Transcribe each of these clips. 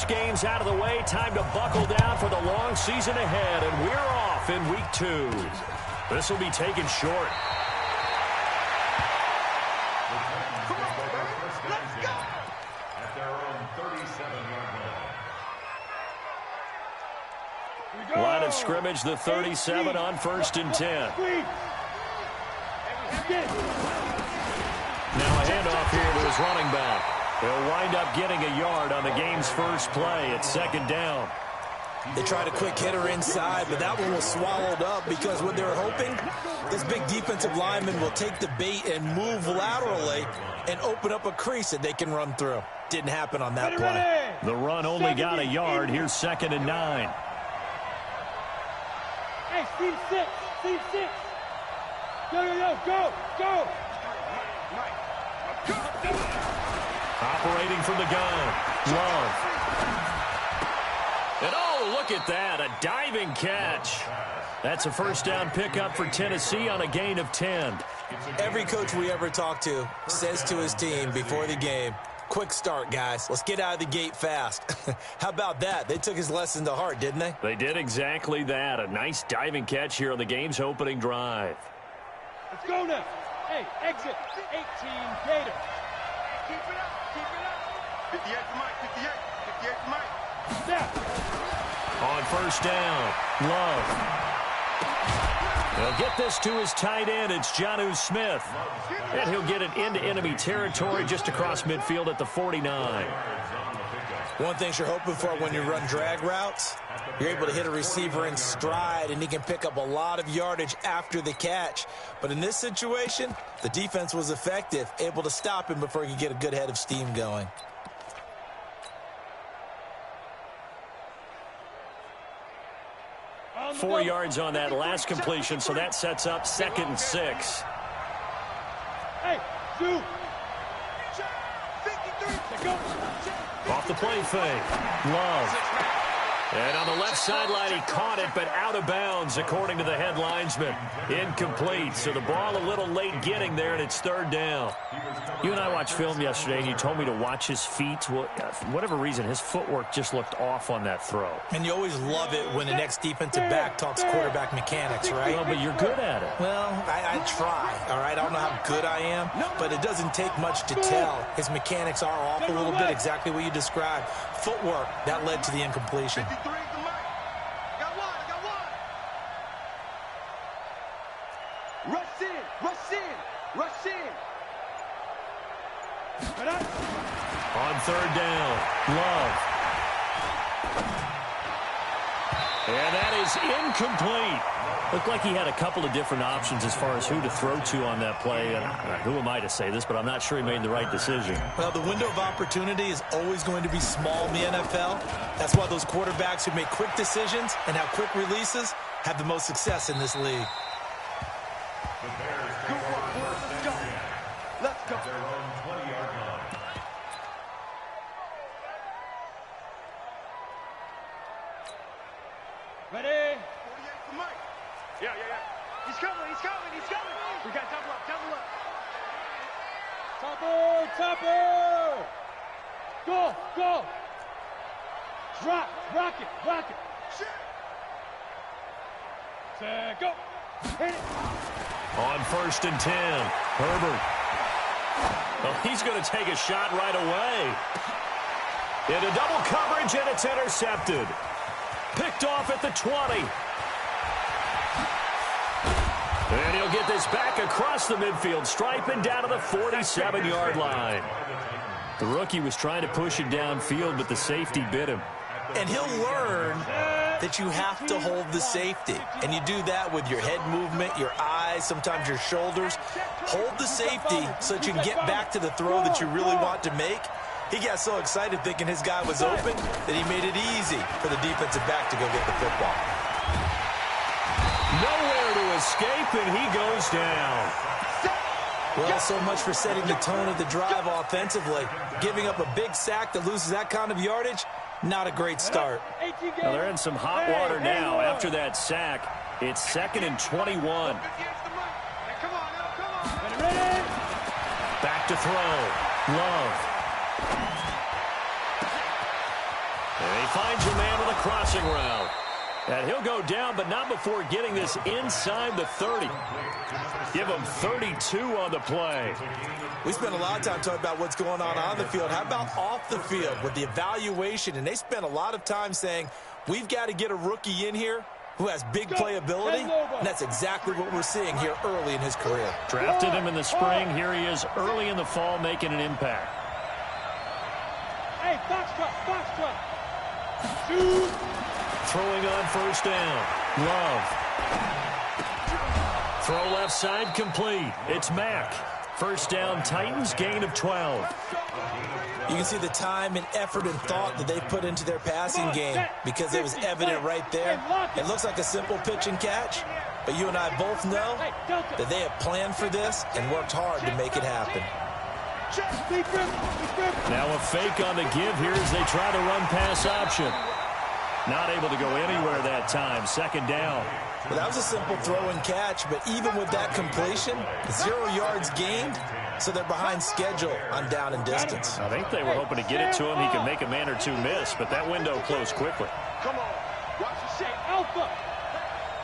first game's out of the way. Time to buckle down for the long season ahead, and we're off in week 2. This will be taken short. Line of scrimmage, the 37 on 1st and 10. Now a handoff here to his running back. They'll wind up getting a yard on the game's first play at 2nd down. They tried a quick hitter inside, but that one was swallowed up because what they were hoping, this big defensive lineman will take the bait and move laterally and open up a crease that they can run through. Didn't happen on that play. The run only got a yard. Here's 2nd and 9. Hey, Steve 6. Steve 6. Go. Operating from the gun. Love. And oh, look at that. A diving catch. That's a first down pickup for Tennessee on a gain of 10. Every coach we ever talk to says to his team before the game, quick start, guys. Let's get out of the gate fast. How about that? They took his lesson to heart, didn't they? They did exactly that. A nice diving catch here on the game's opening drive. Let's go now. Hey, exit. 18 Gators. Keep it up. 58 for Mike. 58 for Mike. Snap. On first down, Love. He'll get this to his tight end. It's Jonnu Smith. And he'll get it into enemy territory just across midfield at the 49. One thing you're hoping for when you run drag routes, you're able to hit a receiver in stride, and he can pick up a lot of yardage after the catch. But in this situation, the defense was effective, able to stop him before he could get a good head of steam going. Four yards on that last completion, so that sets up 2nd and 6. Hey, shoot. Off the play fake. Love. And on the left sideline, he caught it, but out of bounds, according to the head linesman. Incomplete. So the ball a little late getting there, and it's 3rd down. You and I watched film yesterday, and you told me to watch his feet. Well, for whatever reason, his footwork just looked off on that throw. And you always love it when the next defensive back talks quarterback mechanics, right? Well, but you're good at it. Well, I try, all right? I don't know how good I am, but it doesn't take much to tell. His mechanics are off a little bit, exactly what you described. Footwork, that led to the incompletion. 53 for Mike. I got one. Rush in. On 3rd down, Love. And that is incomplete. Looked like he had a couple of different options as far as who to throw to on that play. And who am I to say this, but I'm not sure he made the right decision. Well, the window of opportunity is always going to be small in the NFL. That's why those quarterbacks who make quick decisions and have quick releases have the most success in this league. Let's go. Ready? 48 for Mike. Yeah. He's coming. We got double up. Topper. Go. Drop. Rock it. Shit. Set, go. Hit it. On 1st and 10, Herbert. Well, he's going to take a shot right away. Into double coverage, and it's intercepted. Picked off at the 20. And he'll get this back across the midfield stripe and down to the 47-yard line. The rookie was trying to push it downfield, but the safety bit him. And he'll learn that you have to hold the safety. And you do that with your head movement, your eyes, sometimes your shoulders. Hold the safety so that you can get back to the throw that you really want to make. He got so excited thinking his guy was open that he made it easy for the defensive back to go get the football. Nowhere to escape, and he goes down. Well, so much for setting the tone of the drive offensively. Giving up a big sack that loses that kind of yardage, not a great start. Well, they're in some hot water now. After that sack, it's 2nd and 21. Back to throw. Love. And he finds a man with a crossing route. And he'll go down, but not before getting this inside the 30. Give him 32 on the play. We spent a lot of time talking about what's going on the field. How about off the field with the evaluation? And they spent a lot of time saying, we've got to get a rookie in here who has big playability, and that's exactly what we're seeing here early in his career. Drafted him in the spring. Here he is early in the fall making an impact. Hey, box truck. Shoot. Throwing on first down. Love. Throw left side complete. It's Mack. First down, Titans, gain of 12. You can see the time and effort and thought that they put into their passing game because it was evident right there. It looks like a simple pitch and catch, but you and I both know that they have planned for this and worked hard to make it happen. Now a fake on the give here as they try to run pass option. Not able to go anywhere that time. Second down. Well, that was a simple throw and catch, but even with that completion, 0 yards gained, so they're behind schedule on down and distance. I think they were hoping to get it to him. He could make a man or two miss, but that window closed quickly. Come on. Watch the shape. Alpha.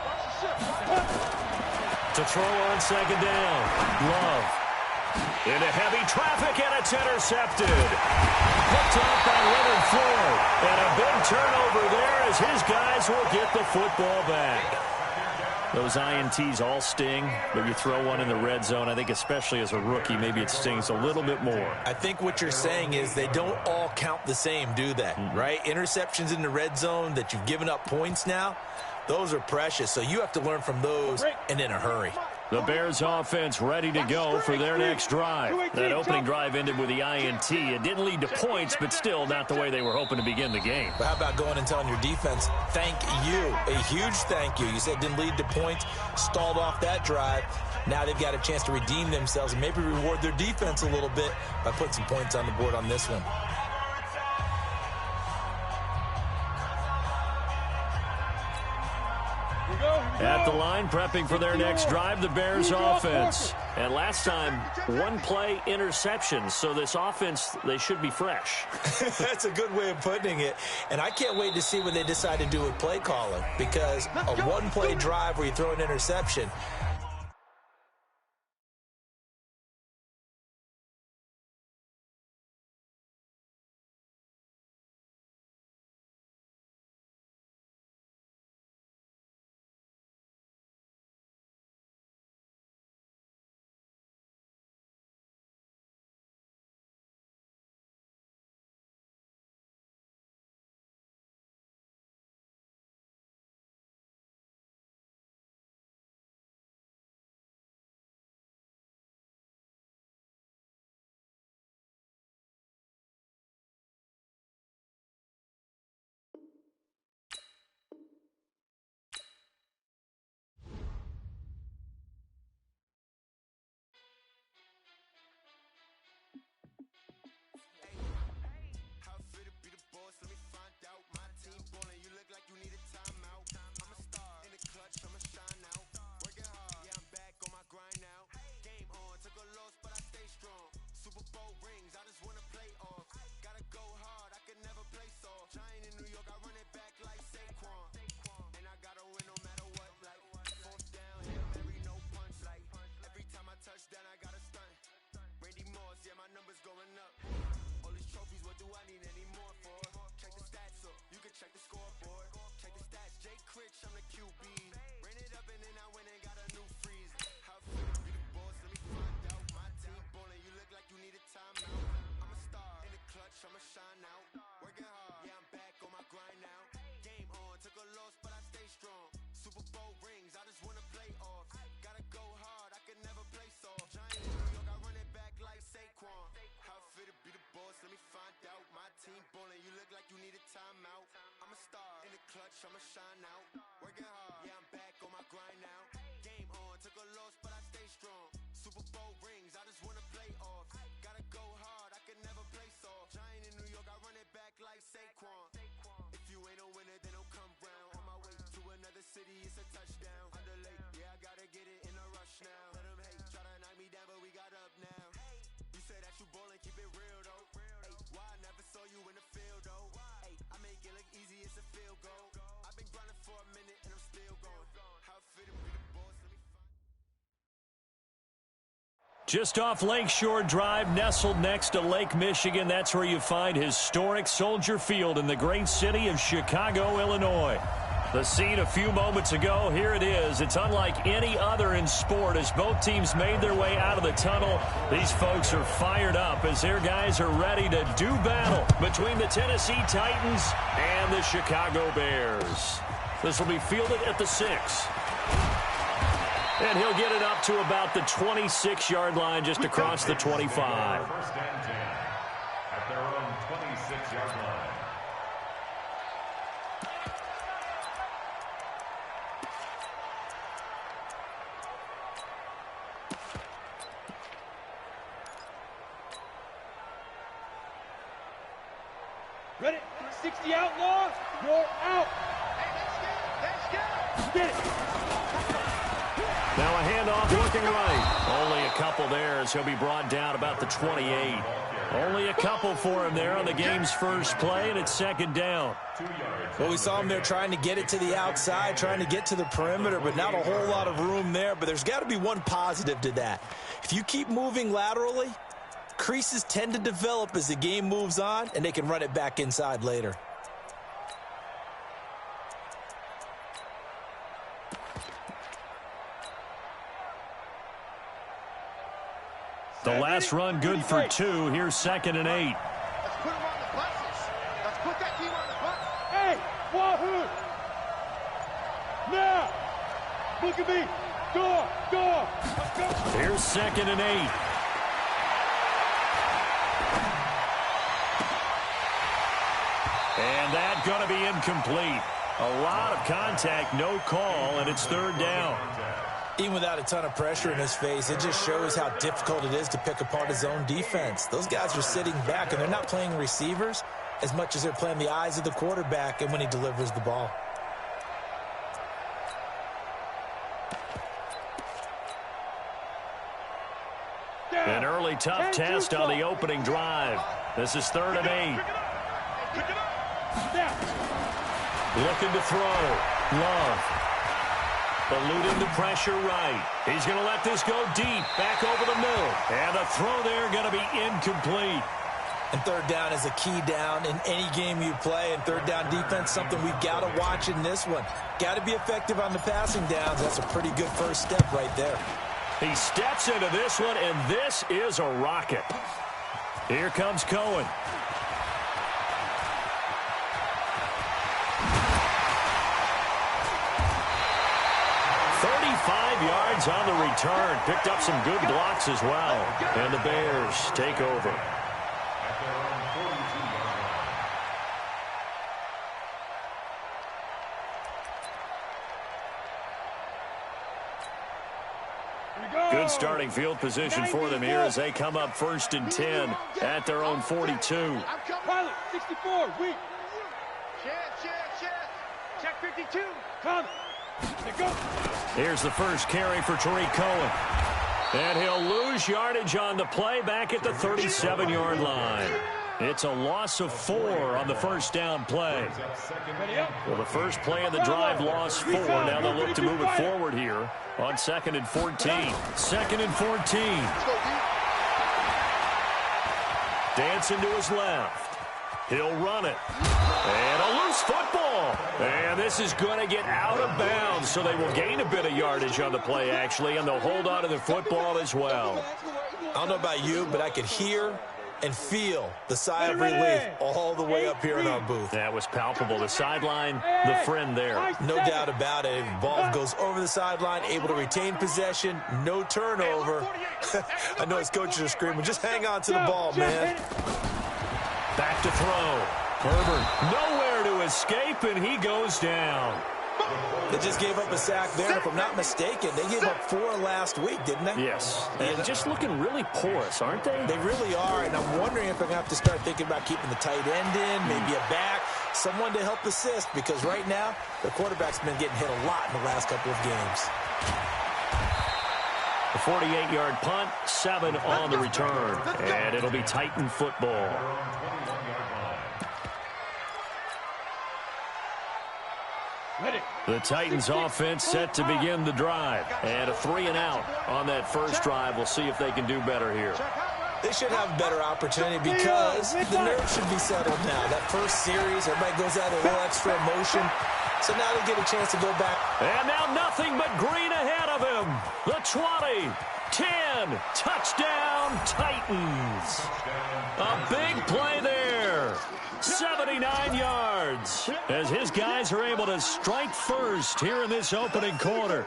Watch the shift. To throw on second down. Love. Into heavy traffic, and it's intercepted. Picked off by Leonard Floyd. And a big turnover there as his guys will get the football back. Those INTs all sting, but you throw one in the red zone, I think especially as a rookie, maybe it stings a little bit more. I think what you're saying is they don't all count the same, do they? Right? Interceptions in the red zone that you've given up points now, those are precious. So you have to learn from those and in a hurry. The Bears offense ready to go for their next drive. That opening drive ended with the INT. It didn't lead to points, but still not the way they were hoping to begin the game. But how about going and telling your defense, thank you, a huge thank you. You said it didn't lead to points, stalled off that drive. Now they've got a chance to redeem themselves and maybe reward their defense a little bit by putting some points on the board on this one. At the line, prepping for their next drive, the Bears offense. And last time, one play interception. So this offense, they should be fresh. That's a good way of putting it. And I can't wait to see what they decide to do with play calling. Because a one-play drive where you throw an interception, I'ma shine out, working hard, yeah, I'm back on my grind now. Game on, took a loss, but I stay strong. Super Bowl rings, I just wanna play off. Gotta go hard, I can never play soft. Giant in New York, I run it back like Saquon. If you ain't a winner, then don't come round. On my way to another city, it's a touchdown. Just off Lakeshore Drive, nestled next to Lake Michigan. That's where you find historic Soldier Field in the great city of Chicago, Illinois. The scene a few moments ago, here it is. It's unlike any other in sport as both teams made their way out of the tunnel. These folks are fired up as their guys are ready to do battle between the Tennessee Titans and the Chicago Bears. This will be fielded at the 6. And he'll get it up to about the 26-yard line just across the 25. First and 10 at their own 26-yard line. Ready? 60 outlaws. You're out. Get it. Now a handoff looking right. Only a couple there as he'll be brought down about the 28. Only a couple for him there on the game's first play, and it's second down. Well, we saw him there trying to get it to the outside, trying to get to the perimeter, but not a whole lot of room there. But there's got to be one positive to that. If you keep moving laterally, creases tend to develop as the game moves on, and they can run it back inside later. The last run good for 2. Here's 2nd and 8. Let's put him on the buses. Let's put that team on the bus. Hey, wahoo! Now, look at me. Go. Let's go. Here's 2nd and 8. And that's going to be incomplete. A lot of contact, no call, and it's 3rd down. Even without a ton of pressure in his face, it just shows how difficult it is to pick apart his own defense. Those guys are sitting back, and they're not playing receivers as much as they're playing the eyes of the quarterback and when he delivers the ball. An early tough test on the opening drive. This is 3rd and 8. Looking to throw. Love. Eluding the pressure right. He's going to let this go deep, back over the middle. And the throw there going to be incomplete. And 3rd down is a key down in any game you play. And 3rd down defense, something we've got to watch in this one. Got to be effective on the passing downs. That's a pretty good first step right there. He steps into this one, and this is a rocket. Here comes Cohen. Yards on the return. Picked up some good blocks as well. And the Bears take over. Good starting field position for them here as they come up 1st and 10 at their own 42. Pilot, 64, weak. Check 52. Come. Go. Here's the first carry for Tariq Cohen. And he'll lose yardage on the play back at the 37-yard line. It's a loss of 4 on the first down play. Well, the first play of the drive lost 4. Now they'll look to move it forward here on 2nd and 14. 2nd and 14. Dancing to his left. He'll run it. And a loose football. And this is going to get out of bounds, so they will gain a bit of yardage on the play, actually, and they'll hold on to the football as well. I don't know about you, but I could hear and feel the sigh of relief all the way up here in our booth. That was palpable. The sideline, the friend there. No doubt about it. The ball goes over the sideline, able to retain possession, no turnover. I know his coaches are screaming, just hang on to the ball, man. Back to throw. Herbert nowhere to escape, and he goes down. They just gave up a sack there. If I'm not mistaken, they gave up 4 last week, didn't they? Yes. And just looking really porous, aren't they? They really are, and I'm wondering if I'm going to have to start thinking about keeping the tight end in, maybe a back, someone to help assist, because right now, the quarterback's been getting hit a lot in the last couple of games. A 48-yard punt, 7 on the return, and it'll be Titan football. The Titans offense set to begin the drive. And a 3-and-out on that first drive. We'll see if they can do better here. They should have a better opportunity because the nerves should be settled now. That first series, everybody goes out a little extra emotion. So now they get a chance to go back. And now nothing but green ahead of him. The 20, 10, touchdown Titans. A big play there. 79 yards as his guys are able to strike first here in this opening quarter.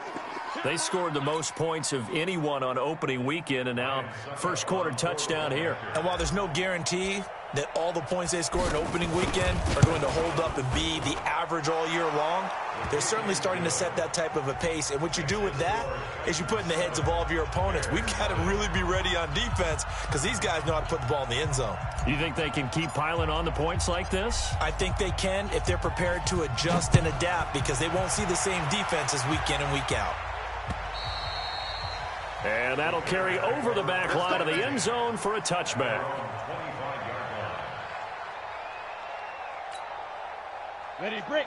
They scored the most points of anyone on opening weekend, and now first quarter touchdown here. And while there's no guarantee that all the points they scored in opening weekend are going to hold up and be the average all year long, they're certainly starting to set that type of a pace. And what you do with that is you put in the heads of all of your opponents, we've got to really be ready on defense because these guys know how to put the ball in the end zone. You think they can keep piling on the points like this? I think they can if they're prepared to adjust and adapt because they won't see the same defenses week in and week out. And that'll carry over the back line of the end zone for a touchback.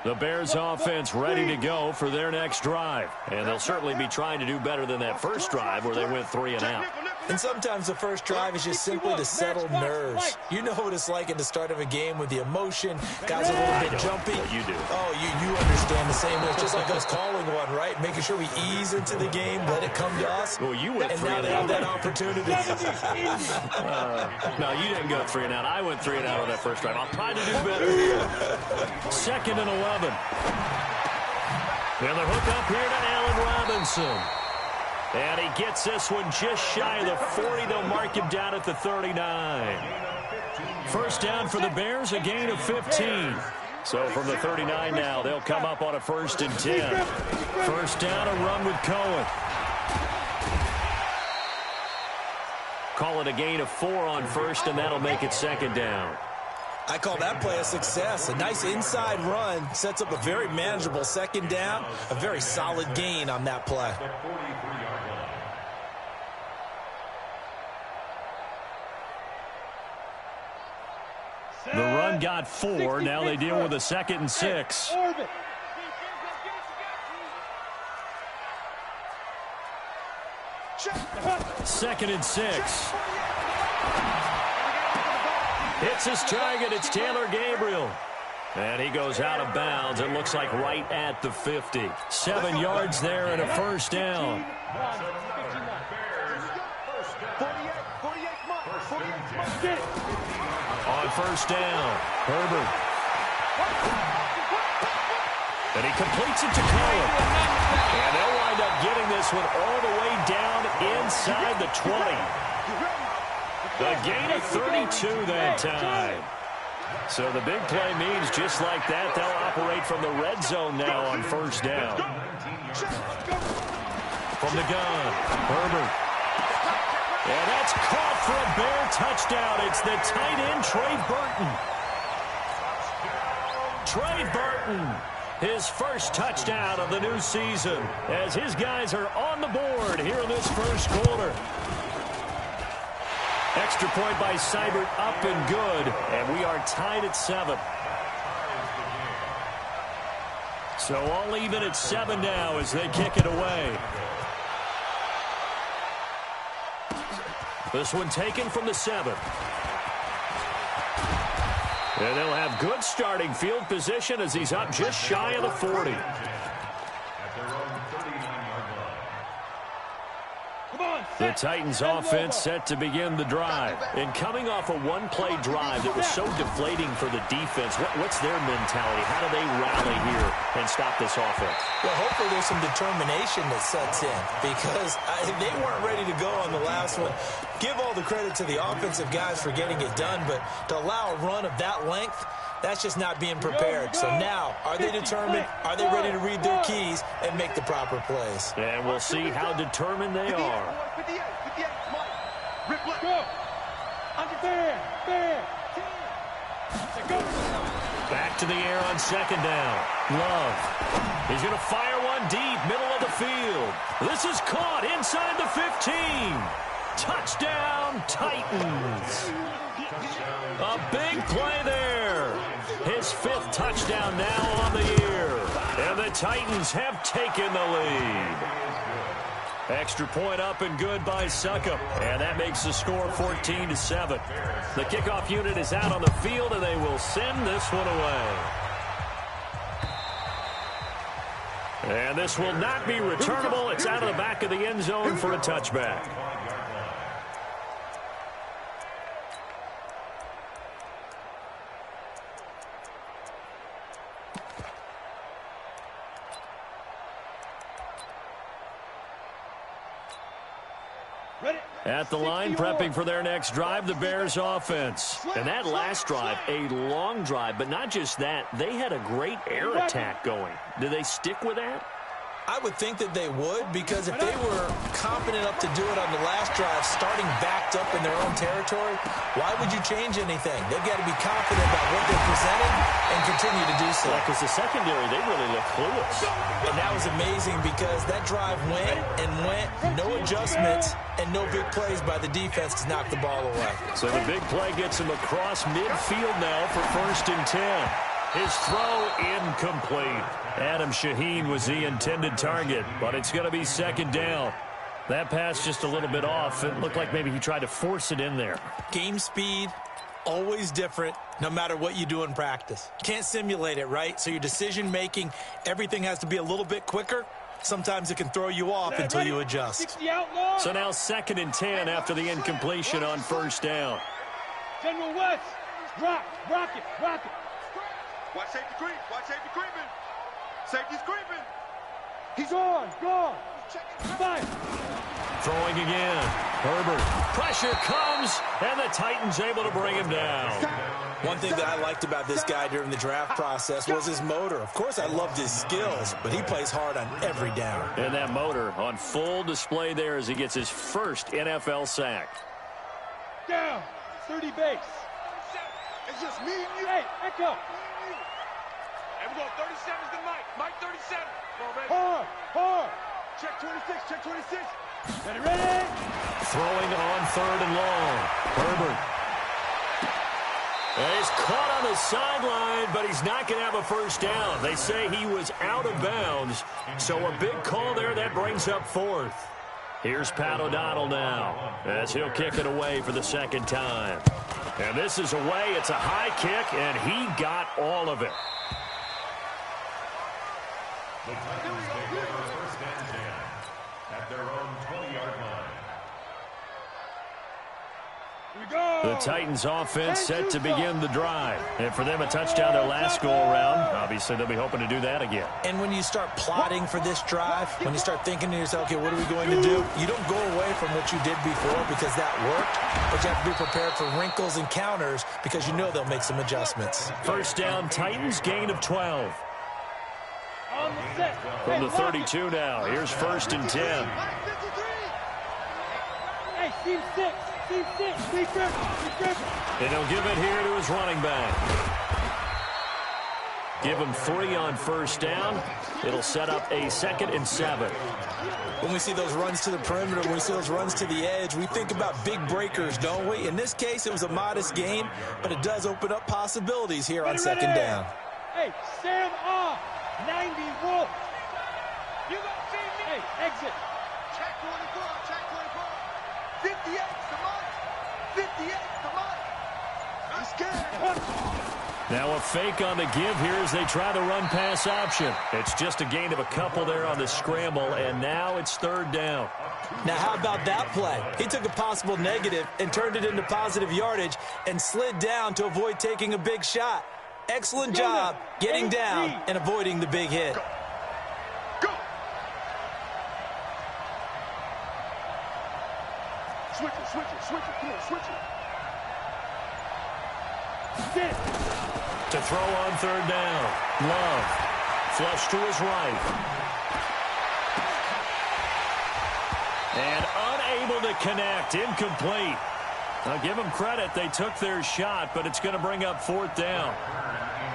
The Bears offense ready to go for their next drive. And they'll certainly be trying to do better than that first drive where they went 3-and-out. And sometimes the first drive is just simply to settle nerves. You know what it's like at the start of a game with the emotion. Guys are a little bit jumpy. You do. Oh, you understand the same way. It's just like us calling one, right? Making sure we ease into the game, let it come to us. Well, you went and now they have that opportunity. No, you didn't go 3-and-out. I went 3-and-out on that first drive. I'll try to do better here. 2nd and 11. And the hook up here to Allen Robinson. And he gets this one just shy of the 40. They'll mark him down at the 39. First down for the Bears, a gain of 15. So from the 39 now, they'll come up on a 1st and 10. First down, a run with Cohen. Call it a gain of 4 on first, and that'll make it 2nd down. I call that play a success. A nice inside run sets up a very manageable 2nd down. A very solid gain on that play. The run got 4. Now they deal with a 2nd and 6. 2nd and 6. Hits his target. It's Taylor Gabriel. And he goes out of bounds. It looks like right at the 50. 7 yards there and a first down. On first down, Herbert. And he completes it to Cohen. And they'll wind up getting this one all the way down inside the 20. A gain of 32 that time. So the big play means just like that, they'll operate from the red zone now on first down. From the gun, Herbert. And that's caught for a Bear touchdown. It's the tight end, Trey Burton. Trey Burton, his first touchdown of the new season, as his guys are on the board here in this first quarter. Extra point by Seibert, up and good, and we are tied at 7. So all even at 7 now as they kick it away. This one taken from the 7. And they'll have good starting field position as he's up just shy of the 40. The Titans offense set to begin the drive. And coming off a one-play drive that was so deflating for the defense, what's their mentality? How do they rally here and stop this offense? Well, hopefully there's some determination that sets in because they weren't ready to go on the last one. Give all the credit to the offensive guys for getting it done, but to allow a run of that length, that's just not being prepared. So now, are they determined? Are they ready to read their keys and make the proper plays? And we'll see how determined they are. Back to the air on 2nd down. Love. He's going to fire one deep, middle of the field. This is caught inside the 15. Touchdown, Titans. A big play there. His 5th touchdown now on the year. And the Titans have taken the lead. Extra point up and good by Succop. And that makes the score 14-7. The kickoff unit is out on the field, and they will send this one away. And this will not be returnable. It's out of the back of the end zone for a touchback. At the line, prepping for their next drive, the Bears offense. And that last drive, a long drive, but not just that. They had a great air attack going. Do they stick with that? I would think that they would, because if they were confident enough to do it on the last drive, starting backed up in their own territory, why would you change anything? They've got to be confident about what they're presenting and continue to do so. Because the secondary, they really look clueless. And that was amazing because that drive went and went, no adjustments, and no big plays by the defense to knock the ball away. So the big play gets him across midfield now for 1st and 10. His throw incomplete. Adam Shaheen was the intended target, but it's going to be 2nd down. That pass just a little bit off. It looked like maybe he tried to force it in there. Game speed, always different, no matter what you do in practice. Can't simulate it, right? So your decision-making, everything has to be a little bit quicker. Sometimes it can throw you off until you adjust. So now 2nd and 10 after the incompletion on 1st down. General West, rock it. Watch safety creep. Watch safety creeping. Safety's creeping. He's gone. Fire. Throwing again. Herbert. Pressure comes, and the Titans able to bring him down. One thing that I liked about this guy during the draft process was his motor. Of course, I loved his skills, but he plays hard on every down. And that motor on full display there as he gets his first NFL sack. Down. 30 base. It's just me and you. Hey, Echo. And we're going 37's the Mike. Mike 37. Come on, baby. Hard. Check 26. Ready? Throwing on 3rd and long. Herbert. And he's caught on the sideline, but he's not going to have a 1st down. They say he was out of bounds, so a big call there. That brings up 4th. Here's Pat O'Donnell now as he'll kick it away for the 2nd time. And this is away. It's a high kick, and he got all of it. The Titans take over 1st and 10 at their own 20-yard line. The Titans offense set to begin the drive. And for them, a touchdown their last go-around. Obviously, they'll be hoping to do that again. And when you start plotting for this drive, when you start thinking to yourself, okay, what are we going to do? You don't go away from what you did before because that worked, but you have to be prepared for wrinkles and counters because you know they'll make some adjustments. 1st down, Titans, gain of 12. From the 32 now, here's 1st and 10. Hey, team 6. And he'll give it here to his running back. Give him 3 on 1st down. It'll set up a 2nd and 7. When we see those runs to the perimeter, when we see those runs to the edge, we think about big breakers, don't we? In this case, it was a modest gain, but it does open up possibilities here on 2nd down. Hey, stand off. 90 Wolf. You gonna see me? Hey, exit. Check 24. 58 to Mike. 58 to Mike. I'm scared. Now a fake on the give here as they try the run-pass option. It's just a gain of a couple there on the scramble, and now it's 3rd down. Now, how about that play? He took a possible negative and turned it into positive yardage and slid down to avoid taking a big shot. Excellent job getting down and avoiding the big hit. Go. Switch it. Come on, switch it. To throw on 3rd down. Love. Flush to his right. And unable to connect. Incomplete. Now give them credit. They took their shot, but it's going to bring up 4th down.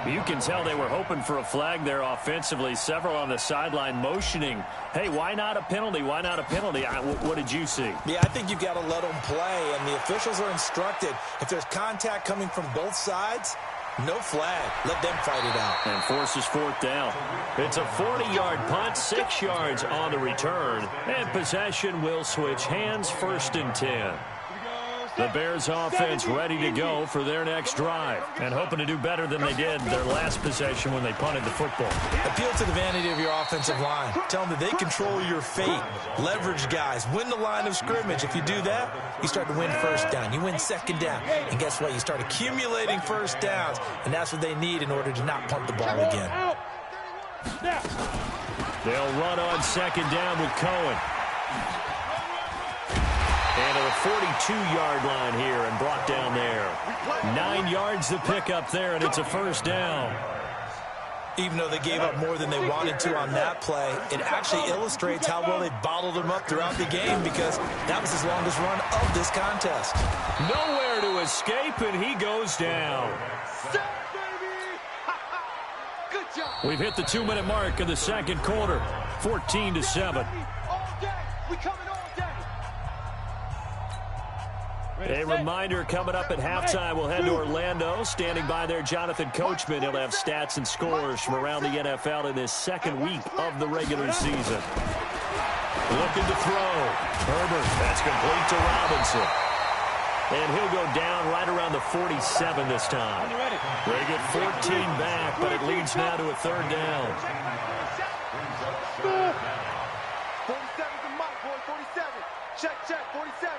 You can tell they were hoping for a flag there offensively. Several on the sideline motioning, hey, why not a penalty? Why not a penalty? What did you see? Yeah, I think you've got to let them play, and the officials are instructed. If there's contact coming from both sides, No flag. Let them fight it out. And forces fourth down. It's a 40-yard punt, 6 yards on the return. And possession will switch hands, 1st and 10. The Bears offense ready to go for their next drive and hoping to do better than they did their last possession when they punted the football. Appeal to the vanity of your offensive line. Tell them that they control your fate. Leverage guys. Win the line of scrimmage. If you do that, you start to win first down. You win second down. And guess what? You start accumulating first downs. And that's what they need in order to not punt the ball again. They'll run on second down with Cohen. And to the 42-yard line here and brought down there. 9 yards to pick up there, and it's a first down. Even though they gave up more than they wanted to on that play, it actually illustrates how well they bottled them up throughout the game because that was his longest run of this contest. Nowhere to escape, and he goes down. We've hit the 2-minute mark of the second quarter, 14-7. A reminder coming up at halftime, we'll head to Orlando. Standing by there, Jonathan Coachman. He'll have stats and scores from around the NFL in this second week of the regular season. Looking to throw. Herbert, that's complete to Robinson. And he'll go down right around the 47 this time. They get 14 back, but it leads now to a third down. 47's a mic, boy, 47. Check, 47.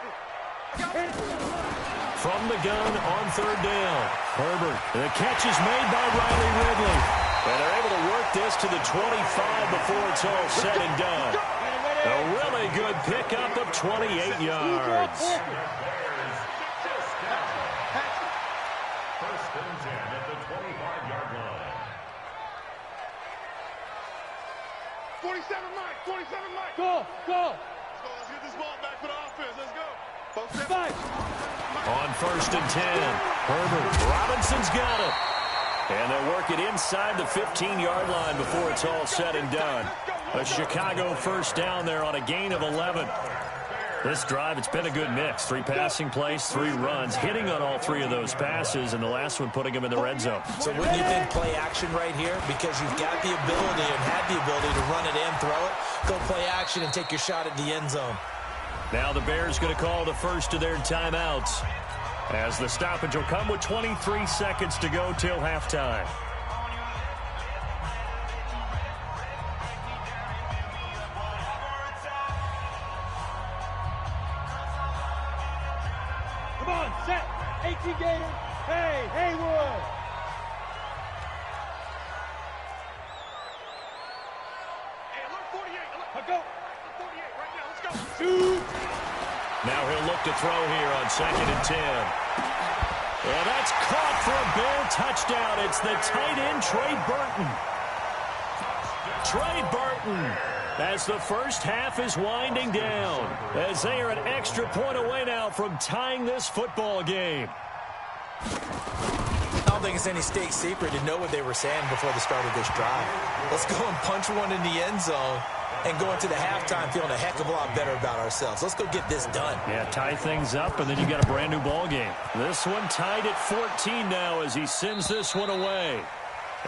From the gun on third down. Herbert. The catch is made by Riley Ridley. And they're able to work this to the 25 before it's all said and done. A really good pickup of 28 yards. First and 10 at the 25-yard line. 47 Mike, 47 Mike. Go. Let's get this ball back for the offense. Let's go. On first and 10, Herbert. Robinson's got it. And they'll work it inside the 15-yard line before it's all said and done. A Chicago first down there on a gain of 11. This drive, it's been a good mix. 3 passing plays, 3 runs, hitting on all 3 of those passes, and the last one putting them in the red zone. So wouldn't you think play action right here? Because you've got the ability and had the ability to run it in, throw it, go play action and take your shot at the end zone. Now the Bears going to call the first of their timeouts as the stoppage will come with 23 seconds to go till halftime. Come on, set. 18 Gator. Hey, Haywood. Hey, look, 48. Look, Go. 48 right now. Let's go. Shoot. Now he'll look to throw here on second and 10. And that's caught for a Bear touchdown. It's the tight end, Trey Burton. Trey Burton, as the first half is winding down, as they are an extra point away now from tying this football game. I don't think it's any state secret to know what they were saying before the start of this drive. Let's go and punch one in the end zone and go into the halftime feeling a heck of a lot better about ourselves. Let's go get this done. Yeah, tie things up, and then you got a brand new ball game. This one tied at 14 now as he sends this one away.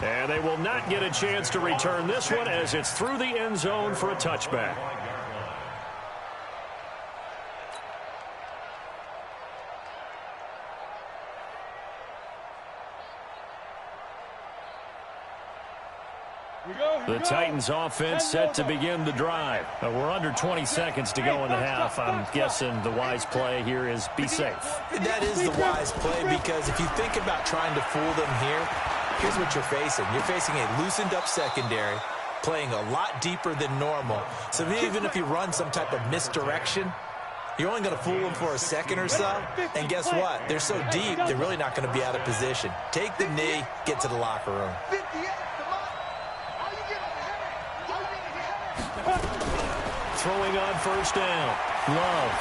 And they will not get a chance to return this one as it's through the end zone for a touchback. The Titans offense set to begin the drive. We're under 20 seconds to go in the half. I'm guessing the wise play here is be safe. That is the wise play because if you think about trying to fool them here, here's what you're facing. You're facing a loosened up secondary, playing a lot deeper than normal. So even if you run some type of misdirection, you're only going to fool them for a second or so. And guess what? They're so deep, they're really not going to be out of position. Take the knee, get to the locker room. Throwing on first down. Love.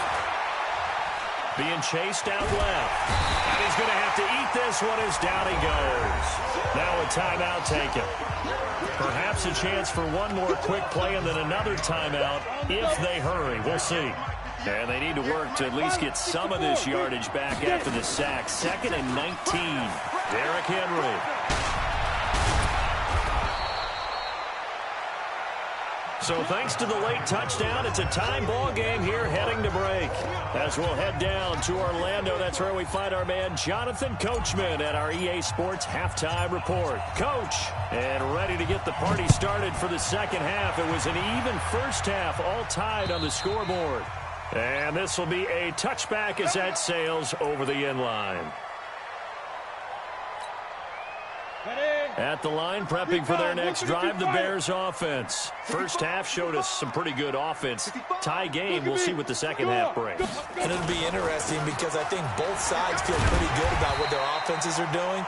Being chased out left. And he's going to have to eat this one as down he goes. Now a timeout taken. Perhaps a chance for one more quick play and then another timeout if they hurry. We'll see. And they need to work to at least get some of this yardage back after the sack. 2nd and 19. Derrick Henry. So thanks to the late touchdown, it's a time ball game here heading to break. As we'll head down to Orlando, that's where we find our man Jonathan Coachman at our EA Sports Halftime Report. Coach, and ready to get the party started for the second half. It was an even first half, all tied on the scoreboard. And this will be a touchback as that sails over the end line. At the line, prepping for their next drive, the Bears offense. First half showed us some pretty good offense. Tie game, we'll see what the second half brings. And it'll be interesting because I think both sides feel pretty good about what their offenses are doing.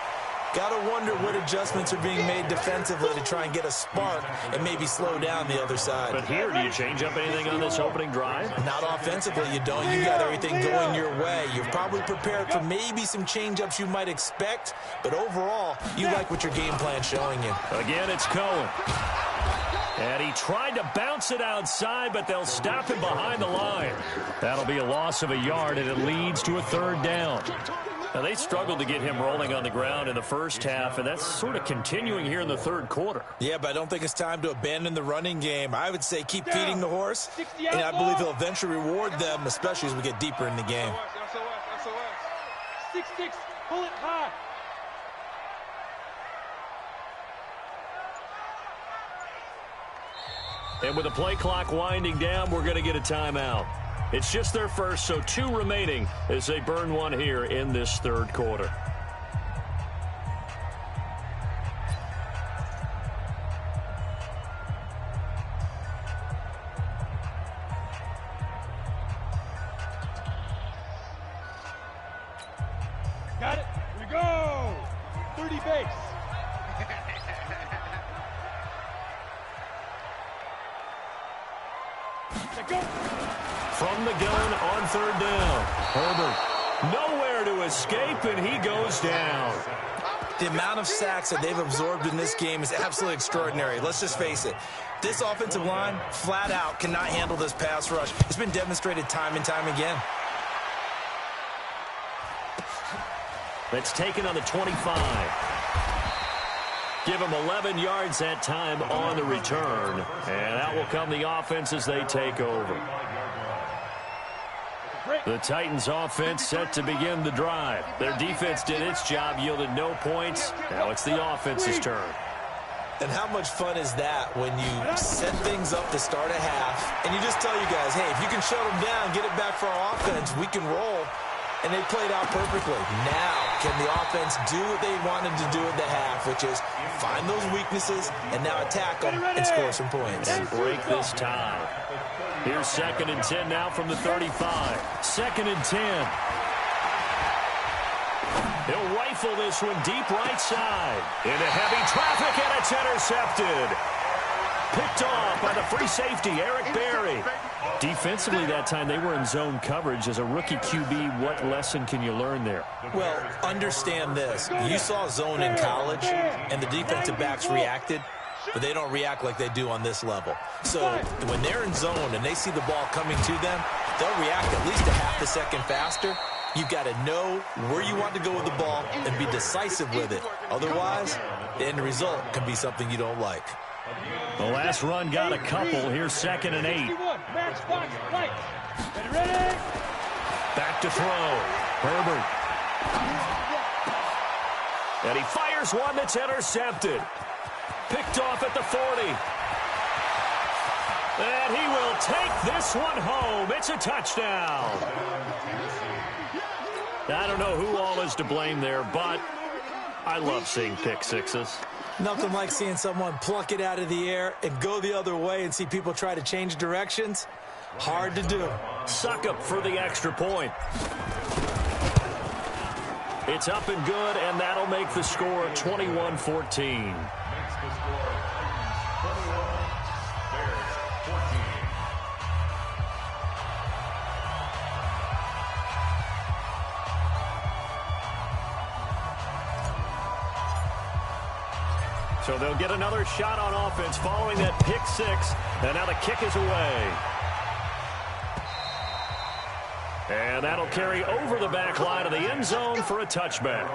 Got to wonder what adjustments are being made defensively to try and get a spark and maybe slow down the other side. But here, do you change up anything on this opening drive? Not offensively, you don't. You got everything going your way. You're probably prepared for maybe some change-ups you might expect, but overall, you like what your game plan's showing you. Again, it's Cohen. And he tried to bounce it outside, but they'll stop him behind the line. That'll be a loss of a yard, and it leads to a third down. Now, they struggled to get him rolling on the ground in the first half, and that's sort of continuing here in the third quarter. Yeah, but I don't think it's time to abandon the running game. I would say keep feeding the horse, and I believe he'll eventually reward them, especially as we get deeper in the game. 6-6, pull it high. And with the play clock winding down, we're going to get a timeout. It's just their first, so 2 remaining as they burn one here in this third quarter. Got it. Here we go. 30 base. Go. From the gun on third down. Herbert nowhere to escape, and he goes down. The amount of sacks that they've absorbed in this game is absolutely extraordinary. Let's just face it. This offensive line, flat out, cannot handle this pass rush. It's been demonstrated time and time again. That's taken on the 25. Give them 11 yards that time on the return. And out will come the offense as they take over. The Titans offense set to begin the drive. Their defense did its job, yielded no points. Now it's the offense's turn. And how much fun is that when you set things up to start a half and you just tell you guys, hey, if you can shut them down, get it back for our offense, we can roll. And they played out perfectly. Now, can the offense do what they wanted to do at the half, which is find those weaknesses and now attack them and score some points. And break this tie. Here's 2nd and 10 now from the 35. 2nd and 10. He'll rifle this one deep right side. Into heavy traffic, and it's intercepted. Picked off by the free safety, Eric Berry. Defensively that time, they were in zone coverage. As a rookie QB, what lesson can you learn there? Well, understand this. You saw zone in college, and the defensive backs reacted, but they don't react like they do on this level. So when they're in zone and they see the ball coming to them, they'll react at least a half a second faster. You've got to know where you want to go with the ball and be decisive with it. Otherwise, the end result can be something you don't like. The last run got a couple. Here's 2nd and 8. Back to throw. Herbert. And he fires one that's intercepted. Picked off at the 40. And he will take this one home. It's a touchdown. I don't know who all is to blame there, but I love seeing pick sixes. Nothing like seeing someone pluck it out of the air and go the other way and see people try to change directions. Hard to do. Suck up for the extra point. It's up and good, and that'll make the score 21-14. So they'll get another shot on offense following that pick six. And now the kick is away. And that'll carry over the back line of the end zone for a touchback.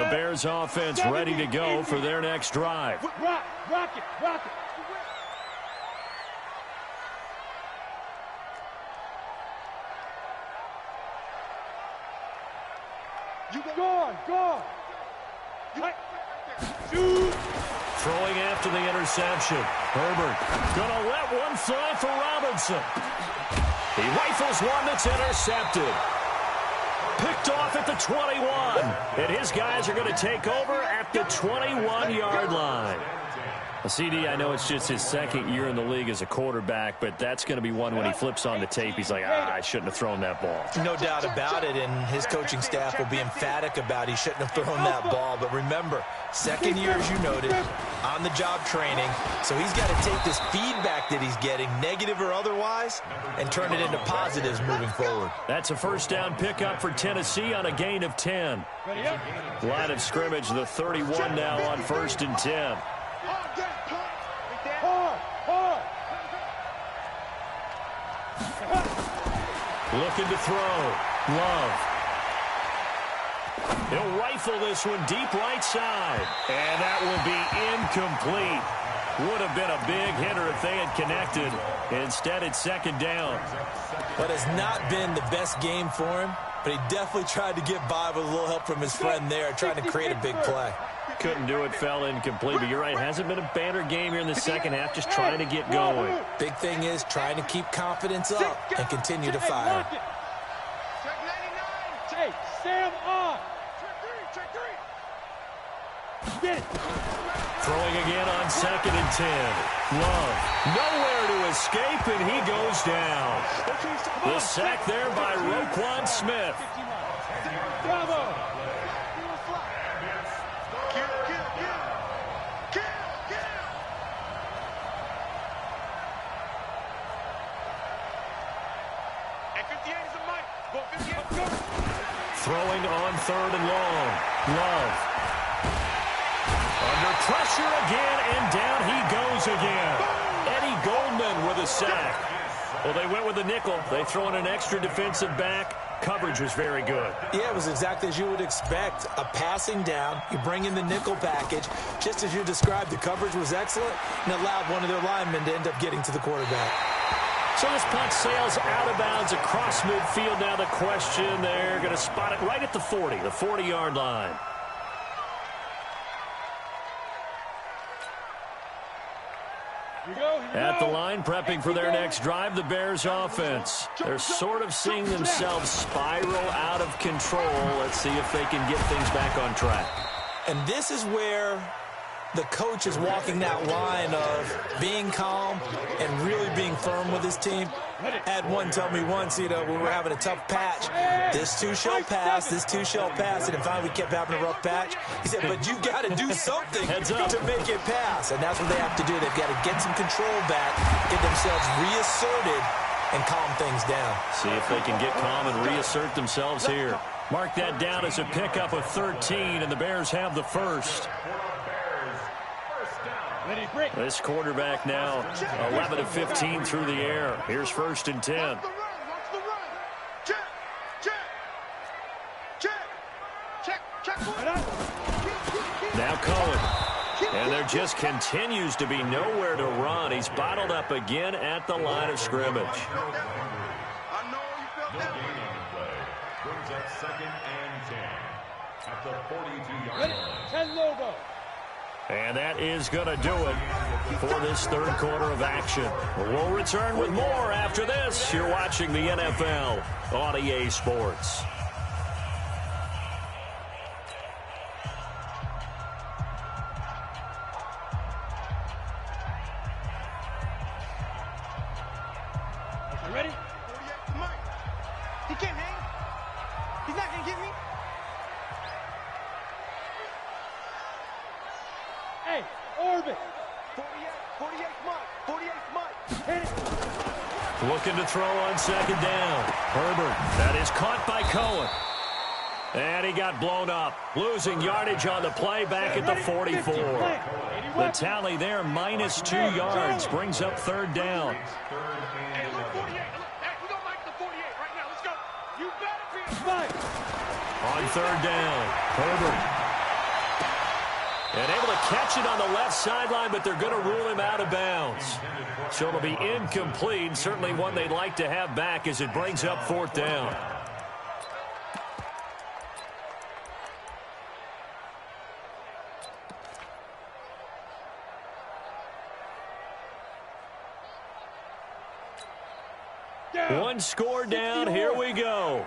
Bears offense ready to go for their next drive. Rock it. Go on. Shoot. Throwing after the interception. Herbert gonna let one fly for Robinson. He rifles one that's intercepted. Picked off at the 21. And his guys are going to take over at the 21-yard line. CD, I know it's just his second year in the league as a quarterback, but that's going to be one when he flips on the tape. He's like, I shouldn't have thrown that ball. No doubt about it, and his coaching staff will be emphatic about he shouldn't have thrown that ball. But remember, second year, as you noted, on-the-job training, so he's got to take this feedback that he's getting, negative or otherwise, and turn it into positives moving forward. That's a first down pickup for Tennessee on a gain of 10. Line of scrimmage, the 31 now on 1st and 10. Looking to throw. Love. He'll rifle this one deep right side. And that will be incomplete. Would have been a big hitter if they had connected. Instead, it's second down. But it's not been the best game for him, but he definitely tried to get by with a little help from his friend there, trying to create a big play. Couldn't do it, fell incomplete. But you're right, hasn't been a banner game here in the second half, just trying to get going. Big thing is trying to keep confidence up and continue to fire. Hey, Sam on. Get it. Throwing again on 2nd and 10. Love. Nowhere to escape, and he goes down. The sack there by Roquan Smith. Bravo. Throwing on 3rd and long. Love. Under pressure again, and down he goes again. Eddie Goldman with a sack. Well, they went with a nickel. They throw in an extra defensive back. Coverage was very good. Yeah, it was exactly as you would expect. A passing down. You bring in the nickel package. Just as you described, the coverage was excellent and allowed one of their linemen to end up getting to the quarterback. So this punt sails out of bounds across midfield. Now the question, they're going to spot it right at the 40, the 40-yard line. At the line, prepping for their next drive, the Bears offense. They're sort of seeing themselves spiral out of control. Let's see if they can get things back on track. And this is where the coach is walking that line of being calm and really being firm with his team. Had one tell me once, when we were having a tough patch, this too shall pass, this too shall pass, and then finally we kept having a rough patch. He said, but you got to do something to make it pass, and that's what they have to do. They've got to get some control back, get themselves reasserted, and calm things down. See if they can get calm and reassert themselves here. Mark that down as a pickup of 13, and the Bears have the first. This quarterback now 11 of 15 through the air. Here's 1st and 10. Now Cohen. And there just continues to be nowhere to run. He's bottled up again at the line of scrimmage. No gain on the play. Brings up 2nd and 10 at the 42-yard line. 10 logo. And that is going to do it for this third quarter of action. We'll return with more after this. You're watching the NFL on EA Sports. You ready? He can't hang. He's not going to get me. Hey, orbit. 48 Mike. Hit it. Looking to throw on 2nd down. Herbert. That is caught by Cohen. And he got blown up. Losing yardage on the play back at the 44. The tally there, -2 yards. Brings up 3rd down. Hey, look, 48. Hey, we're going back to the 48 right now. Let's go. You better be Fight. On 3rd down, Herbert. And able to catch it on the left sideline, but they're going to rule him out of bounds. So it'll be incomplete, certainly one they'd like to have back as it brings up 4th down. One score down. Here we go.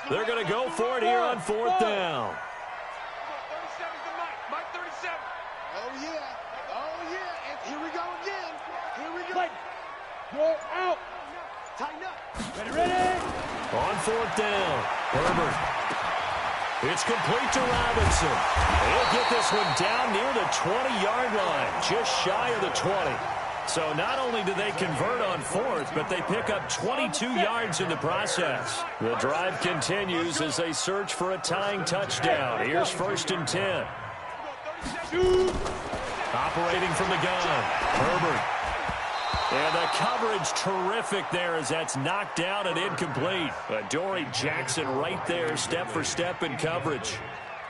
They're going to go for it here on 4th down. 37's the Mike 37. Oh, yeah. Oh, yeah. And here we go again. Here we go. You're out. Tighten up. Ready? On 4th down, Herbert. It's complete to Robinson. He'll get this one down near the 20-yard line, just shy of the 20. So not only do they convert on 4th, but they pick up 22 yards in the process. The drive continues as they search for a tying touchdown. Here's 1st and 10. Operating from the gun, Herbert. And the coverage terrific there as that's knocked down and incomplete. Dory Jackson right there, step for step in coverage.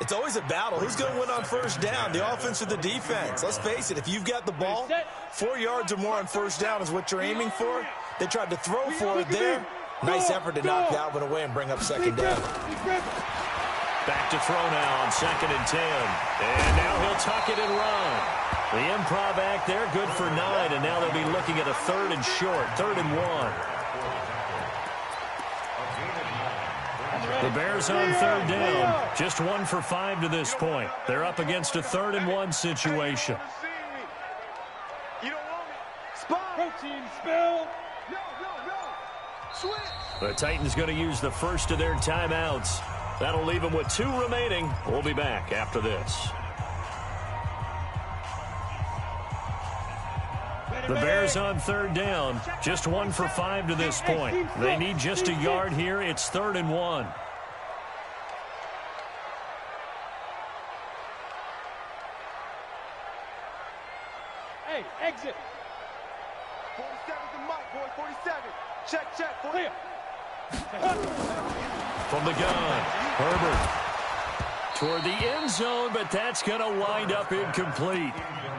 It's always a battle. Who's going to win on 1st down, the offense or the defense? Let's face it, if you've got the ball, 4 yards or more on 1st down is what you're aiming for. They tried to throw for it there. Nice effort to knock that one away and bring up 2nd down. Back to throw now on 2nd and 10. And now he'll tuck it and run. The improv act there, good for 9, and now they'll be looking at a 3rd and short, 3rd and 1. The Bears on 3rd down, just 1 for 5 to this point. They're up against a 3rd and 1 situation. You don't want it. Spot. Protein spill. No. Switch. The Titans going to use the first of their timeouts. That'll leave them with 2 remaining. We'll be back after this. The Bears on 3rd down, just 1 for 5 to this point. They need just a yard here. It's 3rd and 1. Hey, exit. 47's the Mike, boy. 47. Check. 40. Clear. From the gun, Herbert. Toward the end zone, but that's going to wind up incomplete.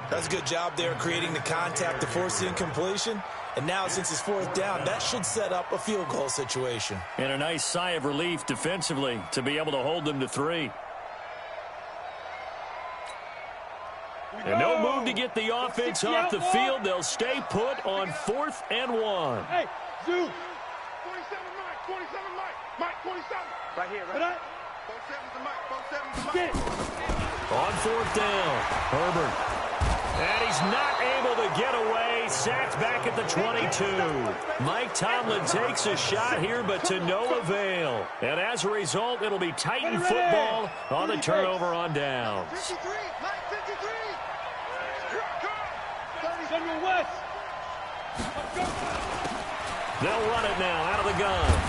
That's a good job there creating the contact to force the incompletion. And now, since it's 4th down, that should set up a field goal situation. And a nice sigh of relief defensively to be able to hold them to 3. And no move to get the offense off the field. They'll stay put on 4th and 1. Hey, Zoo. 47 Mike. 47 Mike. Mike 47. Right here, right? 47's the Mike. 47's the Mike. Get it. On 4th down, Herbert. And he's not able to get away. Sacked back at the 22. Mike Tomlin takes a shot here, but to no avail. And as a result, it'll be Titan football on the turnover on downs. 53. Mike 53. Central West. They'll run it now out of the gun.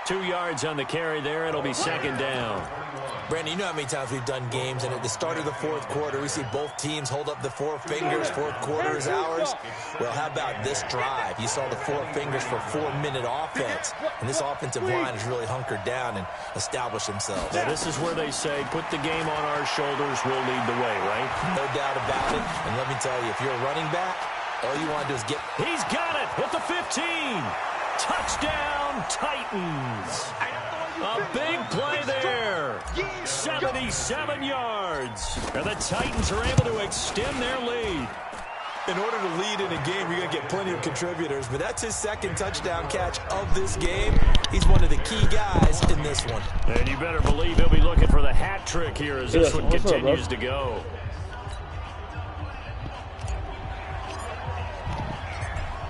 2 yards on the carry there. It'll be 2nd down. Brandon, you know how many times we've done games, and at the start of the 4th quarter, we see both teams hold up the 4 fingers. 4th quarter is ours. Well, how about this drive? You saw the 4 fingers for 4-minute offense, and this offensive line has really hunkered down and established themselves. Now, this is where they say, put the game on our shoulders, we'll lead the way, right? No doubt about it. And let me tell you, if you're a running back, all you want to do is get... He's got it at the 15. Touchdown, Titans. A big play there. 77 yards. And the Titans are able to extend their lead. In order to lead in a game, you're going to get plenty of contributors, but that's his 2nd touchdown catch of this game. He's one of the key guys in this one. And you better believe he'll be looking for the hat trick here as this one continues to go.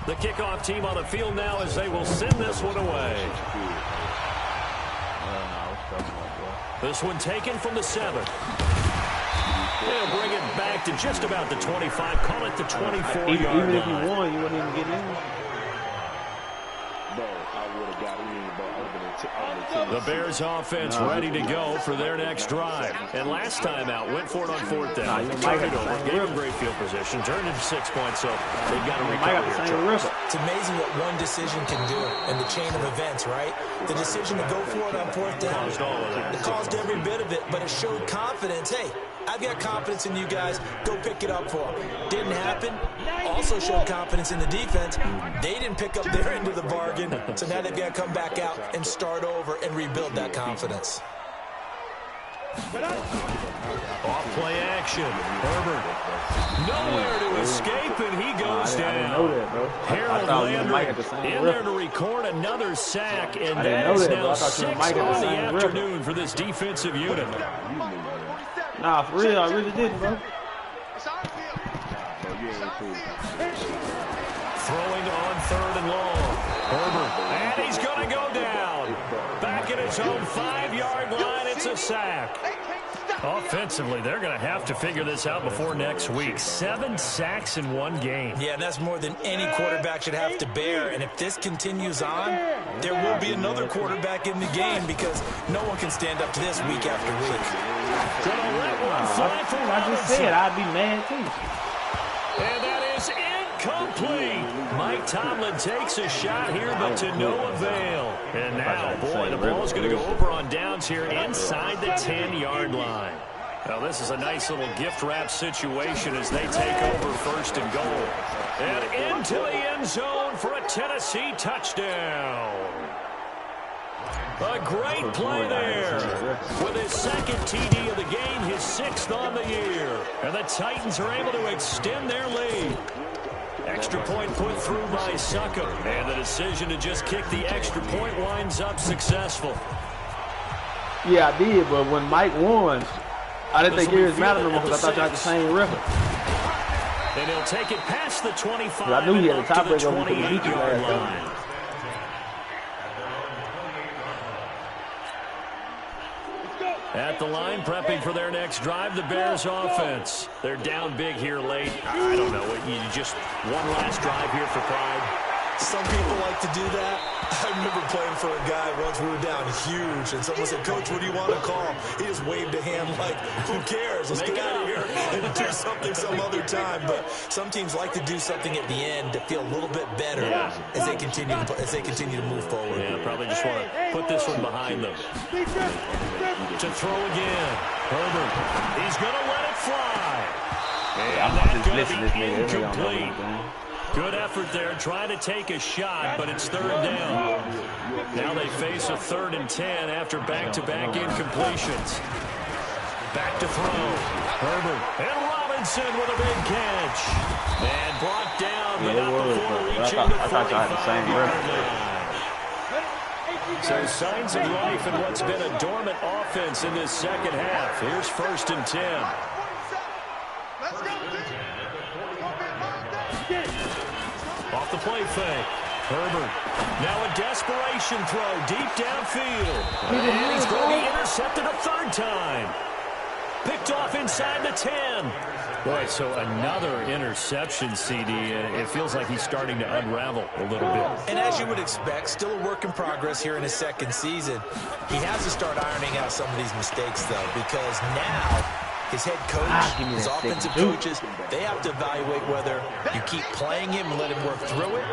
The kickoff team on the field now as they will send this one away. This one taken from the 7. They'll bring it back to just about the 25. Call it the 24-yard line. Even if you won, you wouldn't even get in. The Bears offense ready to go for their next drive. And last time out, went for it on fourth down. Turned it over, gave them great field position, turned into 6 points, so they've got to recover here. It's amazing what one decision can do in the chain of events, right? The decision to go for it on fourth down, it caused every bit of it, but it showed confidence. Hey, I've got confidence in you guys. Go pick it up for them. Didn't happen. Also showed confidence in the defense. They didn't pick up their end of the bargain, so now they've got to come back out and start over and rebuild that confidence. Off play action. Herbert. Nowhere to escape, and he goes down. Harold Landry in there to record another sack, and that is now 6 on the afternoon for this defensive unit. Nah, for real, I really didn't, bro. Throwing on 3rd and long. Herbert, and he's going to go down. Back at his own 5-yard line, it's a sack. Offensively, they're going to have to figure this out before next week. 7 sacks in one game. Yeah, and that's more than any quarterback should have to bear. And if this continues on, there will be another quarterback in the game because no one can stand up to this week after week. Gonna let one fly for I just said I'd be mad too. And that is incomplete. Mike Tomlin takes a shot here, but to no avail. And now, boy, the ball's going to go over on downs here inside the 10-yard line. Well, this is a nice little gift wrap situation as they take over 1st and goal. And into the end zone for a Tennessee touchdown. A great play there. With his 2nd TD of the game, his 6th on the year. And the Titans are able to extend their lead. Extra point put through by Suckup. And the decision to just kick the extra point winds up successful. Yeah, I did, but when Mike won, I didn't think ESVAMadden no more because I thought you had the same record. And he'll take it past the 25 I knew he had a and up to the tiebreaker over the 28-yard line. At the line, prepping for their next drive, the Bears offense. They're down big here late. I don't know. You just one last drive here for pride. Some people like to do that. I remember playing for a guy once. We were down huge, and someone said, "Coach, what do you want to call?" He just waved a hand like, "Who cares? Let's get out of here and do something some other time." But some teams like to do something at the end to feel a little bit better as they continue to move forward. Yeah, probably just want to put this one behind them. To throw again, Herbert. He's going to let it fly. And that's going to be incomplete. Good effort there, trying to take a shot, but it's 3rd down. Now they face a 3rd and 10 after back-to-back incompletions. Back to throw. Herbert and Robinson with a big catch. And brought down, but not before reaching the 45-yard line. So signs of life in what's been a dormant offense in this second half. Here's 1st and 10. Off the play fake. Herbert. Now a desperation throw deep downfield. And he's going to be intercepted a 3rd time. Picked off inside the 10. Boy, so another interception, CD. It feels like he's starting to unravel a little bit. And as you would expect, still a work in progress here in his 2nd season. He has to start ironing out some of these mistakes, though, because now his head coach, his offensive coaches, they have to evaluate whether you keep playing him and let him work through it,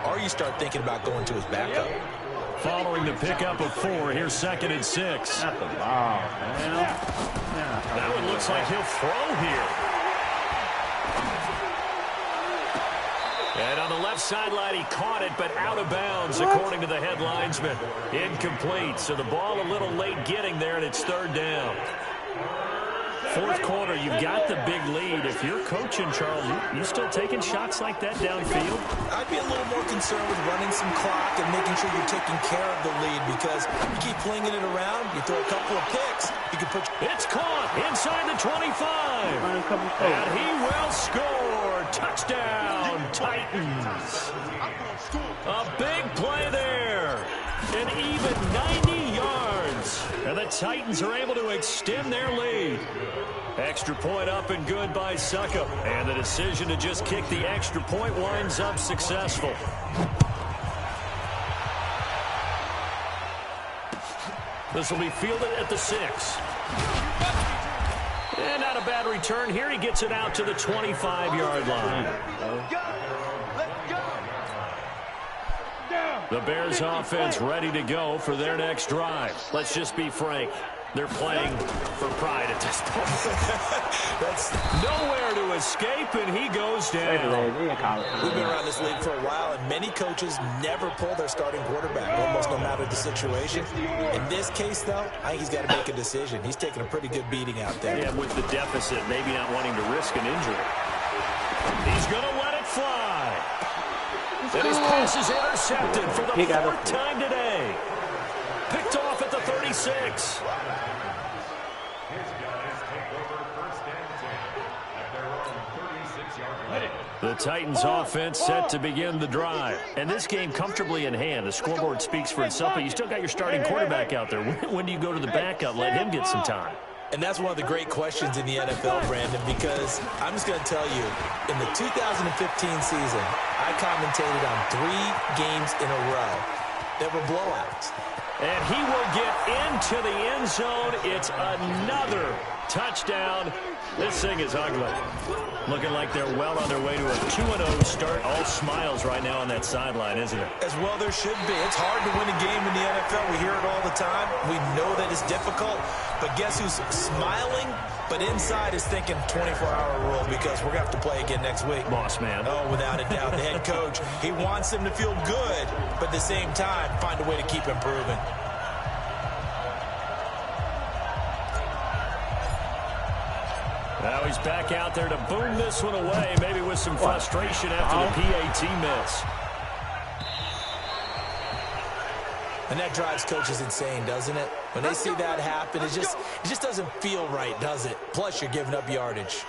or you start thinking about going to his backup. Following the pickup of 4, here's 2nd and 6. Not the ball, man. That one looks like he'll throw here. And on the left sideline, he caught it, but out of bounds, according to the head linesman. Incomplete, so the ball a little late getting there, and it's 3rd down. 4th quarter, you've got the big lead. If you're coaching, Charles, you still taking shots like that downfield? I'd be a little more concerned with running some clock and making sure you're taking care of the lead, because you keep flinging it around, you throw a couple of picks, you can put... It's caught inside the 25. And he will score. Touchdown, Titans. A big play there. An even 90 yards. And the Titans are able to extend their lead. Extra point up and good by Suckup. And the decision to just kick the extra point winds up successful. This will be fielded at the 6. And not a bad return here. He gets it out to the 25-yard line. The Bears offense ready to go for their next drive. Let's just be frank. They're playing for pride at this point. That's nowhere to escape, and he goes down. We've been around this league for a while, and many coaches never pull their starting quarterback, almost no matter the situation. In this case, though, I think he's got to make a decision. He's taking a pretty good beating out there. Yeah, with the deficit, maybe not wanting to risk an injury. He's going to let it fly. And his pass is intercepted for the 4th time today. Picked off at the 36. The Titans offense set to begin the drive. And this game comfortably in hand. The scoreboard speaks for itself, but you still got your starting quarterback out there. When do you go to the backup, let him get some time? And that's one of the great questions in the NFL, Brandon, because I'm just going to tell you, in the 2015 season, I commentated on 3 games in a row that were blowouts. And he will get into the end zone. It's another touchdown. This thing is ugly. Looking like they're well on their way to a 2-0 start. All smiles right now on that sideline, isn't it? As well there should be. It's hard to win a game in the NFL. We hear it all the time. We know that it's difficult. But guess who's smiling? But inside is thinking 24-hour rule because we're going to have to play again next week. Boss man. Oh, without a doubt. The head coach, he wants them to feel good, but at the same time, find a way to keep improving. Now he's back out there to boom this one away, maybe with some frustration after the PAT miss. And that drives coaches insane, doesn't it? When they see that happen, it just doesn't feel right, does it? Plus, you're giving up yardage.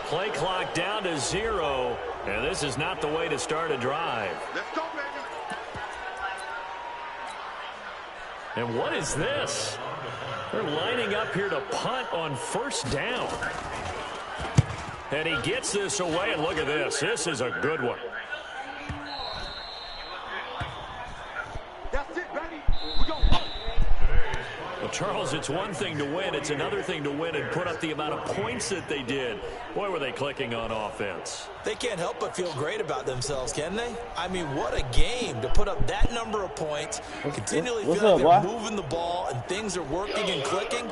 Play clock down to 0, and this is not the way to start a drive. Let's go, baby. And what is this? They're lining up here to punt on 1st down. And he gets this away, and look at this. This is a good one. That's it, baby. We go. Well, Charles, it's one thing to win. It's another thing to win and put up the amount of points that they did. Boy, were they clicking on offense. They can't help but feel great about themselves, can they? I mean, what a game to put up that number of points, continually feel like they're moving the ball and things are working and clicking.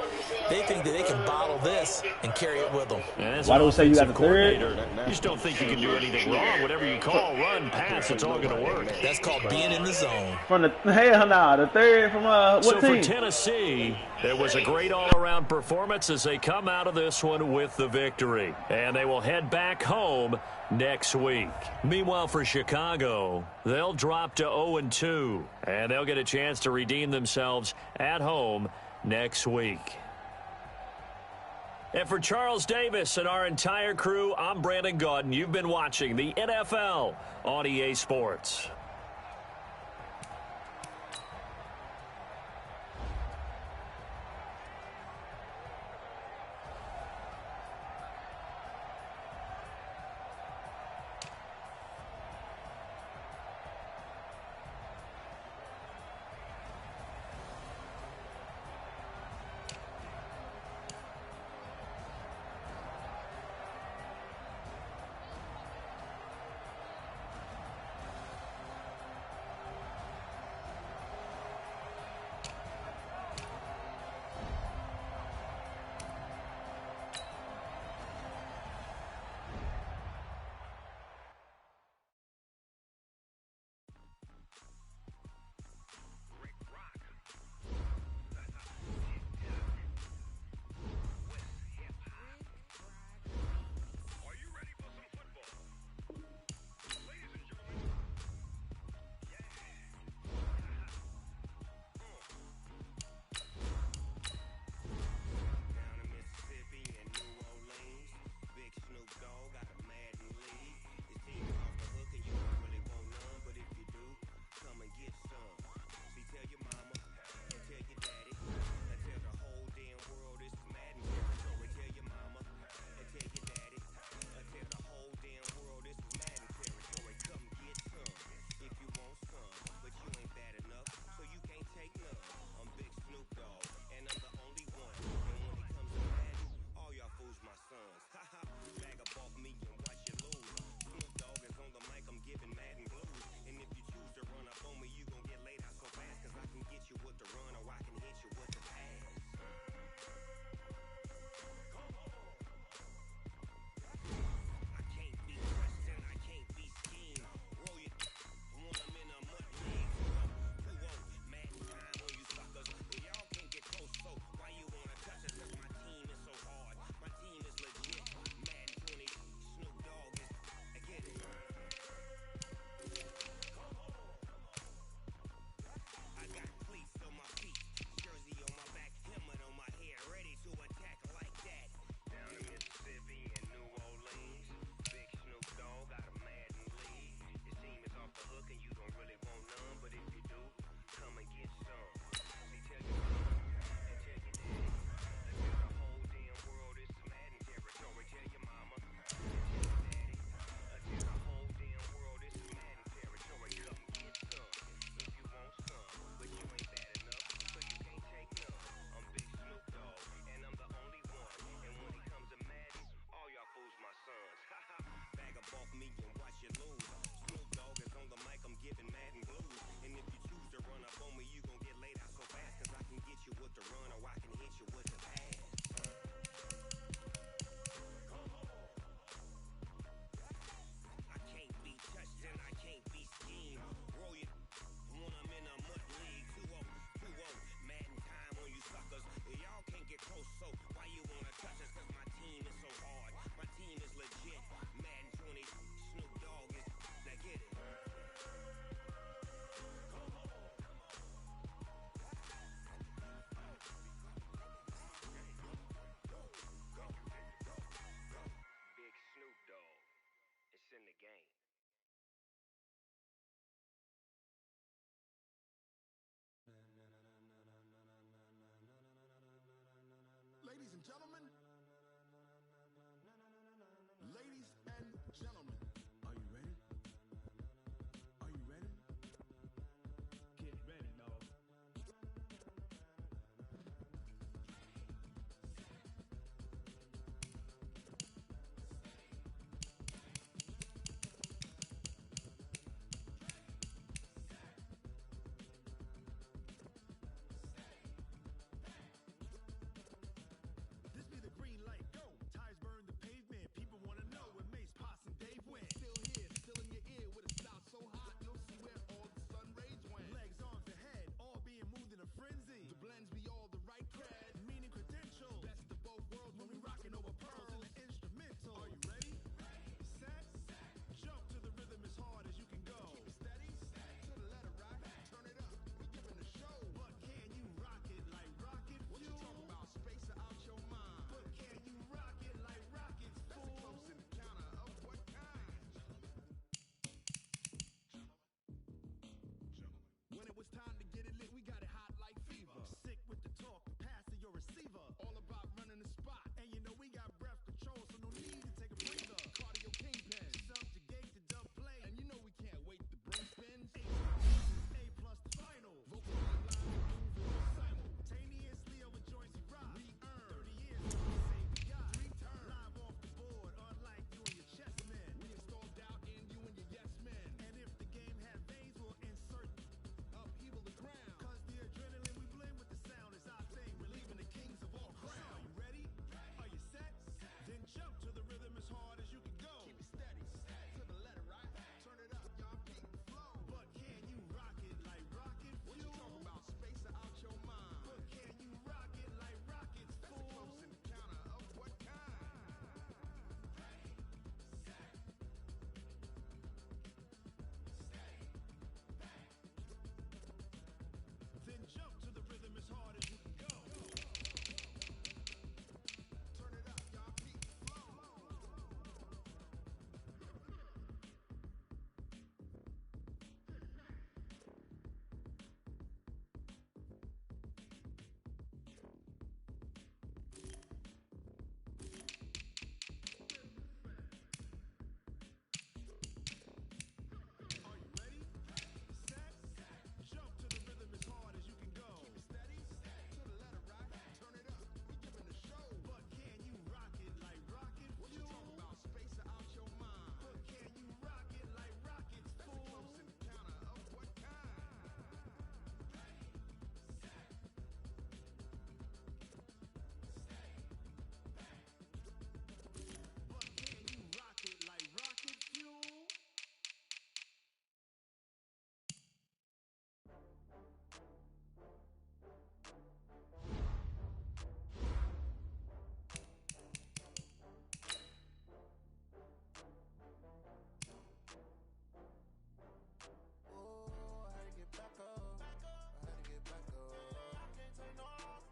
They think that they can bottle this and carry it with them. Why do we say you got the third? You just don't think you can do anything wrong. Whatever you call, run, pass, it's all going to work. That's called being in the zone. From the the third from what so team? For Tennessee, it was a great all-around performance as they come out of this one with the victory. And they will head back home next week. Meanwhile, for Chicago, they'll drop to 0-2, and they'll get a chance to redeem themselves at home next week. And for Charles Davis and our entire crew, I'm Brandon Gaudin. You've been watching the NFL on EA Sports. me and watch you lose. Snoop Dogg is on the mic, I'm giving Madden blues. And if you choose to run up on me, you gon' get laid out so fast. Cause I can get you with the run or I can hit you with the pass. I can't be touched and I can't be schemed. Roll you when I'm in a mud league. 2-0, Madden time on you suckers. Y'all can't get close, so why you wanna touch us? Cause my team is so hard. My team is legit. Madden 20, Snoop Dogg is, now get it. Big Snoop Dogg, it's in the game. Ladies and gentlemen, ladies and gentlemen, are you ready? Are you ready? Get ready, dog. This be the green light, go. Tires burn the pavement. People wanna know when Mace, Poss, and Dave went. Still here, still in your ear with a style so hot, you'll see where all the sun rays went. Legs, arms, and head, all being moved in a frenzy. The blends be all the right cred, meaning credentials. Best of both worlds when we rockin' over pearls in the instrumental. Are you ready? Set, jump to the rhythm as hard as you can go. Keep it steady, to the letter right. Turn it up, we giving the show. But can you rock it like rocket fuel? What you talking about? Space out your mind. But can you rock it like rockets, fool? That's a close encounter of what kind? When it was time to get it lit, we got it hot like fever. Sick with the talk, pass to your receiver. All about running the spot. And you know we got breath control, so no need to take a breather. Cardio kingpin, subjugate the dumb play. And you know we can't wait to bring spins. A plus the final. Vocal line, moving simultaneously over joints we rock. We earn 30 years, we say we got. Return live off the board, unlike you and your chess men. We install doubt in you and your yes men. And if the game had veins, we'll insert upheaval the ground. Cause the adrenaline we blend with the sound is our thing. Relieving the kings of all crowns. Are you ready? Are you set? Then jump to the rhythm as hard as you can go. Keep it steady, to the letter right. Turn it up, y'all peak the flow. But can you rock it like rocket fuel? What you talking about? Space out your mind. But can you rock it like rockets, fool? That's a close encounter of what kind? Then jump to the rhythm as hard as you can go. Turn it up, y'all peak the flow. Are you ready? Set, jump to the rhythm as hard as you can go. Keep it steady, to the letter right. Turn it up, we giving the show. But can you rock it like rocket fuel? What you talking about? Space out your mind. But can you rock it like rockets, fool? That's a close encounter of what kind? But can you rock it like rocket fuel? Oh, I had to get back up. I had to get back up. I can't take no loss.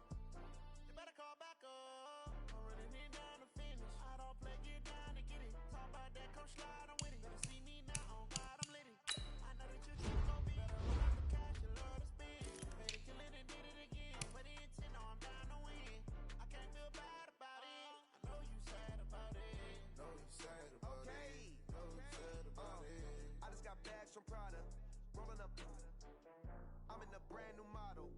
You better call back up. I'm running it down to finish. I don't play, get down to get it. Talk about that, come slide, I'm with it. Better see me now on God, I'm lit it. I know that you're trying to go big. Better run out the cash, you love to spend. Paid to kill it and did it again. Put the intent, no, I'm down to win. I can't feel bad about it. I know you sad about it. Know you sad about it. Know you sad about it. I just got bags from Prada. Rolling up. I'm in a brand new model.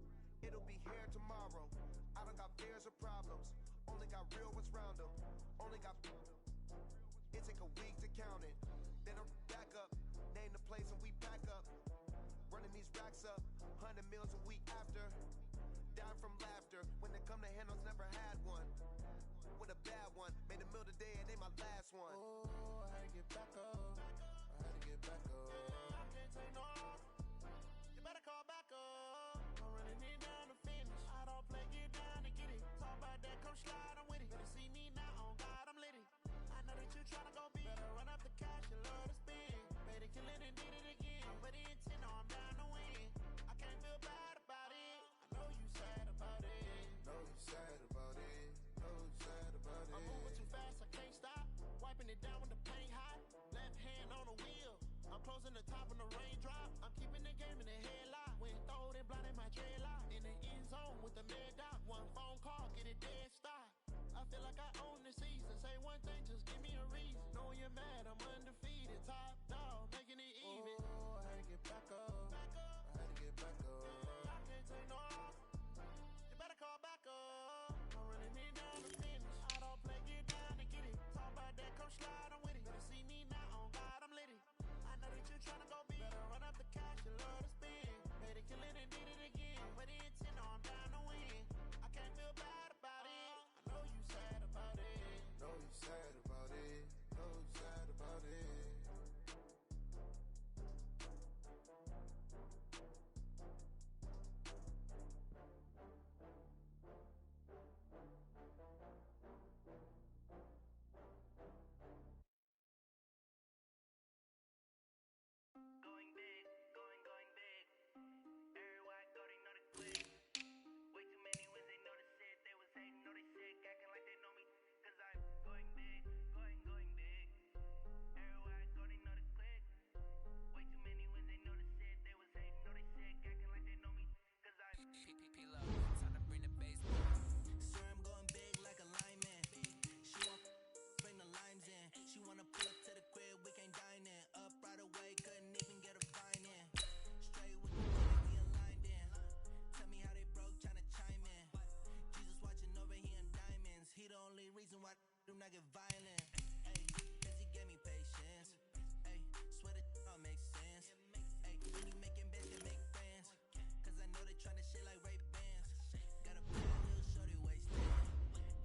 It'll be here tomorrow. I don't got fears or problems. Only got real ones round them. Only got. It take a week to count it. Then meals a week after. Dying from laughter. When it come to handles, never had one. With a bad one. Made a meal today and ain't my last one. Oh, I had to get back up. I had to get back up. I can't take no. You better call back up. I'm running it down to finish. I don't play, get down to get it. Talk about that, come slide, I'm with it. Better see me now, on God, I'm litty. I know that you tryna go big. Better run up the cash, you love to spend. Better kill it and did it again. I'm with the intent, no, I'm down to win. I can't feel bad about it. I know you sad about it. Know you sad about it. Know you sad about it. I'm moving too fast, I can't stop. Wiping it down when the paint hot. Left hand on the wheel. I'm closing the top when the raindrop. I'm keeping the game in the headlock. When throwed and blinded my dreadlock. In the end zone with the mad dot. One phone call, get it dead stop. I feel like I own the season. Say one thing, just give me a reason. Knowing you're mad, I'm undefeated. Top dog, making it even. Oh, I had to get back up. I had to get back up. I can't take no off. You better call back up. I'm running it down to finish. I don't play, get down to get it. Talk about that, come slide, I'm with it. Better see me now, on God, I'm litty. I know that you tryna go big. Better run up the cash, you love to spend. Better kill it and did it again. With the intent, no, I'm down to win. I can't feel bad about it. I know you sad about it. Know you sad about it. Know you sad about it. Going big, going big. Everywhere I go, they know the click. Way too many wins, they know the shit. They was hating, know they sick, acting like they know me. Cause I'm going big, going big. Everywhere I go, they know the click. Way too many wins, they know the shit. They was hating, know they sick, acting like they know me. Cause I'm P-P-P-Low, time to bring the bass. Swear I'm going big like a lineman. She won't bring the limes in. She wanna pull up to the crib, we can't dine in. Up right away, couldn't even get a vine in. Straight with the money, we aligned in. Tell me how they broke, tryna chime in. Jesus watching over, he in diamonds. He the only reason why do not get violent. Ayy, cause he gave me patience. Ayy, swear that all makes sense. Ayy, when you making bets, you make friends. Cause I know they tryna shit like Ray-Bans. Got a bad little shorty wasted.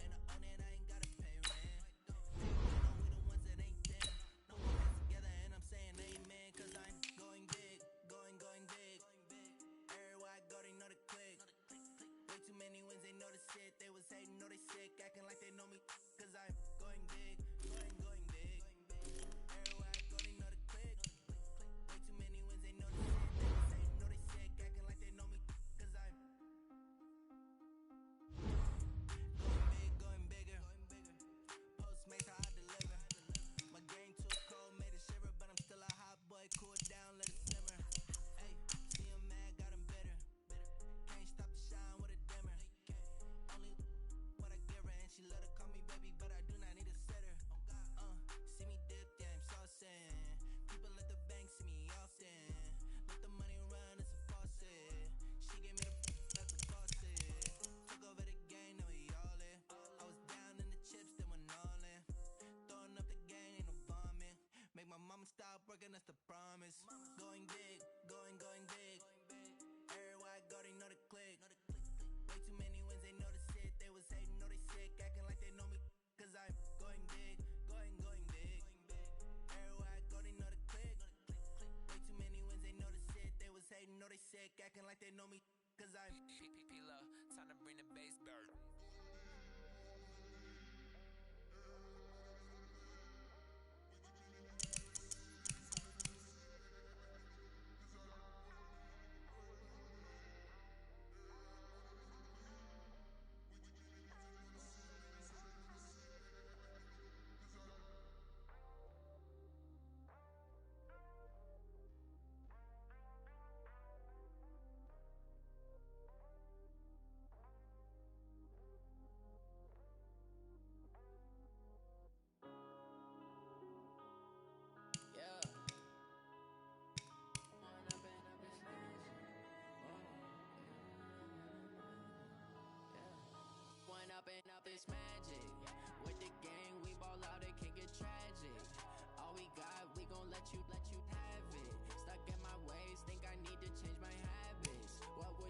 And I own it, I ain't gotta pay rent. Know we the ones that ain't them. No one gets together and I'm saying amen. Cause I'm going big, going big. Everywhere I go, they know the click. Way too many wins, they know the shit. They was hating, know they sick, acting like they know me. Cause I'm going big, going big. Everywhere I go, they know the click. Way too many wins, they know the shit. They was hating, know they sick, acting like they know me. Cause I'm going bigger. Postmates how I deliver. My game too cold, made it shiver, but I'm still a hot boy. Cool it down, let it simmer. Hey, see him mad, got him bitter. Can't stop the shine with a dimmer. Only what I give her, and she love to call me baby, but I do not need a sitter. See me dip, yeah, I'm saucing. People at the bank see me often. Let the money run, it's a faucet. She gave me the that's a faucet. Took over the game, now we all in. I was down in the chips, then went all in. Throwing up the game, ain't no vomit. Make my mama stop working, that's the promise. Going big, going big. Everywhere I go, they know the click. Way too many wins, they know the shit. They was hating, know they sick, acting like they know me. Cause I'm going big, going big. Everywhere I go, they know the click. Way too many wins, they know the shit. They was hating, know they sick, acting like they know me. Cause I'm P-P-P-Low, time to bring the bass bird. yeah. One up and up this magic. With the gang, we ball out, it can get tragic. All we got, we gon' let you have it. Stuck in my ways, think I need to change my habits. What would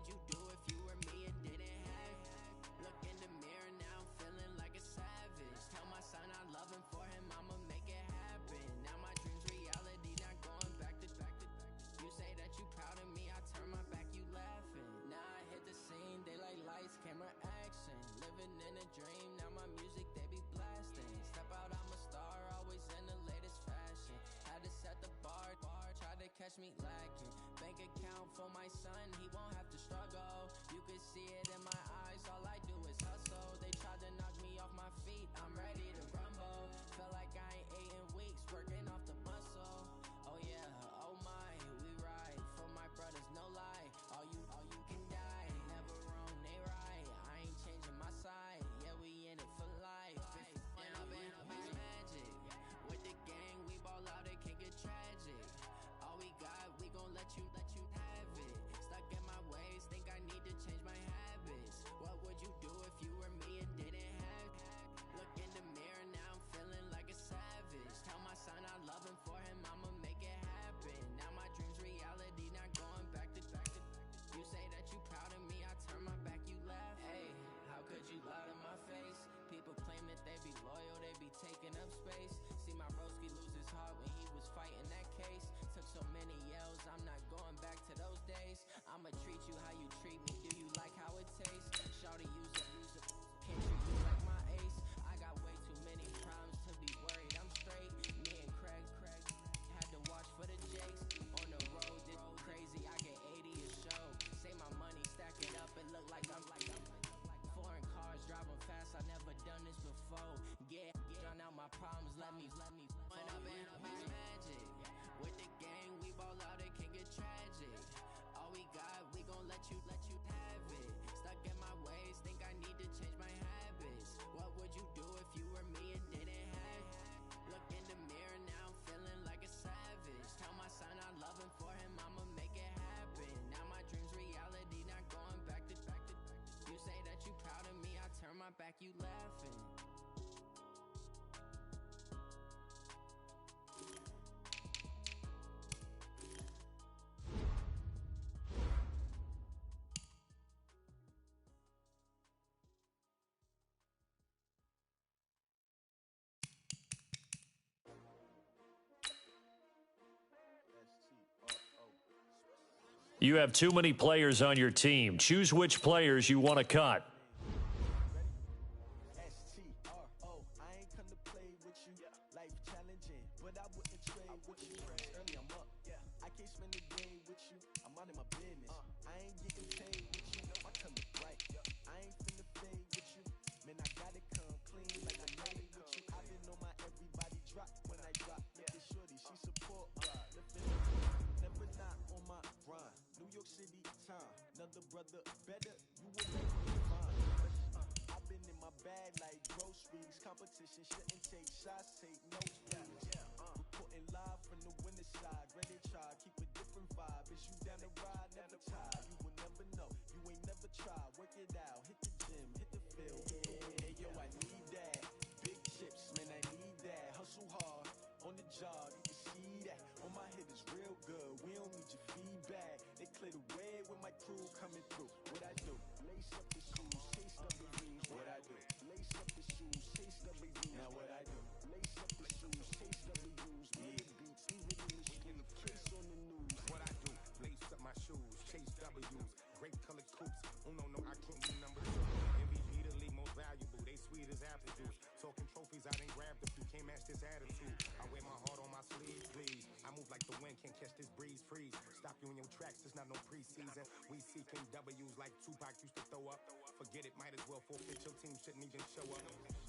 You have too many players on your team. Choose which players you want to cut. S-T-R-O, I ain't come to play with you. Life challenging, but I wouldn't trade with you. Early I'm up, I can't spend the day with you. I'm out of my business. I ain't getting paid with you. My color bright. I ain't finna fade with you. Man, I gotta come clean like I made with you. I've been on my everybody drop when I drop. Look at shorty, she support. Never not on my grind. New York City time. Another brother better. You will make me fine. I've been in my bag like groceries. Competition shouldn't take shots, take notes, please. Reporting live from the winter side. Ready to try, keep a different vibe. Is you down the ride, never tired. You will never know, you ain't never tried. Work it out, hit the gym, hit the field. Hey yo, I need that. Big chips, man, I need that. Hustle hard, on the job, you can see that. On my head is real good, we don't need your feedback. They clear the way with my crew coming through. What I do? Lace up the shoes, chase W's. What I do? Lace up the shoes, chase W's. Now what I do? Lace up the shoes, chase W's. Made beats, leave it in the street, case on the news. What I do? Lace up my shoes, chase W's. Great colored coops. Oh no, I can't be number 2. MVP the league most valuable. They sweet as apple juice. Talking trophies, I didn't grab the few. Can't match this attitude. I wear my heart on my sleeve, please. I move like the wind, can't catch this breeze. Freeze. Stop you in your tracks. There's not no preseason. We seeking W's like Tupac used to throw up. Forget it, might as well forfeit. Your team shouldn't even show up.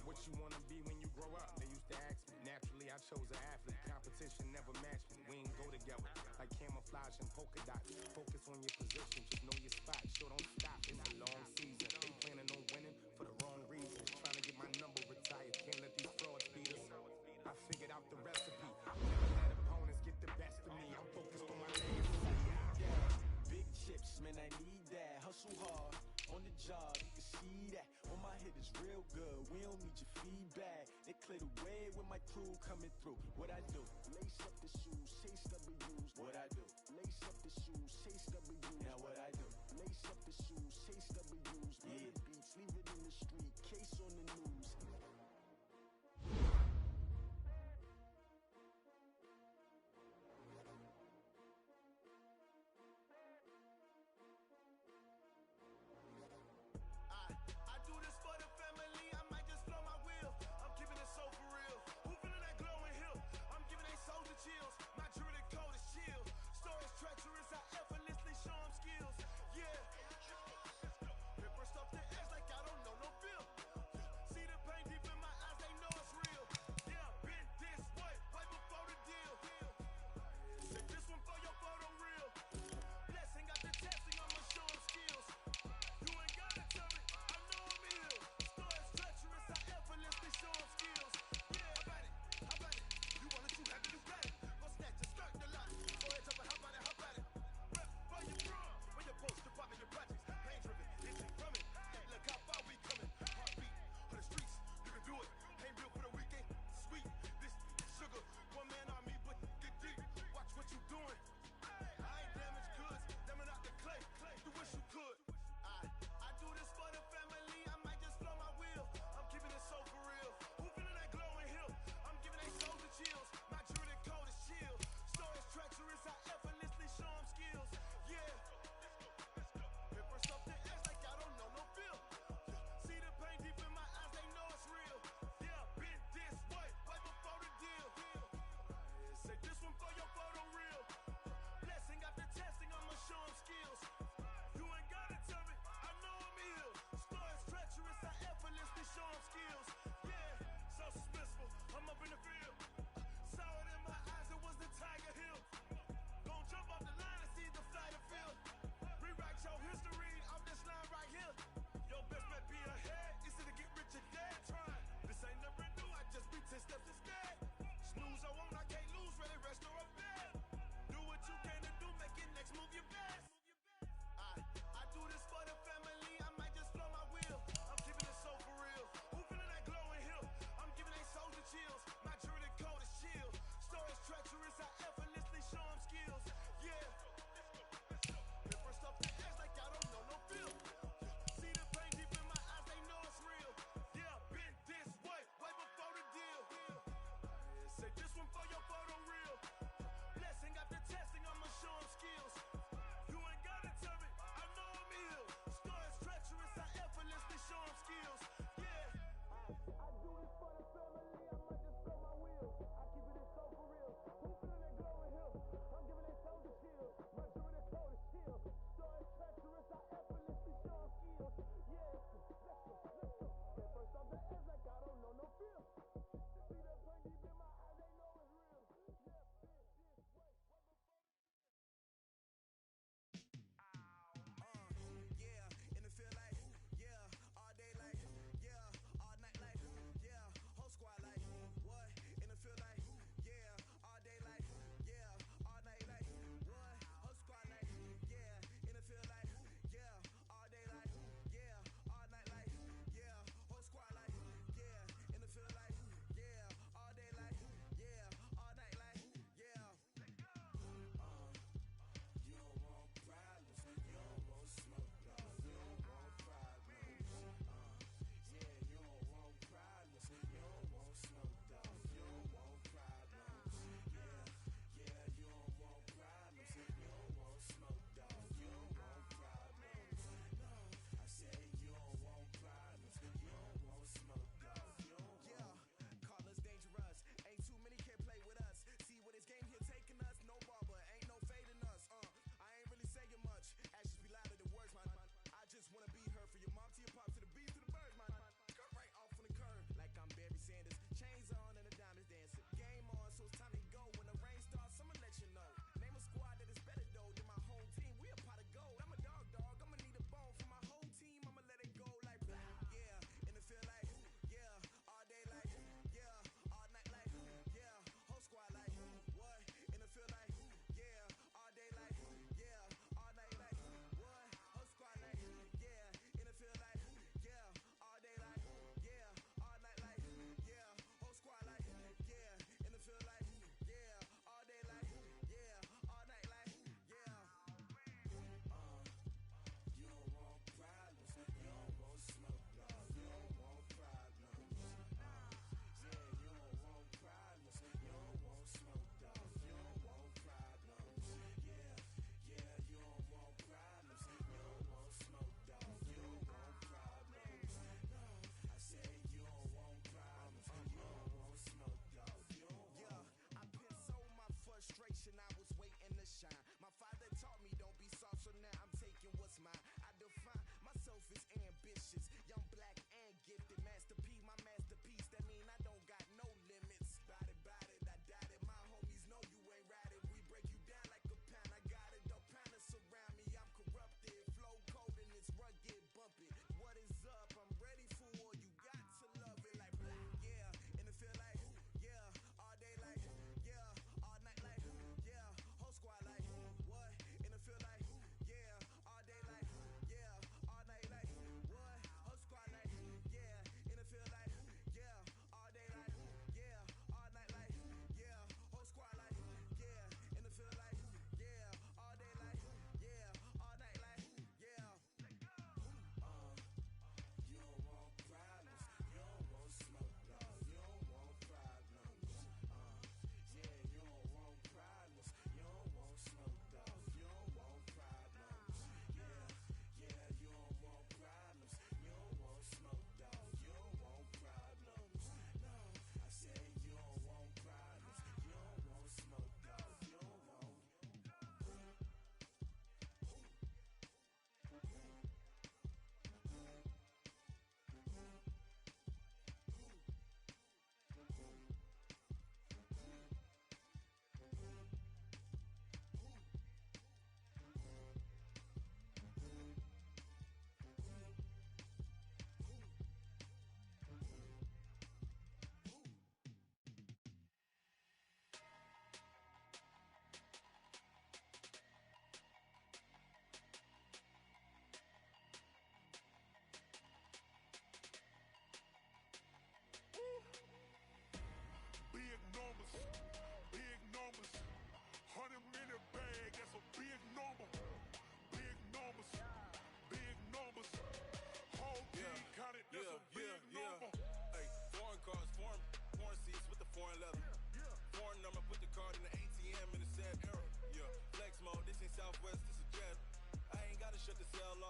What you wanna be when you grow up? They used to ask me. Naturally, I chose an athlete. Competition never matched me. We ain't go together like camouflage and polka dots. Focus on your position, just know your spot. Sure don't stop. It's a long season. They planning on winning for the wrong reasons. Trying to get my number retired. Can't let these frauds beat us. I figured out the recipe. Never let opponents get the best of me. I'm focused on my legacy. Big chips, man, I need that. Hustle hard, on the job, you can see that. On my head is real good, we don't need your feedback. They clear the way with my crew coming through. What I do? Lace up the shoes, chase W's. What I do? Lace up the shoes, chase W's. Now what I do? Lace up the shoes, chase W's. Made beats, leave it in the street, case on the news. I do this for the family, I might just blow my wheel. I'm keeping it so for real. Who feeling that glowing hill? I'm giving they soldier chills. My jewelry code is chill. Stories treacherous, I effortlessly show them skills. Yeah. Paper stuff to act like I don't know no bill. See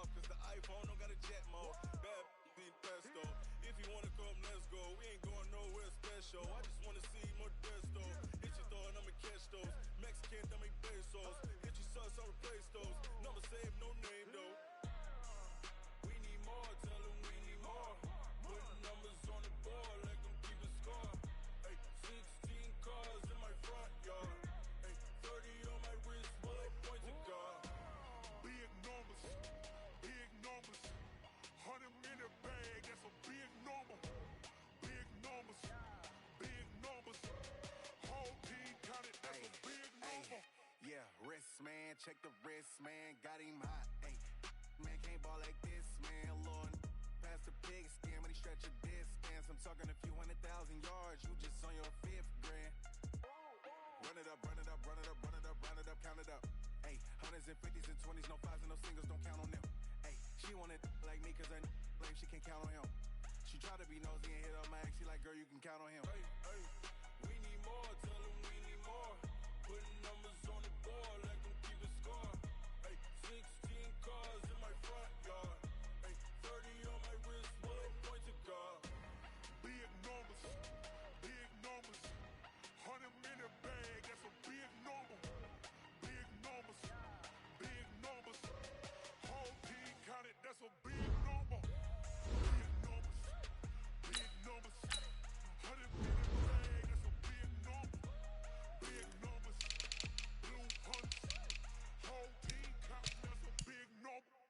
off, cause the iPhone don't got a jet mode. Bad being pesto. If you wanna come, let's go. We ain't going nowhere special. I just wanna see more desto. Hit your thought, I'ma catch those. Mexican, that make pesos. Hit your sus, I'll replace those. Number save, no name though. We need more, tell them we need more. Putting numbers on the board, like them keep a score. Ay, 16 cars in my front yard. Ay, 30 on my wrist, while I point to God. Big numbers, 100 minute bag, that's a big number. Big numbers, whole team counted, that's a big number. Yeah, wrist man, check the wrist man, got him hot. Ay, man can't ball like this, man. Lord, past the pig skin when he stretch a distance. I'm talking a few 100,000 yards, you just on your 5th grand. Run it up, run it up, run it up, run it up, run it up, count it up. Ay, hundreds and 50s and 20s, no 5s and no singles, don't count on them. Ay, she want it like me, cause her lame, she can't count on him. She try to be nosy and hit up my ex, she like, girl, you can count on him. Ay, ay, we need more, tell them we need more. Putting numbers on the board, like them keep a score. Ay, 16 cars in my front yard. Ay, 30 on my wrist, while I point to God. Big numbers, 100 minute bag, that's a big number. Big numbers, whole team counted, that's a big number. Big numbers, 100 minute bag, that's a big number. Big numbers, blue hunts, whole team counting, that's a big number.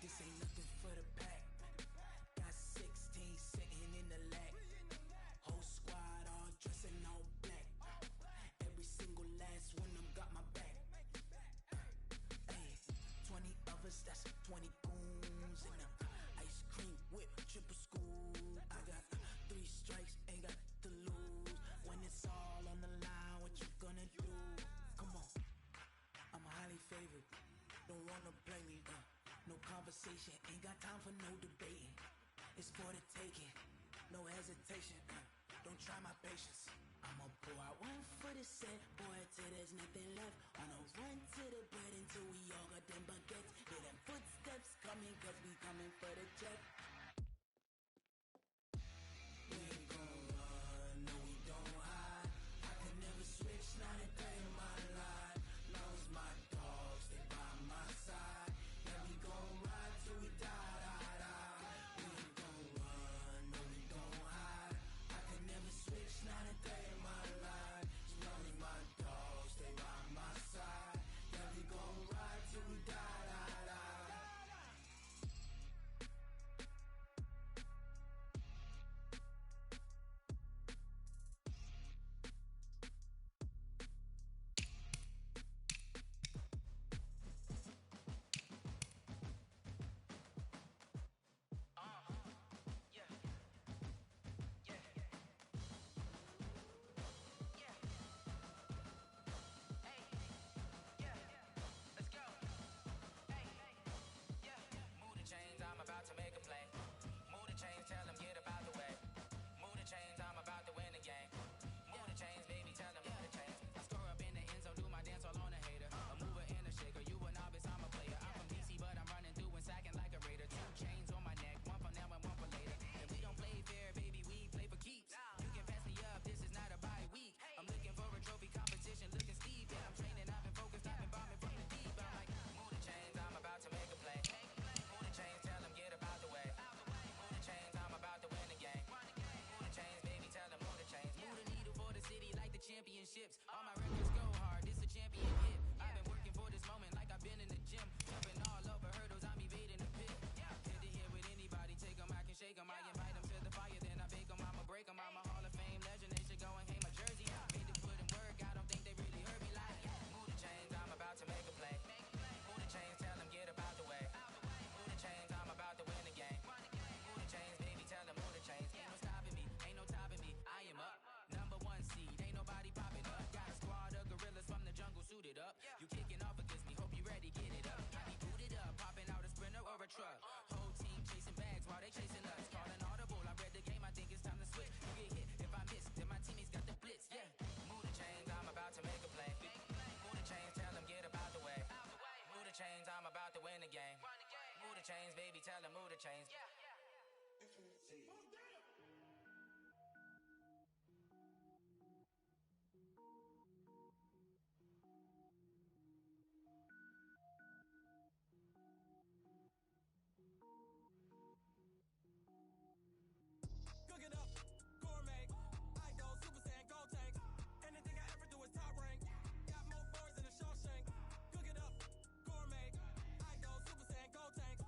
This ain't nothing for the pack. Got 16 sitting in the lag. Whole squad all dressed in all black. Every single last one of them got my back. Ay, 20 of us, that's 20 goons in them. Ice cream whip, triple school. I got 3 strikes, ain't got to lose. When it's all on the line, what you gonna do? Come on, I'm highly favored. Don't wanna play me, no conversation, ain't got time for no debating. It's for the taking, no hesitation. Don't try my patience. I'ma pour out one for the set, boy, till there's nothing left. On a run to the bread until we all got them baguettes. Hear them footsteps coming, cause we coming for the check. We ain't gon' run, no we don't hide. I can never switch, not a day in my life. Long as my dogs, they by my side. Yeah, we gon' ride till we die, die, die. We ain't gon' run, no we don't hide. I can never switch, not a day in my life. As long as my dogs, they by my side. Yeah, we gon' ride till we die, die, die. change, I'm about to win the game. Move the chains, baby, tell them move the chains. Cook it up, gourmet. I go Super Saiyan, go tank. Anything I ever do is top rank. Got more boards than a Shawshank. Cook it up, gourmet. I go Super Saiyan, go tank.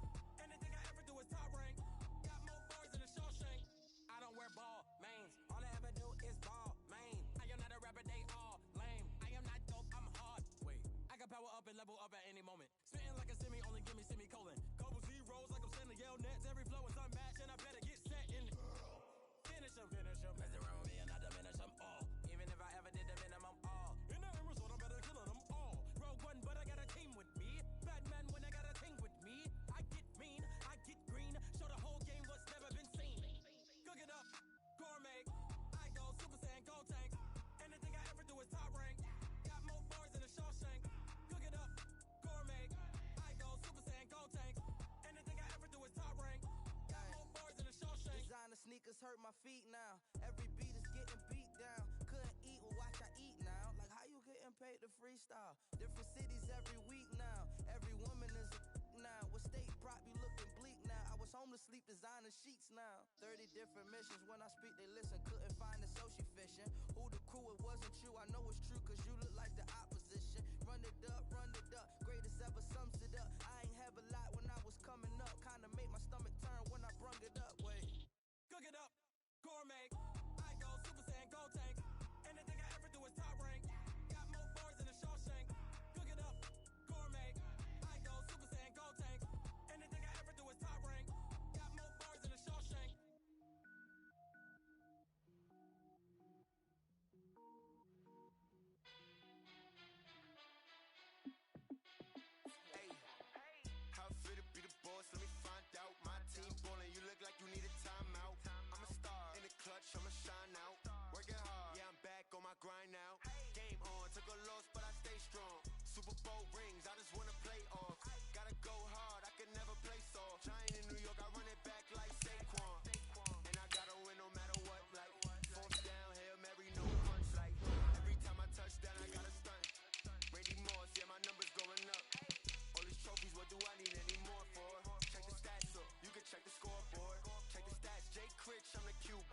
Anything I ever do is top rank. Got more boards than a Shawshank. I don't wear ball mains. All I ever do is ball main. I am not a rapper, they all lame. I am not dope, I'm hard. Wait, I can power up and level up at any moment. Spitting like a semi, only give me semicolon. Couple zeros like I'm sending yell nets. Every flow is unmatched, and I better get set in. Finish them. Mess around with me and I diminish them all. Even if I ever did the minimum, all. In the end result, I'm better killing them all. Rogue One, but I got a team with me. Batman when I got a team with me. I get mean, I get green. Show the whole game what's never been seen. Cook it up, gourmet. I go Super Saiyan, go tank. Anything I ever do is top rank. Got more bars than a Shawshank. Cook it up, gourmet. I go Super Saiyan, go tank. Anything I ever do is top rank. Got more bars than a Shawshank. Designer sneakers hurt my feet now. Every beat is getting beat down. Couldn't eat, well watch I eat now. Like how you getting paid to freestyle? Different cities every week now. Every woman is a now. What state prop you looking bleak now? I was home to sleep designer sheets now. 30 different missions. When I speak they listen. Couldn't find it so she fishing. Who the crew? It wasn't you. I know it's true cause you look like the opposition. Run it up. Greatest ever sums it up. I ain't have a lot when I was coming up. Kinda made my stomach turn when I brung it up. Wait. Cook it up, gourmet. I go Super Saiyan, go tank. Anything I ever do is top rank. Got more bars than a Shawshank. Cook it up, gourmet. I go Super Saiyan, go tank. Anything I ever do is top rank. Got more bars than a Shawshank. Hey, how fit to be the boss? Let me find out. My team ballin', you look like you need a timeout. I'm a star in the clutch, I'ma shine out. Working hard, yeah, I'm back on my grind now. Game on, took a loss, but I stay strong. Super Bowl rings, I just wanna play off. Gotta go hard, I can never play soft. Giant in New York, I run it back like Saquon. And I gotta win no matter what, like fourth down, Hail Mary, no punch. Like every time I touch down, I gotta stunt. Randy Moss, yeah, my numbers going up. All these trophies, what do I need any more for? Check the stats up, you can check the scoreboard. Check the stats, Jake Critch, I'm the QB.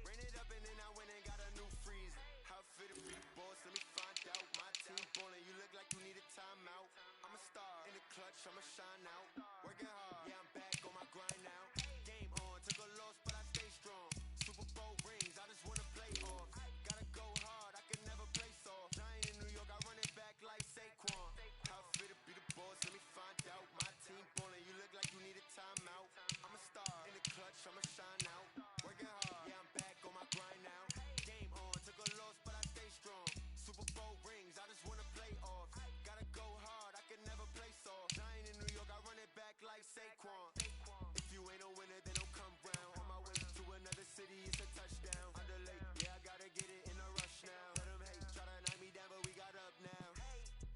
Ran it up and then I went and got a new freeze. How fit to be the boss, let me find out. My team ballin', you look like you need a timeout. I'm a star in the clutch, I'ma shine out. Working hard, yeah, I'm back on my grind now. Game on, took a loss, but I stay strong. Super Bowl rings, I just wanna play off. Gotta go hard, I can never play soft. Giant in New York, I run it back like Saquon. How fit to be the boss, let me find out. My team ballin', you look like you need a timeout. I'm a star in the clutch, I'ma shine out. Working hard, yeah, I'm back on my grind now. Game on, took a loss, but I stay strong. Super Bowl rings, I just wanna play off. Gotta go hard, I can never play soft. Giant in New York, I run it back like Saquon. If you ain't a winner, then don't come round. On my way to another city, it's a touchdown. Underlay, yeah, I gotta get it in a rush now. Let them hate, try to knock me down, but we got up now.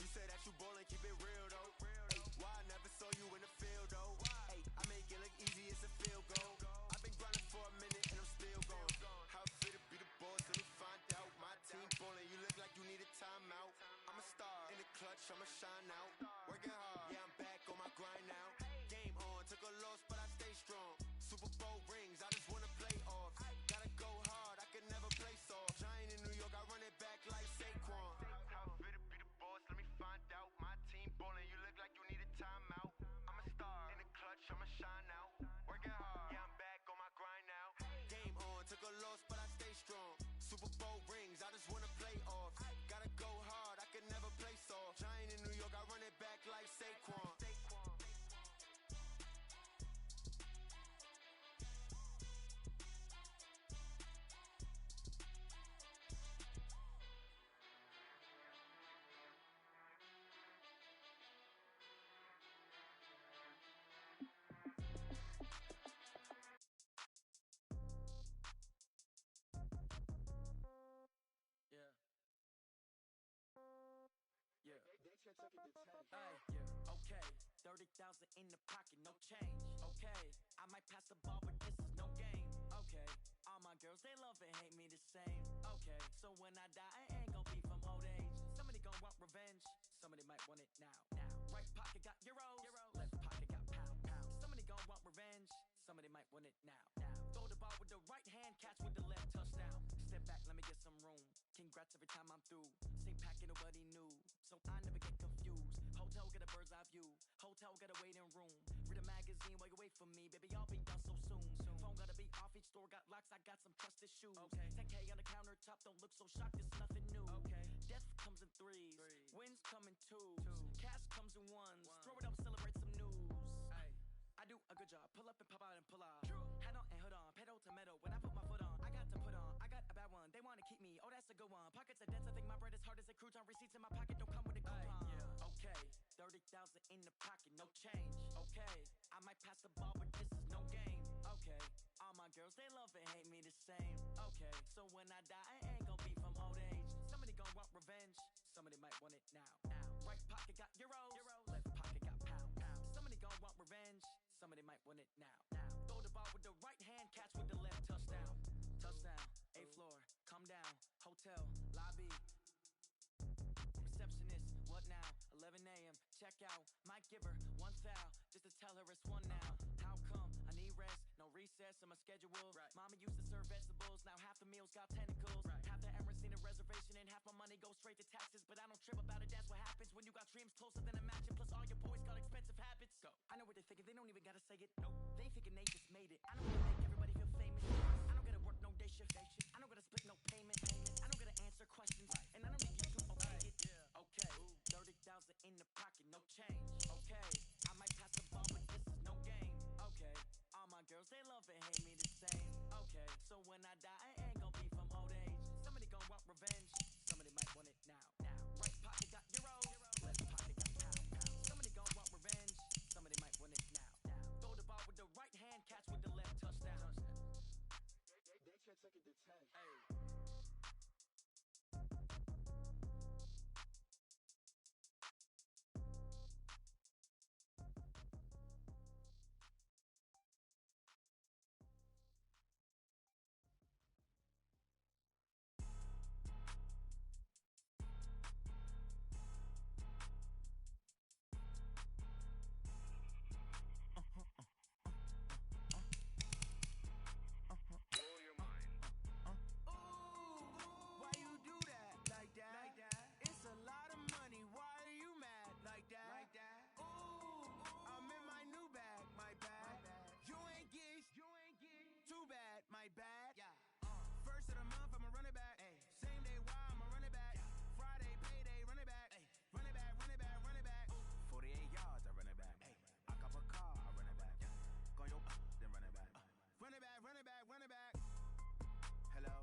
You say that you ballin', keep it real though. Hey, why I never saw you in the field though? Hey, I make it look easy, it's a field goal. I've been grinding for a minute and I'm still going. How fit to be the boss, let me find out. My team ballin', you look like you need a timeout. I'm a star in the clutch, I'ma shine out. Working hard, yeah, I'm back on my grind now. Game on, took a loss, but I stay strong. Super Bowl rings, I just wanna play off. Gotta go hard, I can never play soft. Giant in New York, I run it back like Saquon. How fit to be the boss, let me find out. My team ballin', you look like you need a timeout. I'm a star in the clutch, I'ma shine out. Working hard, yeah, I'm back on my grind now. Game on, took a loss, but I stay strong. Super Bowl rings, I just wanna play off. Gotta go hard, I can never play soft. Giant in New York, I run it back like Saquon. Yeah. Hey, yeah, okay. 30,000 in the pocket, no change. Okay, I might pass the ball, but this is no game. Okay, all my girls, they love and hate me the same. Okay, so when I die, I ain't gon' be from old age. Somebody gon' want revenge, somebody might want it now. Right pocket got euros, left pocket got pound. Somebody gon' want revenge, somebody might want it now. Throw the ball with the right hand, catch with the left, touchdown. Step back, let me get some room. Congrats every time I'm through. Same packet, nobody knew, so I never get confused. Hotel get a bird's eye view. Hotel got a waiting room. Read a magazine while you wait for me, baby. I'll be done so soon. Phone gotta be off. Each store got locks. I got some trusted shoes. Okay. 10K on the countertop. Don't look so shocked. It's nothing new. Okay. Death comes in threes. Wins come in twos. Cash comes in ones. Throw it up, celebrate some news. Ay. I do a good job. Pull up and pop out and pull off. Head on and hood on. Pedal to metal. When I put my foot on, I got to put on. I got a bad one. They wanna keep me. Oh, that's a good one. Pockets are dense. I think my bread is hard as a crouton. Receipts in my pocket don't come with a coupon. Okay. 30,000 in the pocket, no change. Okay, I might pass the ball, but this is no game. Okay, all my girls, they love and hate me the same. Okay, so when I die, I ain't gon' be from old age. Somebody gon' want revenge, somebody might want it now. Right pocket got euros, left pocket got pound. Somebody gon' want revenge, somebody might want it now. Throw the ball with the right hand, catch with the left, touchdown. Touchdown, A floor, come down, hotel, lobby. Receptionist, what now? 11 a.m. Check out. Might give her one foul just to tell her it's one now. How come? I need rest, no recess in my schedule. Mama used to serve vegetables, now half the meals got tentacles. Half the Emirates need a reservation and half my money goes straight to taxes. But I don't trip about it, that's what happens when you got dreams closer than a mansion. Plus all your boys got expensive habits. Go. I know what they're thinking, they don't even gotta say it. Nope. They thinking they just made it. I don't wanna make everybody feel famous. I don't gotta work no day shift. I don't gotta split no payment. I don't gotta answer questions. And I don't need you to obey it. Okay, 30,000 in the pocket, no change. Okay, I might pass the ball, but this is no game. Okay, all my girls, they love and hate me the same. Okay, so when I die, I ain't gon' be from old age. Somebody gon' want revenge, somebody might want it now. Right pocket got euros, left pocket got pound. Somebody gon' want revenge, somebody might want it now. Throw the ball with the right hand, catch with the left, touchdown. They can't take it to 10. Hey. Why you do that like that? It's a lot of money. Why are you mad like that? Ooh, I'm in my new bag, my bad. You ain't get too bad, my bad. First of the month, I'ma run it back. Same day, why I'ma run it back. Friday, payday, run it back. Run it back, run it back, run it back. 48 yards, I run it back. I cop a car, I run it back. Go your then run it back. Run it back, run it back, run it back. Hello?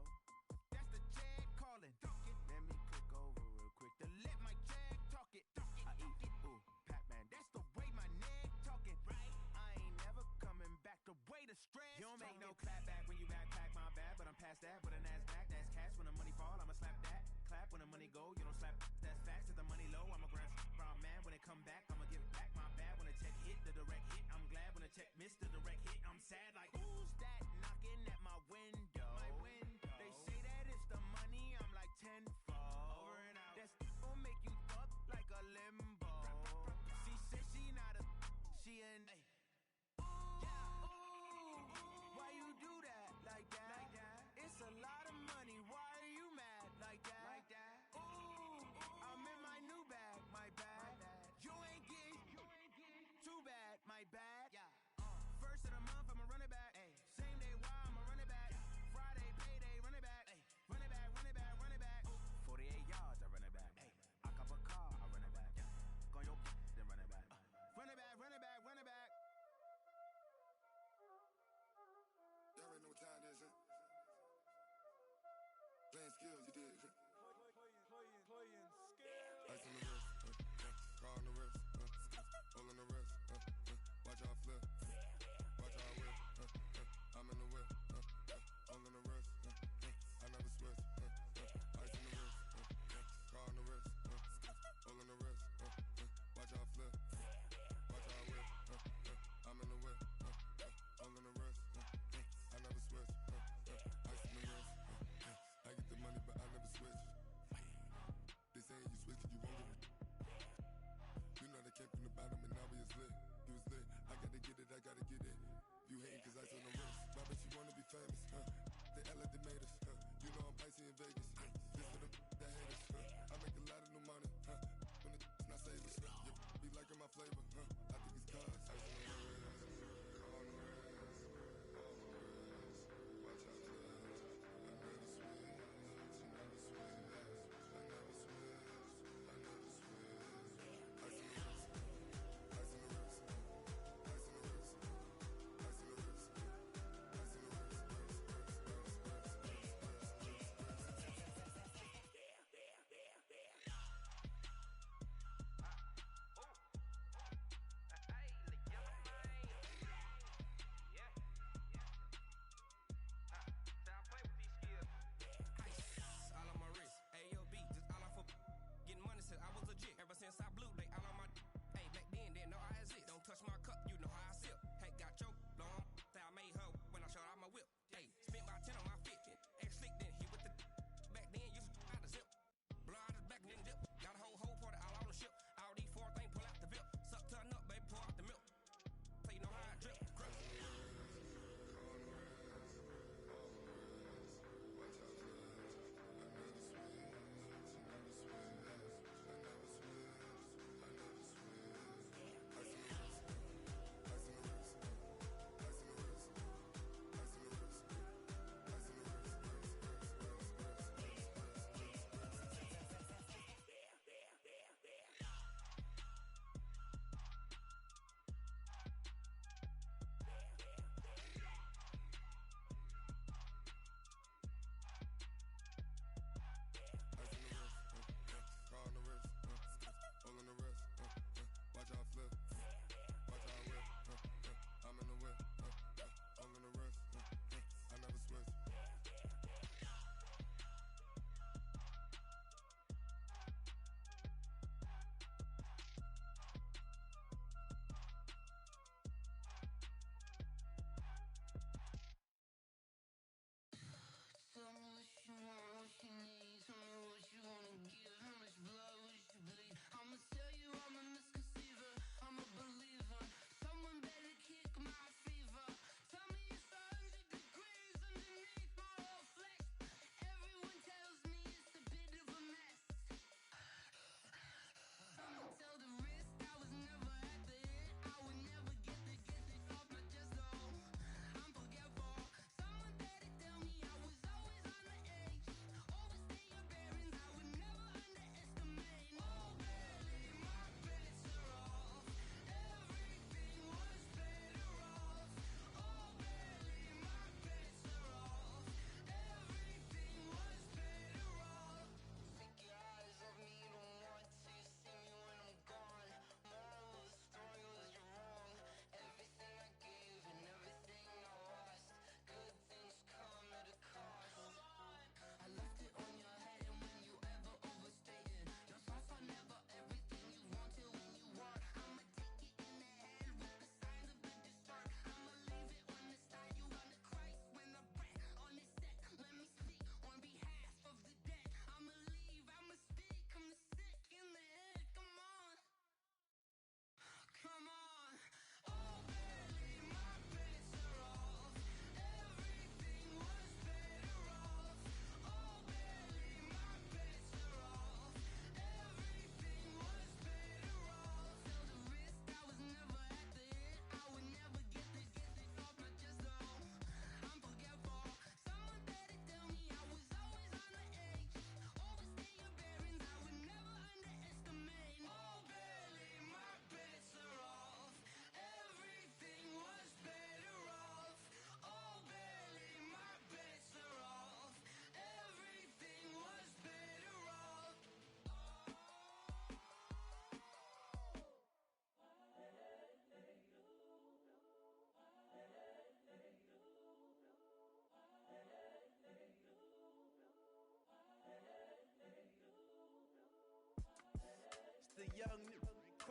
That's the jag calling. Let me click over real quick to Let my jag talk it. I eat. Ooh, Pac-Man, That's the way my neck talking. right. I ain't never coming back. The way the stress. You don't make no talking. clap back when you backpack, my bad, but I'm past that with a NASDAQ. That's cash when the money fall, I'ma slap that. Clap when the money go, you don't slap. That's facts. If the money low, I'ma grab brown man when it come back. I'ma give it back, my bad. When the check hit, the direct hit. I'm glad when the check missed the direct hit. I'm sad like Who's that knocking at my window? They say that it's the money. I'm like tenfold. Over and out. That's gon' make you up like a limbo. She said she not a. She an. Why you do that like that? It's a lot of money. Why are you mad like that? Ooh, I'm in my new bag, my bad. You ain't get too bad, my bad.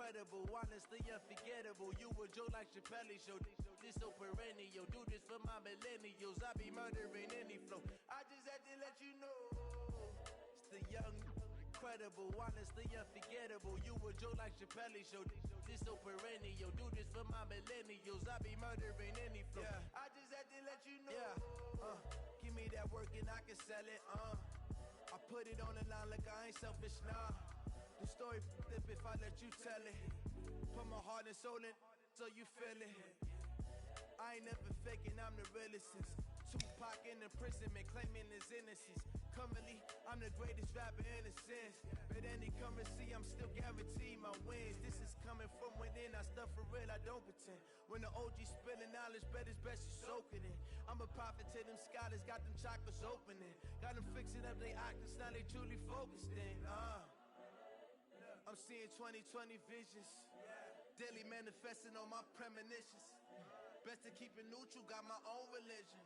incredible, honestly unforgettable. You a joke like Chappelle Show. This so perennial. Do this for my millennials. I be murdering any flow. I just had to let you know. It's the young, incredible, honestly unforgettable. You a joke like Chappelle Show. This so perennial. Do this for my millennials. I be murdering any flow. Yeah. I just had to let you know. Yeah. Give me that work and I can sell it. I put it on the line like I ain't selfish, nah. The story f***ed up if I let you tell it. Put my heart and soul in so you feel it. I ain't never faking, I'm the realest since Tupac in imprisonment, claiming his innocence. Currently, I'm the greatest rapper in a sense. But any currency, I'm still guaranteed my wins. This is coming from within, I stuff for real, I don't pretend. When the OG spilling knowledge, bet it's best you soak it in. I'm a prophet to them scholars, got them chakras opening. Got them fixing up they octaves, now they truly focused in. I'm seeing 2020 visions. Daily manifesting on my premonitions. Best to keep it neutral, got my own religion.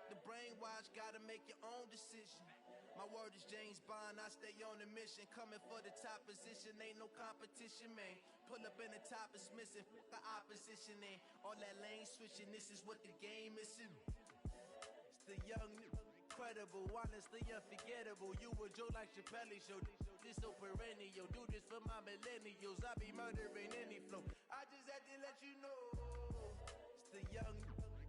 The brainwash, gotta make your own decision. My word is James Bond, I stay on a mission. Coming for the top position, ain't no competition, man. Pull up in the top is missing, the opposition in. All that lane switching, this is what the game missing. It's the young, incredible, honestly unforgettable. You a joke like Chappelle Show. This so perennial. Do this for my millennials. I be murdering any flow. I just had to let you know. It's the young,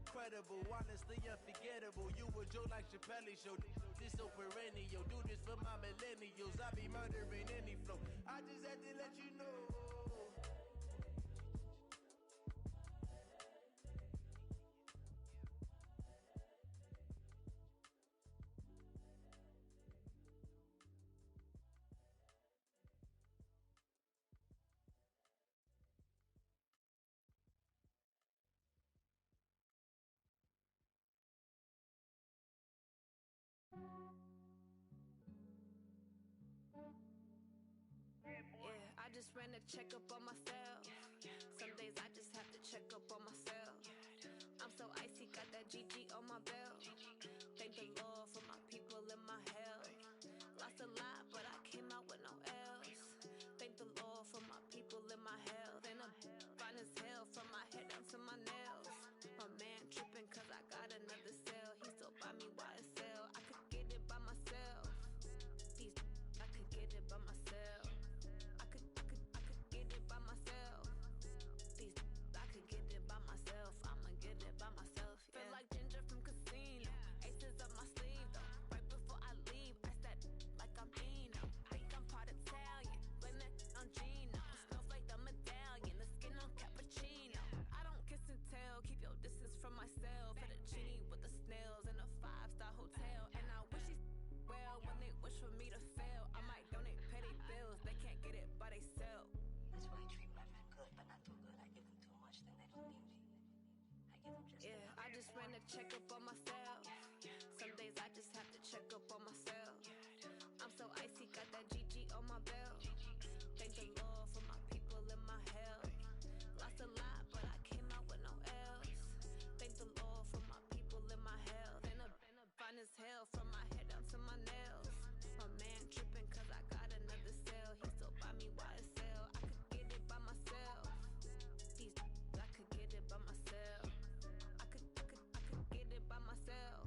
incredible, honestly unforgettable. You a joke like Chappelle Show. This so perennial. Do this for my millennials. I be murdering any flow. I just had to let you know. Yeah, I just ran a checkup on myself. Some days I just have to check up on myself. I'm so icy, got that GG on my belt. Thank the Lord for my people in my health. Lost a lot, but I came out with no L's. Thank the Lord for my people in my health. And I'm fine as hell from my head down to my nails. My man tripping cause I got another cell. He still buy me YSL. I could get it by myself. I could get it by myself. I could get it by myself. I could get it by myself. I'ma get it by myself. Yeah. Feel like Ginger from Casino. Aces up my sleeve though. Right before I leave, I said like I'm Dino. Think I'm part Italian. Blame it on Gino. Smells like the medallion. The skin on cappuccino. I don't kiss and tell. Keep your distance from myself. Fettuccine with the snails in a 5-star hotel. And I wish these well when they wish for me to fail. I might donate petty bills. They can't get it by they self. That's why I treat my friend good, but not too good. I give them too much, then they don't need me. I give them just Yeah, I just ran a checkup on myself. Some days I just have to check up on myself. I'm so icy, got that GG on my belt. Thank the Lord for my people in my health. Lost a lot, but I came out with no L's. Thank the Lord for my people in my health. And I'm fine as hell from my head down to my nails. My man tripping cause I got another cell. He still buy me YSL. I could get it by myself. I could get it by myself. I could get it by myself.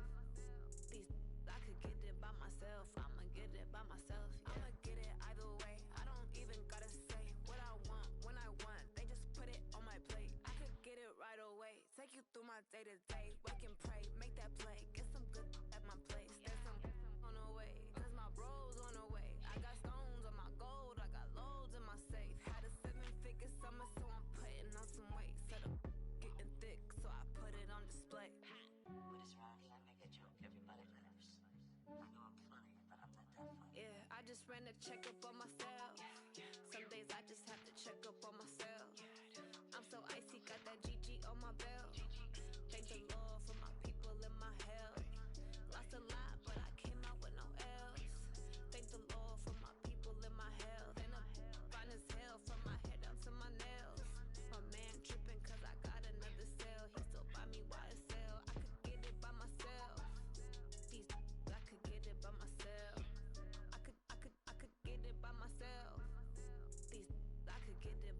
I could get it by myself. I'ma get it by myself. Yeah. I'ma get it either way. I don't even gotta say what I want when I want. They just put it on my plate. I could get it right away. Take you through my day to day. Wake and pray, make that play. Get some good at my place. There's some on the way. Cause my bro's on the way. I got stones on my gold. I got loads in my safe. Had a 7-figure summer, so I'm putting on some weight. Set up getting thick, so I put it on display. What is wrong? I make a joke. Everybody laughs. I know I'm funny, but I'm not that funny. Yeah, I just ran a checkup on myself. Some days I just have to check up on myself. I'm so icy, got that GG on my belt. Thank the Lord for my people in my health. Lost a lot, but I came out with no L's. Thank the Lord for my people in my health. And I'm fine as hell from my head down to my nails. My man tripping cause I got another cell. He still buy me YSL. I could get it by myself. I could get it by myself. I could get it by myself. I could get it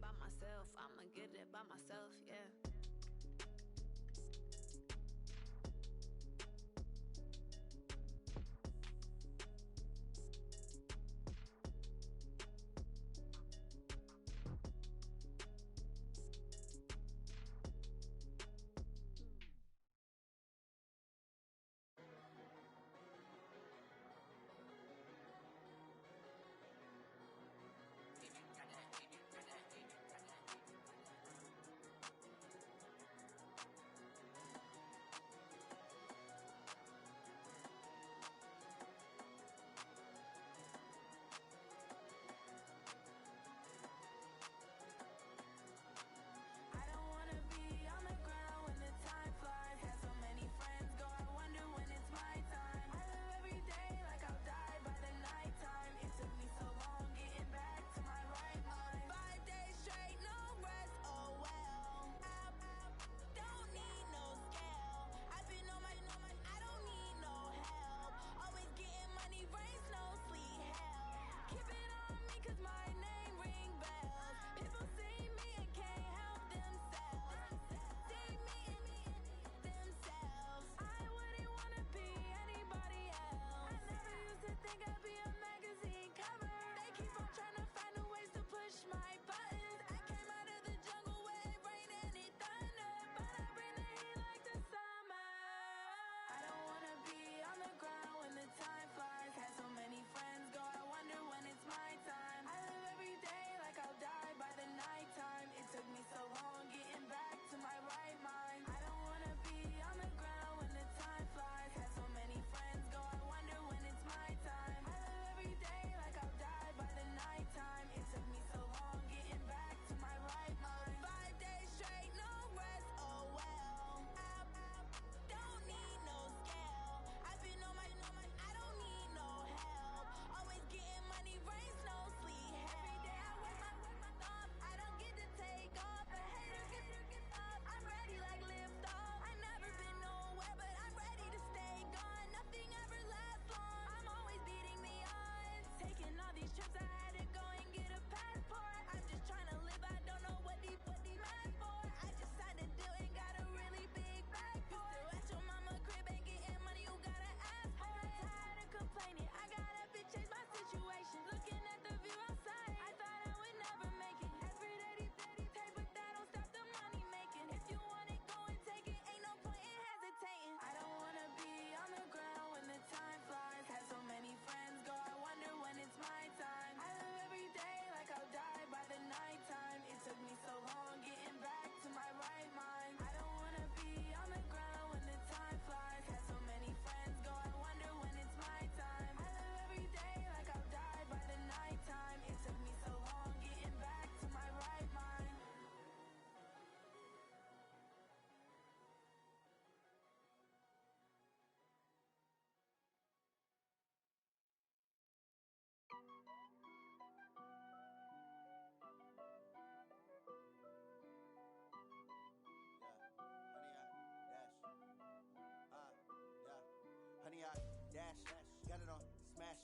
dash. Got it on smash.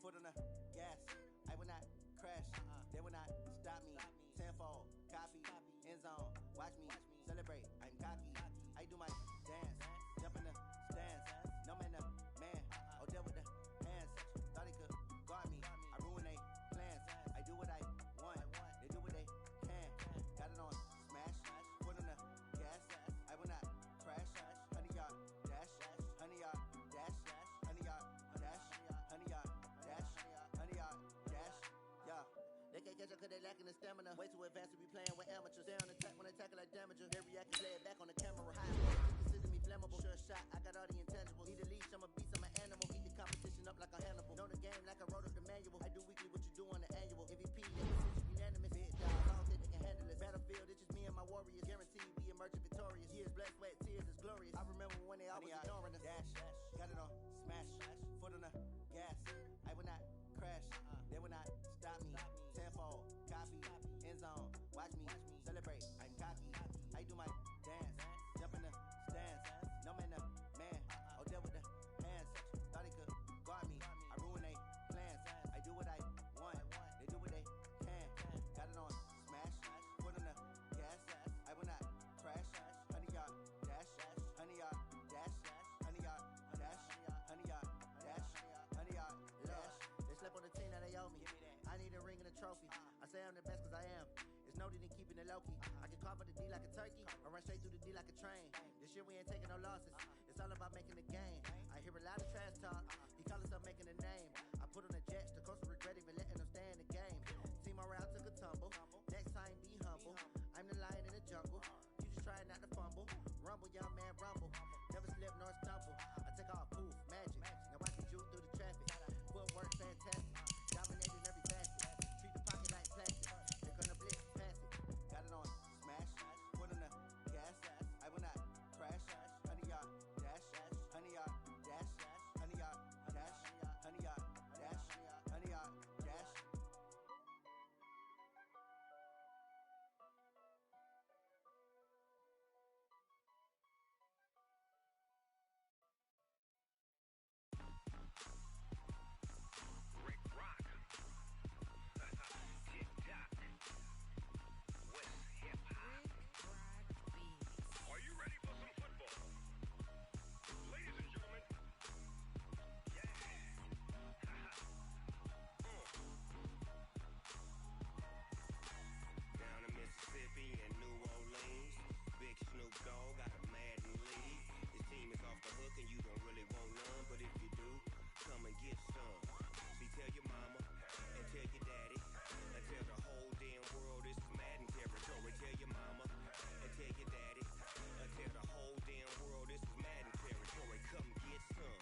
Foot on the gas. I will not crash. They will not stop me. Tenfold, copy, end zone. Watch me celebrate. I'm cocky. I do my dance. Jump in the stands. No man, man. Oh, there with the hands. Thought he could guard me. I ruin they plans. I do what I want. They do what they can. Got it on smash. Foot on the gas. I will not crash. 100-yard dash. 100-yard dash. 100-yard dash. 100-yard dash. 100-yard dash. Yeah. They can't catch up cause they lacking the stamina. Way too advanced to be playing with amateurs. Stay on attack when they tackle like damager. They react and play it back on the camera. High just consider me flammable. Sure shot, I got all the intangibles. Need a leash, I'm a beast, I'm an animal. Eat the competition up like a Hannibal. Know the game like I wrote up the manual. I do weekly what you do on the annual. MVP, they decision unanimous. Big dogs, I don't think they can handle it. Battlefield, it's just me and my warriors. Guaranteed we emerging victorious. Years, blood, sweat, tears, it's glorious. I remember when they always ignoring us. Dash, got it on smash. Foot on the gas. I will not crash. They will not stop me. Tenfold, copy, end zone. Watch me celebrate. I'm cocky. I do my dance. Jump in the stands. No man, man. Oh, there with the hands. Thought he could guard me. I ruin they plans. I do what I want. They do what they can. Got it on smash. Foot on the gas. I will not crash. 100-yard dash. 100-yard dash. 100-yard dash. 100-yard dash. 100-yard dash. They slept on the team that they owe me. I need a ring and a trophy. I say I'm the best cause I am. It's no need in keeping it low-key. I can carve up the D like a turkey or run straight through the D like a train. This year we ain't taking no losses. It's all about making the game. I hear a lot of trash talk. He call himself making a name. I put on the jets. The coach will regret even letting them stay in the game. Team morale took a tumble. Next time be humble. I'm the lion in the jungle. You just try not to fumble. Rumble, young man, rumble. Never slip nor stumble. I take off poof, magic. Now I can juke through the traffic. Footwork fantastic. Dominating every facet. Treat the pocket like plastic. They're gonna blitz, pass it. Got it on smash. Foot on the gas. I will not crash. 100-yard dash. 100-yard dash. 100-yard dash. 100-yard dash. 100-yard dash. Rick Rock. TikTok. West Hip Hop. Are you ready for some football? Ladies and gentlemen. Yeah. Down in Mississippi and New Orleans, Big Snoop Dogg got a Madden league. His team is off the hook and you don't really want none, but if you do, come and get some. See, tell your mama and tell your daddy and tell the whole damn world this is Madden territory. Tell your mama and tell your daddy and tell the whole damn world this is Madden territory. Come get some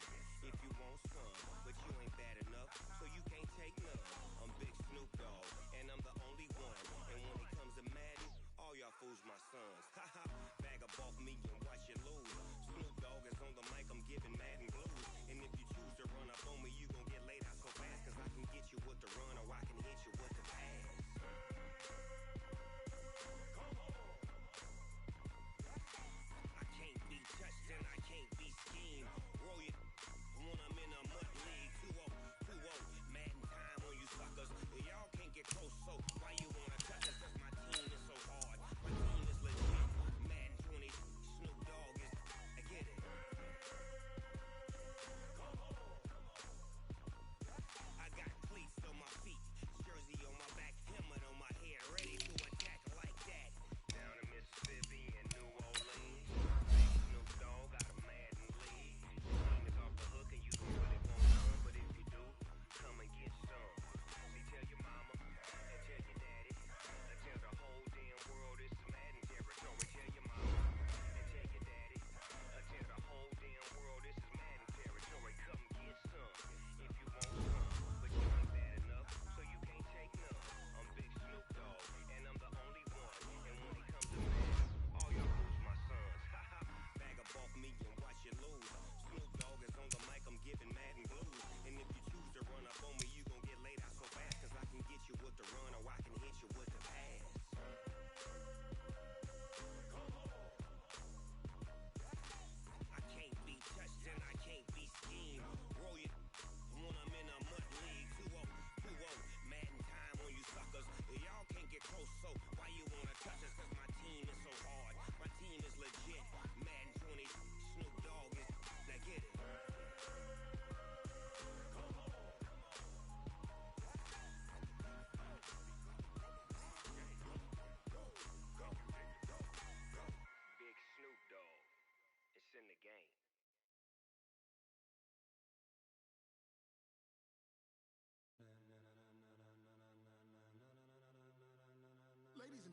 if you want some, but you ain't bad enough, so you can't take none. I'm Big Snoop Dogg and I'm the only one. And when it comes to Madden, all y'all fools my sons. Haha, bag up off me and watch you lose. Snoop Dogg is on the mic, I'm giving Madden blues. And if you choose to run up on me, you gon' get laid out so fast, cause I can get you with the run or I can hit you with the pass. I can't be touched and I can't be schemed. Roll it when I'm in a mud league. 2-0, 2-0, Madden time on you suckers. Y'all can't get close, so why you wanna touch us? Cause my team is so hard. My team is legit. Madden 20, Snoop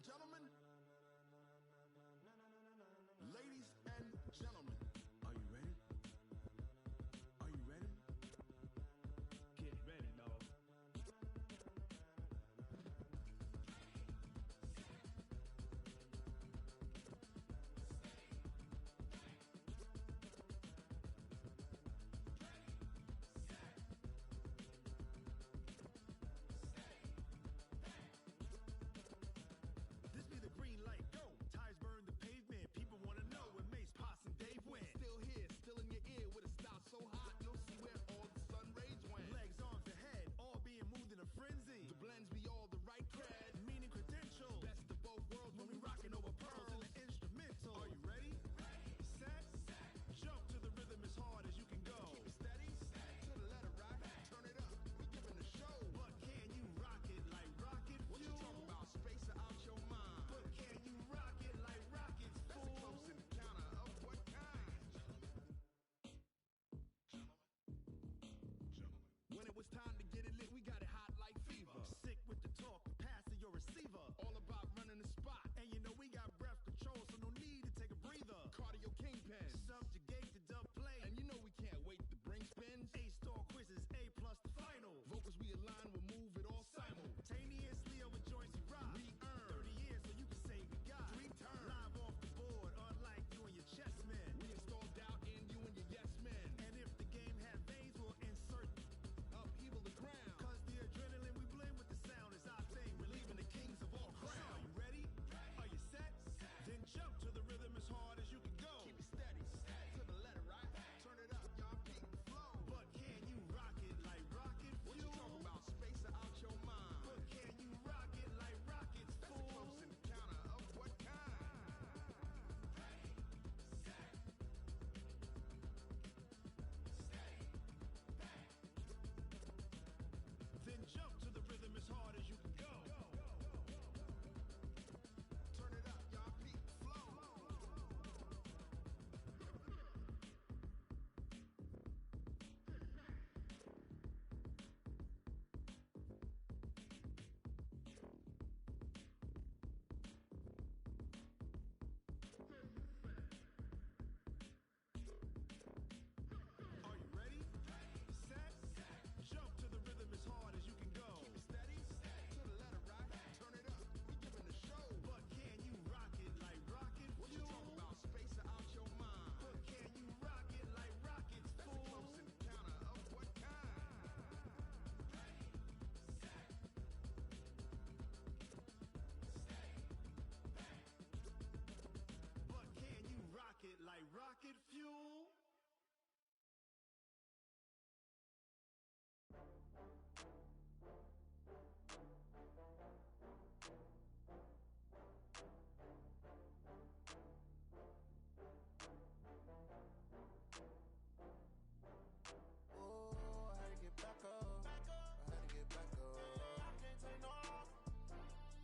and gentlemen, ladies and gentlemen, are you ready? Are you ready? Get ready, dog. This be the green light, go. Tires burn the pavement. People wanna know when Mace, Pops, and Dave went. Still here, still in your ear with a style so hot, you'll see where all the sun rays went. Legs, arms, and head, all being moved in a frenzy. The blends be all the right cred, meaning credentials. Best of both worlds when we rockin' over pearls in the instrumental. Are you ready? Set, jump to the rhythm as hard as you can go. Keep it steady, to the letter, right? Turn it up, we giving the show. But can you rock it like rocket fuel? What you talking about? Space out your mind. But can you rock it like rockets, fool? That's a close encounter of what kind? When it was time to get it lit, we got it hot like fever. Sick with the talk, the pass to your receiver. All about running the spot. And you know we got breath control, so no need to take a breather. Cardio kingpin. Subjugate the dub play. And you know we can't wait to bring spins. A-star quizzes, A+ the final. Vocals we align, we'll move it all simultaneously over joints we rock. We earn 30 years so you can say we got 3 turns. Live off the board, unlike you and your chess men. We install doubt in you and your yes men. And if the game had veins, we'll insert upheaval the ground. Cause the adrenaline we blend with the sound is our thing. Relieving the kings of all crowns. Are you ready? Are you set? Then jump to the rhythm as hard as you can go. Keep it steady, to the letter, right? Turn it up, y'all peak the flow. But can you rock it like rocket fuel? What you talking about? Space out your mind. But can you rock it like rockets, fool? That's a close encounter of what kind? Then jump to the rhythm as hard as you can go. Turn it up, y'all peak the flow. Are you ready? Set, jump to the rhythm as hard as you can go. Keep it steady, to the letter, right? Turn it up, we giving the show. But can you rock it like rocket fuel? What you talking about? Space out your mind. But can you rock it like rockets, fool? That's a close encounter of what kind? But can you rock it like rocket fuel? Oh, I had to get back up. I had to get back up. I can't take no loss.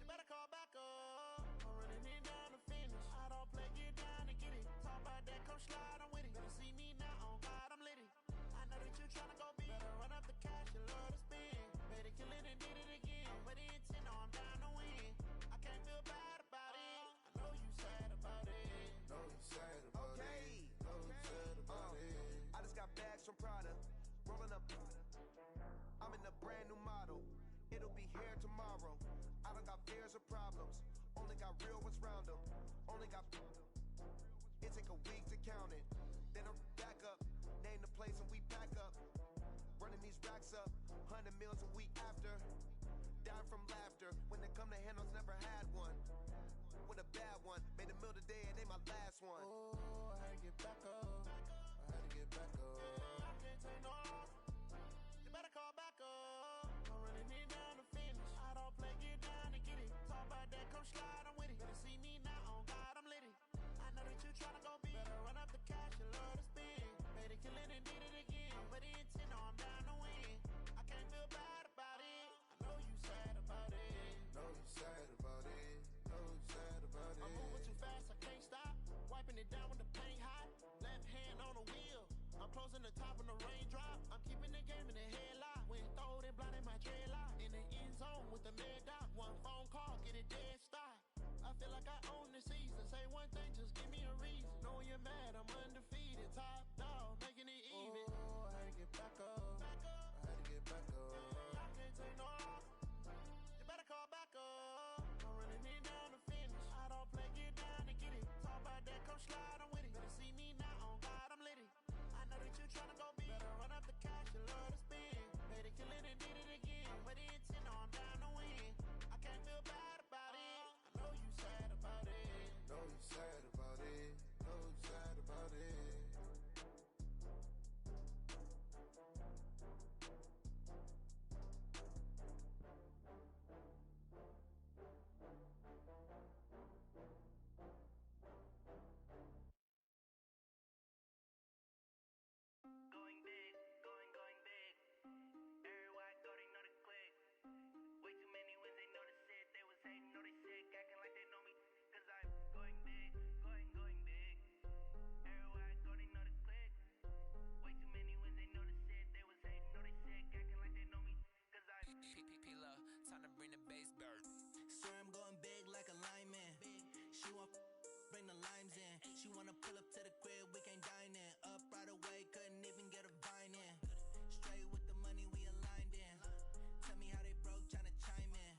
You better call back up. I'm running it down to finish. I don't play, get down and get it. Talk about that, come slide, I'm with it. Better see me now, on God, I'm litty. I know that you tryna go big. Better run up the cash, you love to spend. Better kill it and did it again. With the intent, no, I'm down to win. I can't feel bad about it. I know you sad about it. Know you sad about it. Know you sad about it. I just got bags from Prada, rolling up. I'm in a brand new model. It'll be here tomorrow. I don't got fears or problems. Only got real ones round them. Only got. It take a week to count it. Then I'm back up. Name the place and we pack up. Running these racks up. 100 meals a week after. Dying from laughter. When they come to handles, never had one. With a bad one. Made a meal today and they my last one. Oh, I had to get back up. I had to get back up. I can't take no loss. You better call back up. I'm running it down to finish. I don't play, get down and get it. Talk about that, come slide, I'm with it. Better see me now, on God, I'm litty. I know that you tryna go big. Better run up the cash, you love to spend. Better kill it and did it again. With the intent, no, I'm down to win. I can't feel bad about it. I know you sad about it. Know you sad about it. Know you sad about it. I'm moving too fast, I can't stop. Wiping it down with the paint hot. Left hand on the wheel. I'm closing the top when the raindrop. I'm keeping the game in the headlock. When throwed and blinded my dreadlock. In the end zone with the mad dot. One phone call, get a dead stop. like I own the season. Say one thing, just give me a reason. Know you're mad, I'm undefeated. Top dog, making it even. Oh, I had to get back up. I had to get back up. I can't take no loss. You better call back up. I'm running it down to finish. I don't play, get down to get it. Talk about that, come slide, I'm with it. Better see me now, on God, I'm litty. I know that you tryna go big. Better run up the cash, you love to spend. Better kill it and did it again. I'm with the intent, I'm down to win. I can't feel bad about it. I know you sad about it. Know you sad about it. Know you sad about it. Going big, going big. Everywhere I go, they know the click. Way too many wins, they know the shit. They was hating, know they sick, acting like they know me. Cause I'm going big, going big. Everywhere I go, they know the click. Way too many wins, they know the shit. They was hating, know they sick, acting like they know me. Cause I'm P-P-P-Love, time to bring the bass bird. Swear I'm going big like a lineman. She want bring the limes in. She wanna pull up to the crib, we can't dine in. Up right away, couldn't even get a vine in. Straight with the money, we aligned in. Tell me how they broke, tryna chime in.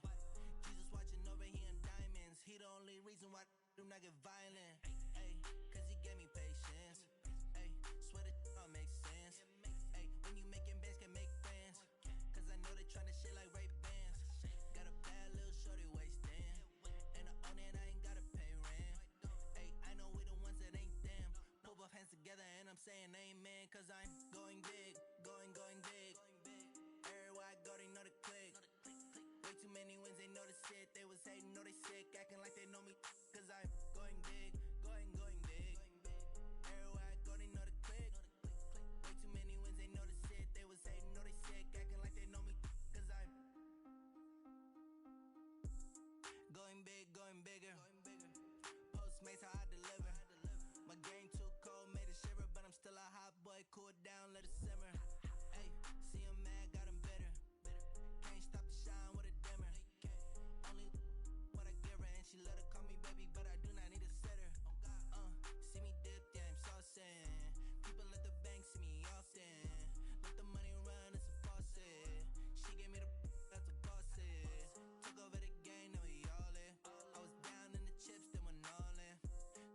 Jesus watching over, he in diamonds. He the only reason why do not get violent. Ay, cause he gave me patience. Ay, swear that all makes sense. Ay, when you making bands, can make friends. Cause I know they tryna shit like Ray Bans. Got a bad little shorty wasting. And I own it, I ain't gotta pay rent. Ay, I know we the ones that ain't them. Pull both hands together and I'm saying amen. Cause I'm going big, going big. Everywhere I go, they know the click. Way too many wins, they know the shit. They was hating, know they sick, acting like they know me. Cause I'm going big, going big. Everywhere I go, they know the click. Way too many wins, they know the shit. They was hating, know they sick, acting like they know me. Cause I'm going big, going bigger. Postmates, how I deliver. My game too cold, made it shiver. But I'm still a hot boy, cool it down, let it simmer. Ay, see him mad, got him bitter. Can't stop the shine with a dimmer. Only what I give her, and she let her call me baby, but I do not need a sitter. See me dip, yeah, I'm saucing. People at the bank see me often. Let the money run, it's a faucet. She gave me the that's a faucet. Took over the game, now we all in. I was down in the chips, then went all in.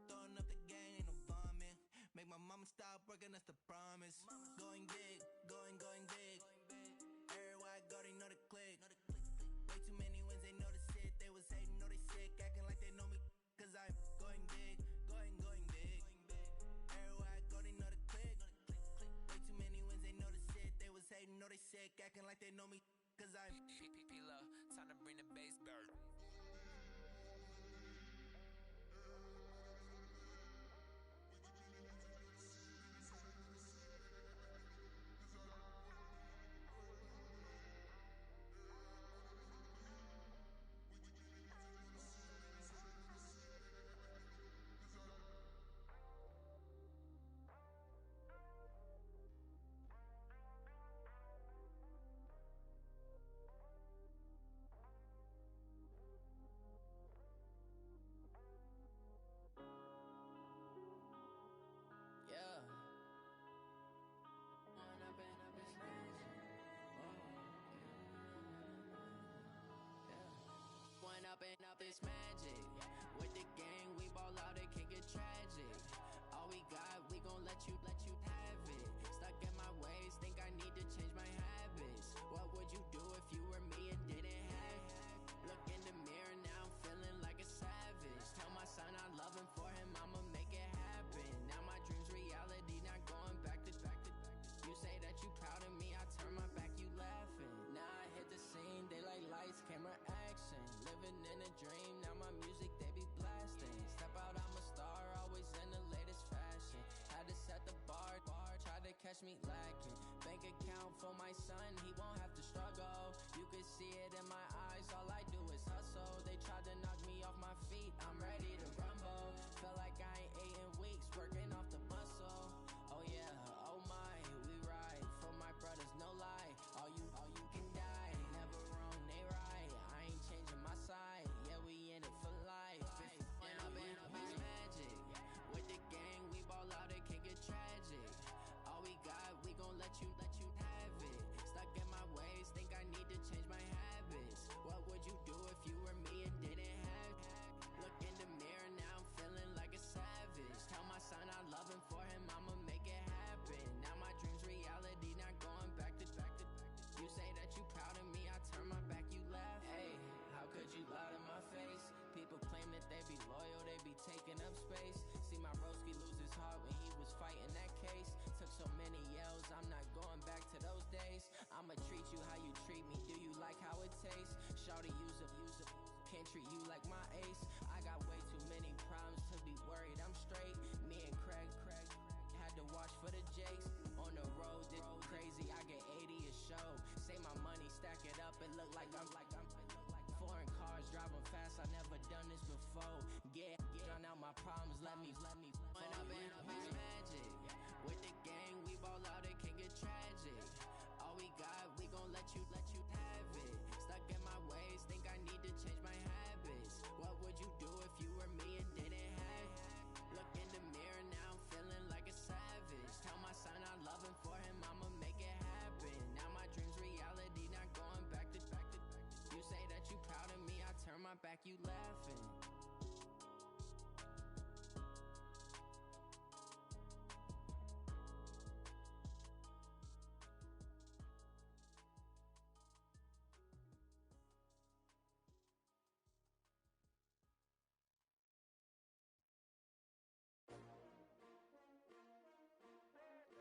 Throwing up the gang, ain't no vomit. Make my mama stop working, that's the promise. Going big, going big. Everywhere I go, they know the click. Way too many wins, they know the shit. They was hating, know they sick, acting like they know me. Cause I'm going big, going big. Everywhere I go, they know the click. Way too many wins, they know the shit. They was hating, know they sick, acting like they know me. Cause I'm P-P-P-Love, time to bring the bass bird. Yeah. One up and up is magic. With the gang, we ball out, it can get tragic. All we got, we gon' let you have it. Stuck in my ways, think I need to change my habits. What would you do if you were me and didn't have it? Look in the mirror, now I'm feeling like a savage. Tell my son I love him, for him I'ma make it happen. Now my dreams reality, not going back to. You say that you proud of me, I turn my back, you laughing. Now I hit the scene, they like lights, camera, action. Living in a dream, now my music, they be blasting. Step out, I'm a star, always in the latest fashion. Had to set the bar, tried to catch me lacking. Bank account for my son, he won't have to struggle. You could see it in my eyes, all I do is hustle. They tried to knock me off my feet, I'm ready to rumble. Felt like I ain't ate in weeks, working off the muscle. Oh yeah, oh my, we ride for my brothers, no lie. All you can die, never wrong, they right. I ain't changing my side, yeah, we in it for life. I'ma treat you how you treat me. Do you like how it tastes? Shawty, use up. Can't treat you like my ace. I got way too many problems to be worried. I'm straight. Me and Craig had to watch for the Jakes. On the road, this crazy. I get 80 a show. Say my money, stack it up. It look like I'm foreign cars driving fast. I never done this before. Get drown out my problems. Let me when up in a Bears magic. With the gang, we ball out. It can get tragic. All we got, we gon' let you have it. Stuck in my ways, think I need to change my habits. What would you do if you were me and didn't have it? Look in the mirror now, I'm feeling like a savage. Tell my son I love him, for him I'ma make it happen. Now my dream's reality, not going back to. You say that you proud of me, I turn my back, you laughing.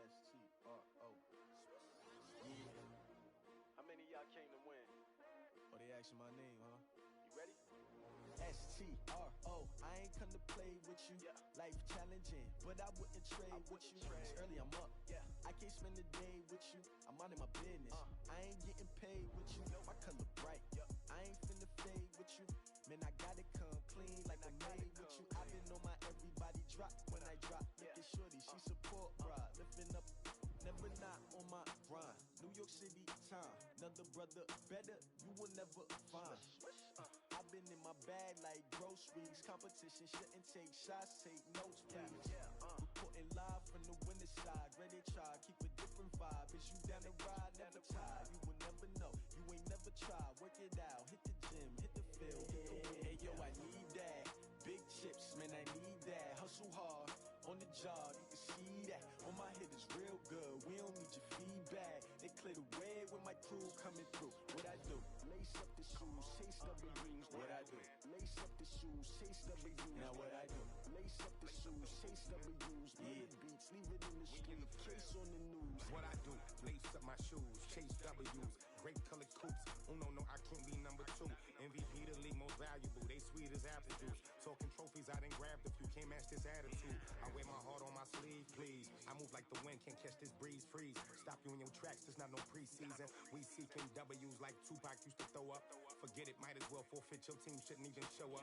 S-T-R-O. Yeah. How many of y'all came to win? Oh, they asking my name, huh? You ready? S-T-R-O. I ain't come to play with you. Yeah. Life challenging, but I wouldn't trade with you. It's early, I'm up. Yeah. I can't spend the day with you. I'm out of my business. I ain't getting paid with you. My color bright. I ain't finna fade with you. Man, I gotta come clean like I made with you. I've been on my everybody drop when I drop. Look at shorty, she support ride. Lifting up, never not on my grind. New York City time, another brother better, you will never find. I've been in my bag like groceries. Competition shouldn't take shots, take notes, please. Reporting live from the winter side. Ready to try, keep a different vibe. Is you down the ride, never tired. You will never know, you ain't never tried. Work it out, hit the gym, hit the field, hit the wind. Hey yo, I need that. Big chips, man, I need that. Hustle hard, on the job, you can see that. On my head is real good, we don't need your feedback. They clear the way when my crew coming through. What I do? Lace up the shoes, chase W's. What I do? Lace up the shoes, chase W's. Now what I do? Lace up the shoes, chase W's. Yeah. Beats, leave it in the street, case on the news. What I do? Lace up my shoes, chase W's. Great colored coops. Oh no, I can't be number 2. MVP the league most valuable. They sweet as apple juice. Talking trophies, I done grabbed a few. Can't match this attitude. I wear my heart on my sleeve, please. I move like the wind, can't catch this breeze, freeze. Stop you in your tracks, there's not no preseason. We seeking W's like Tupac used to throw up. Forget it, might as well forfeit. Your team shouldn't even show up.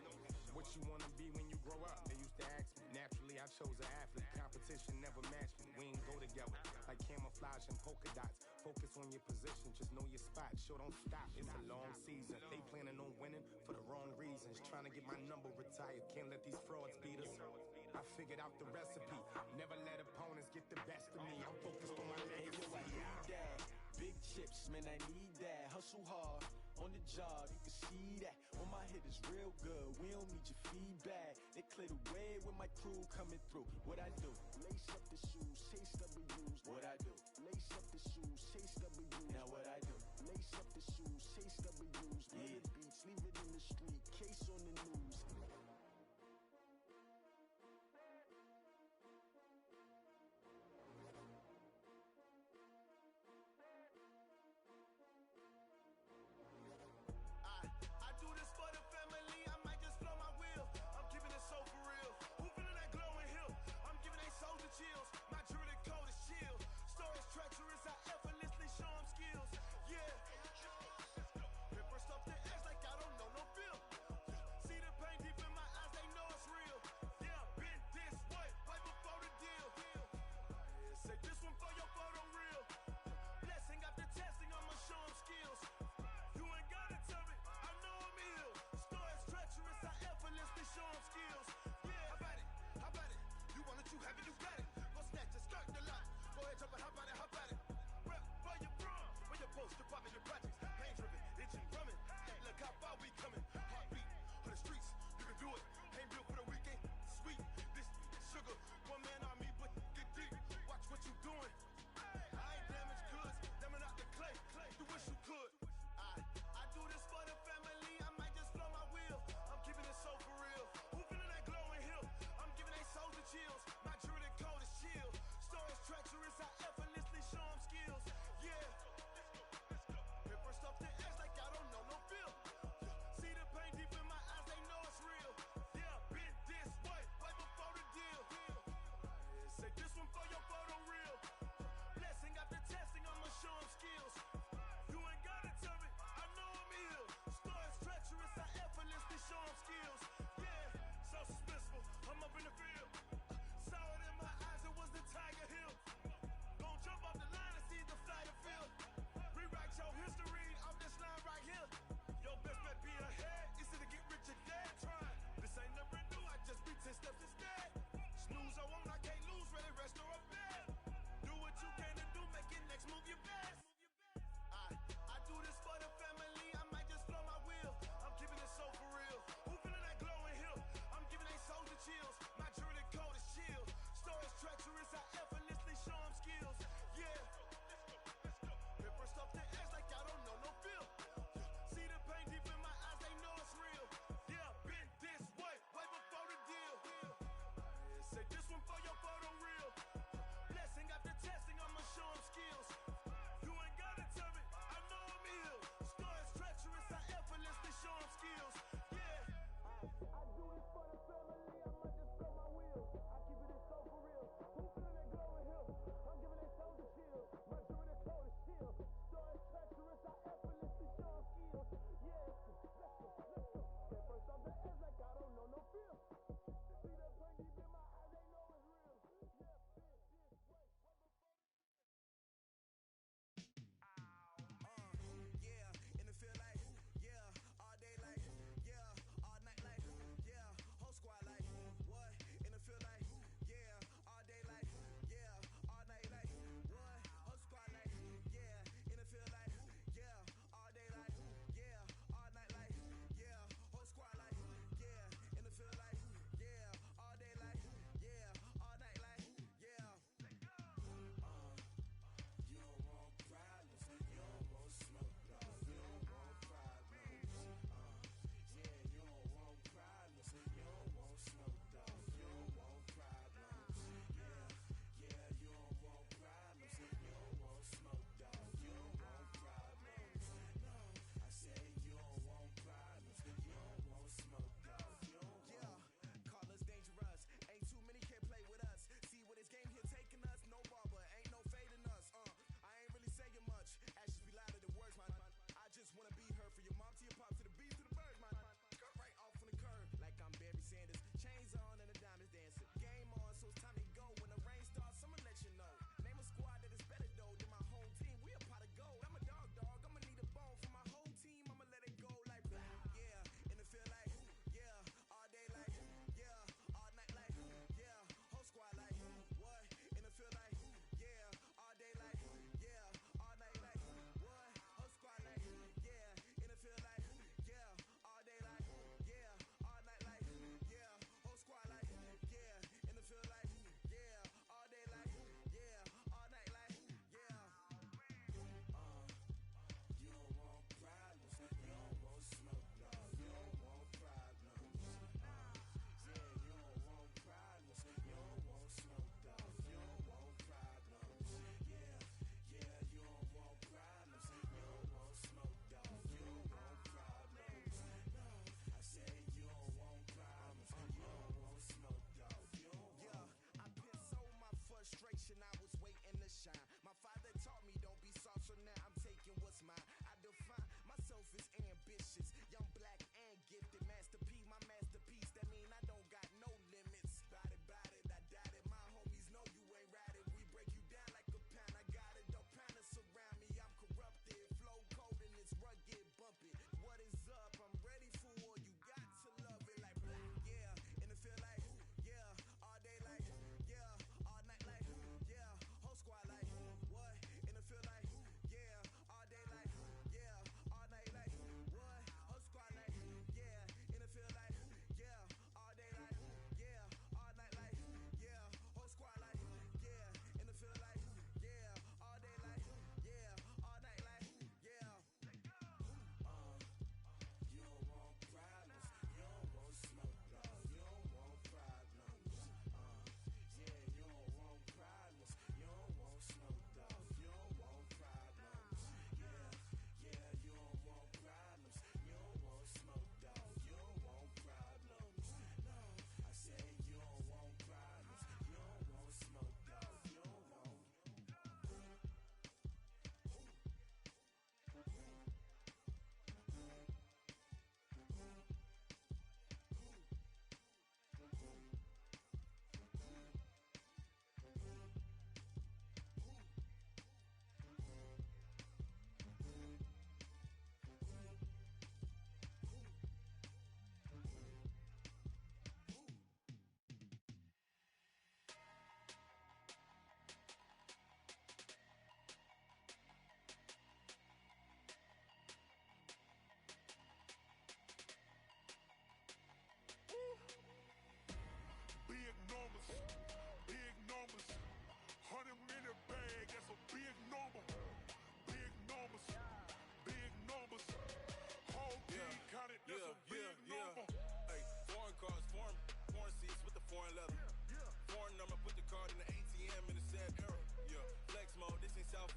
What you wanna be when you grow up? They used to ask me. Naturally, I chose an athlete. Competition never matched me. We ain't go together like camouflage and polka dots. Focus on your position, just know your spot. Sure, don't stop. It's a long season. They planning on winning for the wrong reasons. Trying to get my number retired. Can't let these frauds beat us. I figured out the recipe. Never let opponents get the best of me. I'm focused on my legacy. Hey, yo, I need that. Big chips, man, I need that. Hustle hard, on the job, you can see that. On my head is real good, we don't need your feedback. They clear the way when my crew coming through. What I do? Lace up the shoes, chase W's. What I do? Lace up the shoes, chase W's. Now what I do? Lace up the shoes, chase W's. Yeah. Beats, leave it in the street, case on the news. I do this for the family, I might just blow my wheel. I'm keeping it so for real. Who feeling that glowing hill? I'm giving they soldier chills. My jewelry cold is chill. Stories treacherous, I effortlessly show them skills. Yeah. Pepper stuff the edge like I don't know no feel. See the pain deep in my eyes, they know it's real. Yeah, been this way, right before the deal. Say this one for your photo reel. Blessing after testing, I'ma show them skills. You ain't gotta tell me, I know I'm ill. Stories treacherous, I effortlessly show them skills. Yeah, how about it? How about it? You want it, you have it, you got it. Go snatch it, skirt the lot. Go ahead, jump it, how about it? How about it? Rep where you from? Where your post, department, your projects. Pain driven, itching, drumming. Look how far we coming. Heartbeat on the streets, you can do it. Ain't built for the weekend. Sweet, this sugar. One man army, but get deep. Watch what you doing. I ain't damaged goods, damn it out the clay. You wish you could. I do this for the family, I might just blow my wheel. I'm keeping it so for real. Who feeling that glowing hill? I'm giving they soldier chills. My jewelry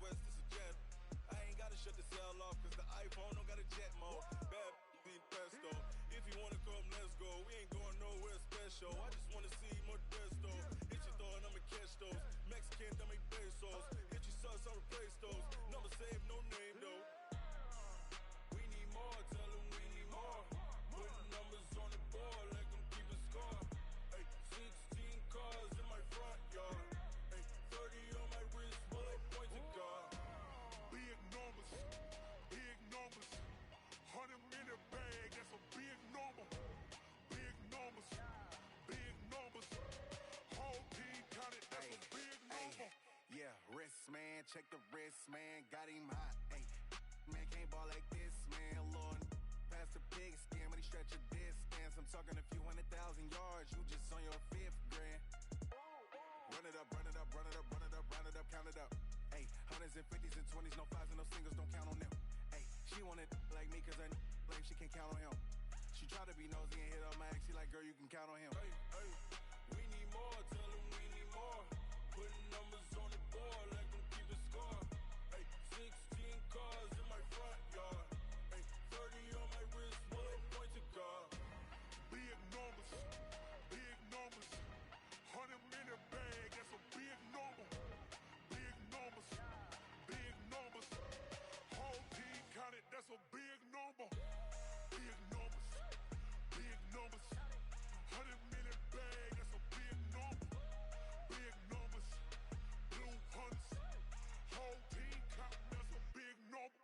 West, this a jet. I ain't gotta shut the cell off, cause the iPhone don't got a jet mode. Bad be pesto. If you wanna come, let's go. We ain't going nowhere special. I just wanna see more desto. Hit your thought, I'ma catch those. Mexican, dame pesos. Hit your sus, I'll replace those. Number save, no name though. We need more, tell them we need more. Putting numbers on the board, like I'm keeping score. Ay, 16 cars in my front yard. Ay, 30 on my wrist, bullet point to God. Big numbers, big numbers. 100-minute bag, that's a big number. Big numbers, big numbers. Whole team counted, that's a big number. Yeah, wrist man, check the wrist man, got him hot. Ay, man can't ball like this, man. Lord, past the pig skin when he stretch a distance. I'm talking a few 100,000 yards, you just on your 5th grand. Run it up, run it up, run it up, run it up, run it up, count it up. Ay, hundreds and 50s and 20s, no 5s and no singles, don't count on them. Ay, she wanted like me cause her lame, she can't count on him. She tried to be nosy and hit up my ex, she like, girl, you can count on him. Hey, hey, we need more, tell them we need more. Putting numbers on the board, like I'm keeping score. Hey, 16 cars in my front yard. Hey, 30 on my wrist, bullet point to God. Big numbers, big numbers. 100-minute bag, that's a big number. Big numbers, big numbers. Whole team counted, that's a big number. Big numbers, big numbers. 100-minute bag, that's a big number. Big numbers, blue hunts. Whole team counting, that's a big number.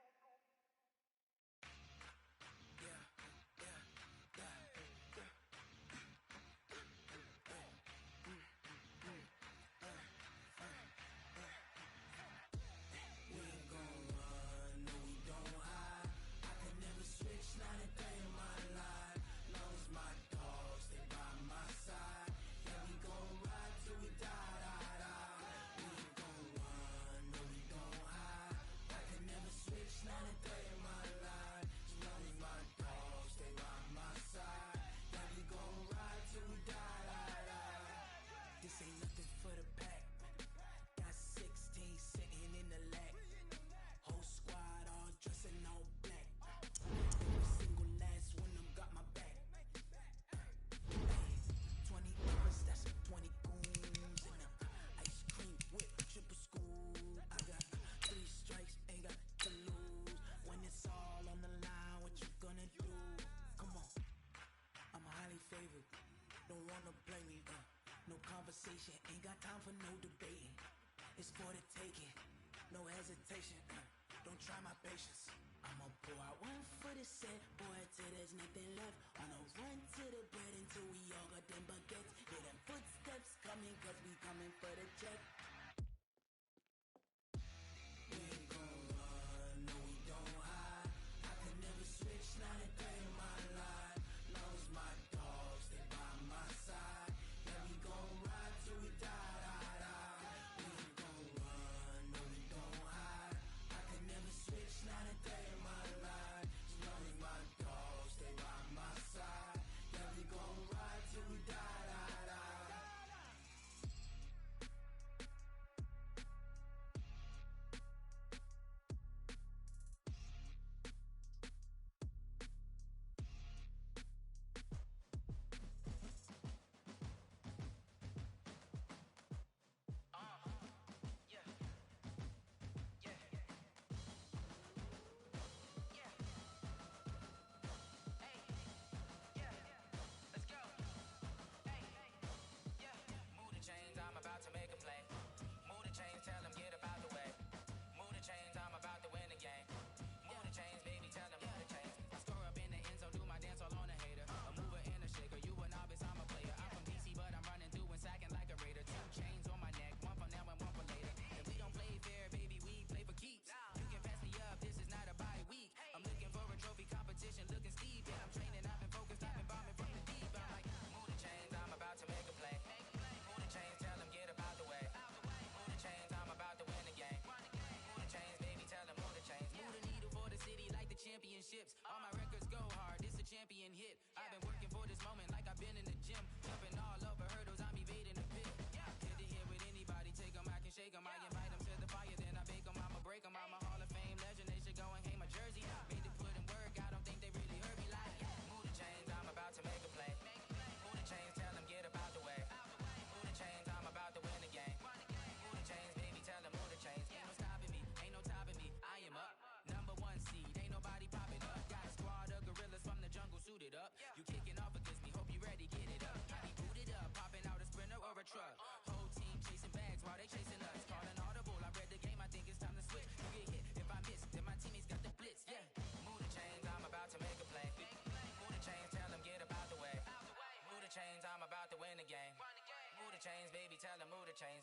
We ain't gon' run, no we don't hide. I can never switch, not a day in my life. Long as my dogs, they by my side. Yeah, we gon' ride till we die, die, die. We ain't gon' run, no we don't hide. I can never switch, not a day in my life. As long as my dogs, they by my side. Yeah, we gon' ride till we die, die, die. This ain't nothing for the pack. Got 16 sitting in the lag. Whole squad all dressed in all black. Every single last one of them got my back. 20 hours, that's 20 goons. And ice cream whip, triple school. I got 3 strikes, ain't got to lose. When it's all on the line, what you gonna do? Come on, I'm highly favored. Don't wanna blame me, no conversation, ain't got time for no debating. It's for the taking, no hesitation. Don't try my patience. I'ma pour out one for the set, boy, till there's nothing left. On a run to the bread until we all got them baguettes. Hear them footsteps coming, cause we coming for the check. We ain't gon' run, no we don't hide. I can never switch, not a day in my life. Long as my dogs, they by my side. Yeah, we gon' ride till we die, die, die. We ain't gon' run, no we don't hide. I can never switch, not a day in my life. As long as my dogs, they by my side. Yeah, we gon' ride till we die, die, die. Move the chains, I'm about to make a play. Move the chains, tell them get up out the way. Move the chains, I'm about to win the game. Move the chains, baby, tell them move the chains. I score up in the end zone, do my dance all on a hater. A mover and a shaker, you a novice, I'm a player. I'm from DC, but I'm running through and sacking like a raider. 2 chains on my neck, one for now and one for later. If we don't play fair, baby, we play for keeps. You can pass me up, this is not a bye week. I'm looking for a trophy competition, looking steep. And I'm training, I've been focused, I've been bombing from the deep. I'm like, move the chains, I'm about to make a play. Move the chains, tell them get up out the way. Move the chains, I'm about to win the game. Move the chains, baby, tell them move the chains. Move the needle for the city like the championships. All my records go hard, this a champion hit. I've been working for this moment like I've been in the gym. Jumping all over hurdles, I'm evading the pit. Hit to hit with anybody, take them, I can shake them. I invite them to the fire, then I bake them, I'ma break chains.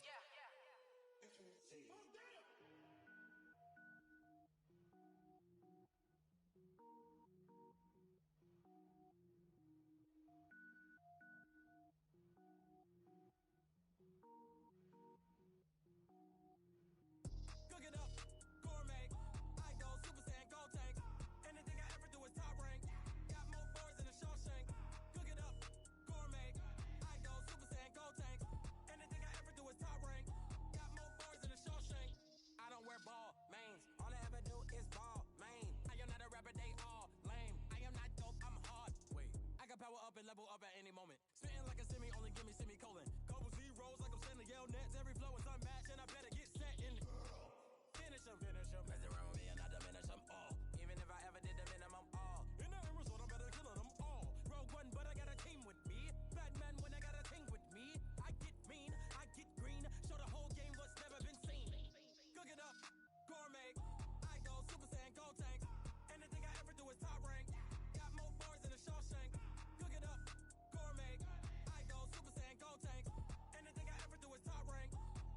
Cook it up, gourmet. I go Super Saiyan, gold tank. Anything I ever do is top rank. Got more bars than a Shawshank. Cook it up, gourmet. I go Super Saiyan, gold tank. Anything I ever do is top rank. Got more bars than a Shawshank. I don't wear ball mains. All I ever do is ball main. I am not a rapper, they all lame. I am not dope, I'm hard. Wait, I can power up and level up at any moment. Spitting like a semi, only give me semicolon. Couple zeros like I'm sending yell nets. Every flow is unmatched and I better get set in. Finish 'em, finish 'em. Mess around with me and I diminish 'em all. Even if I ever did the minimum, all. In the result, I'm better killing 'em all. Rogue One, but I got a team with me. Batman when I got a thing with me. I get mean, I get green. Show the whole game what's never been seen. Cook it up, gourmet. I go Super Saiyan, gold tank. Anything I ever do is top rank. Got more bars than a Shawshank. Cook it up, gourmet. I go Super Saiyan, gold tank. Anything I ever do is top rank.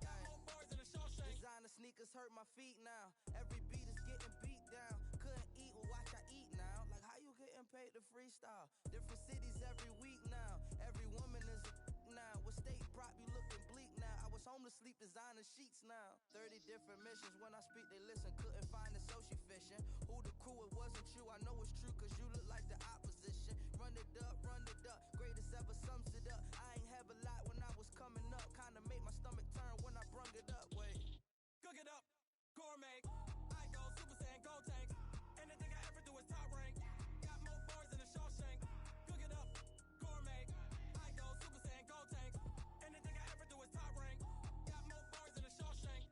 Got more bars than a Shawshank. Designer sneakers hurt my feet now. Every beat is getting beat down. Couldn't eat, well watch I eat now. Like how you getting paid to freestyle? Different cities every week now. Every woman is a now. With state prop you looking bleak now. I was home to sleep designer sheets now. 30 different missions. When I speak they listen. Couldn't find it so she fishing. Who the crew, it wasn't you. I know it's true cause you look like the opposition. Run it up, greatest ever sums it up. I ain't have a lot when I was coming up. Kinda made my stomach turn when I brung it up. Wait. Cook it up, gourmet. I go Super Saiyan, gold tank. Anything I ever do is top rank. Got more bars than a Shawshank. Cook it up, gourmet. I go Super Saiyan, gold tank. Anything I ever do is top rank. Got more bars than a Shawshank.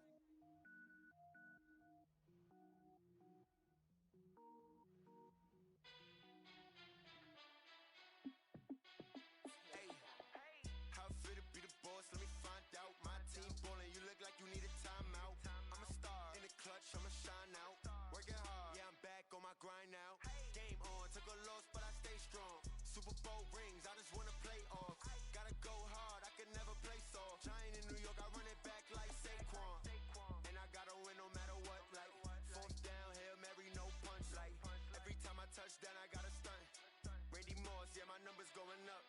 Hey, how fit to be the boss? Let me find out. My team ballin', you look like you need a timeout. I'm a star in the clutch, I'ma shine out. Working hard, yeah, I'm back on my grind now. Game on, took a loss, but I stay strong. Super Bowl rings, I just wanna play off. Gotta go hard, I can never play soft. Giant in New York, I run it back like Saquon. And I gotta win no matter what, like fourth down, Hail Mary, no punch. Like every time I touch down, I gotta stunt. Randy Moss, yeah, my numbers going up.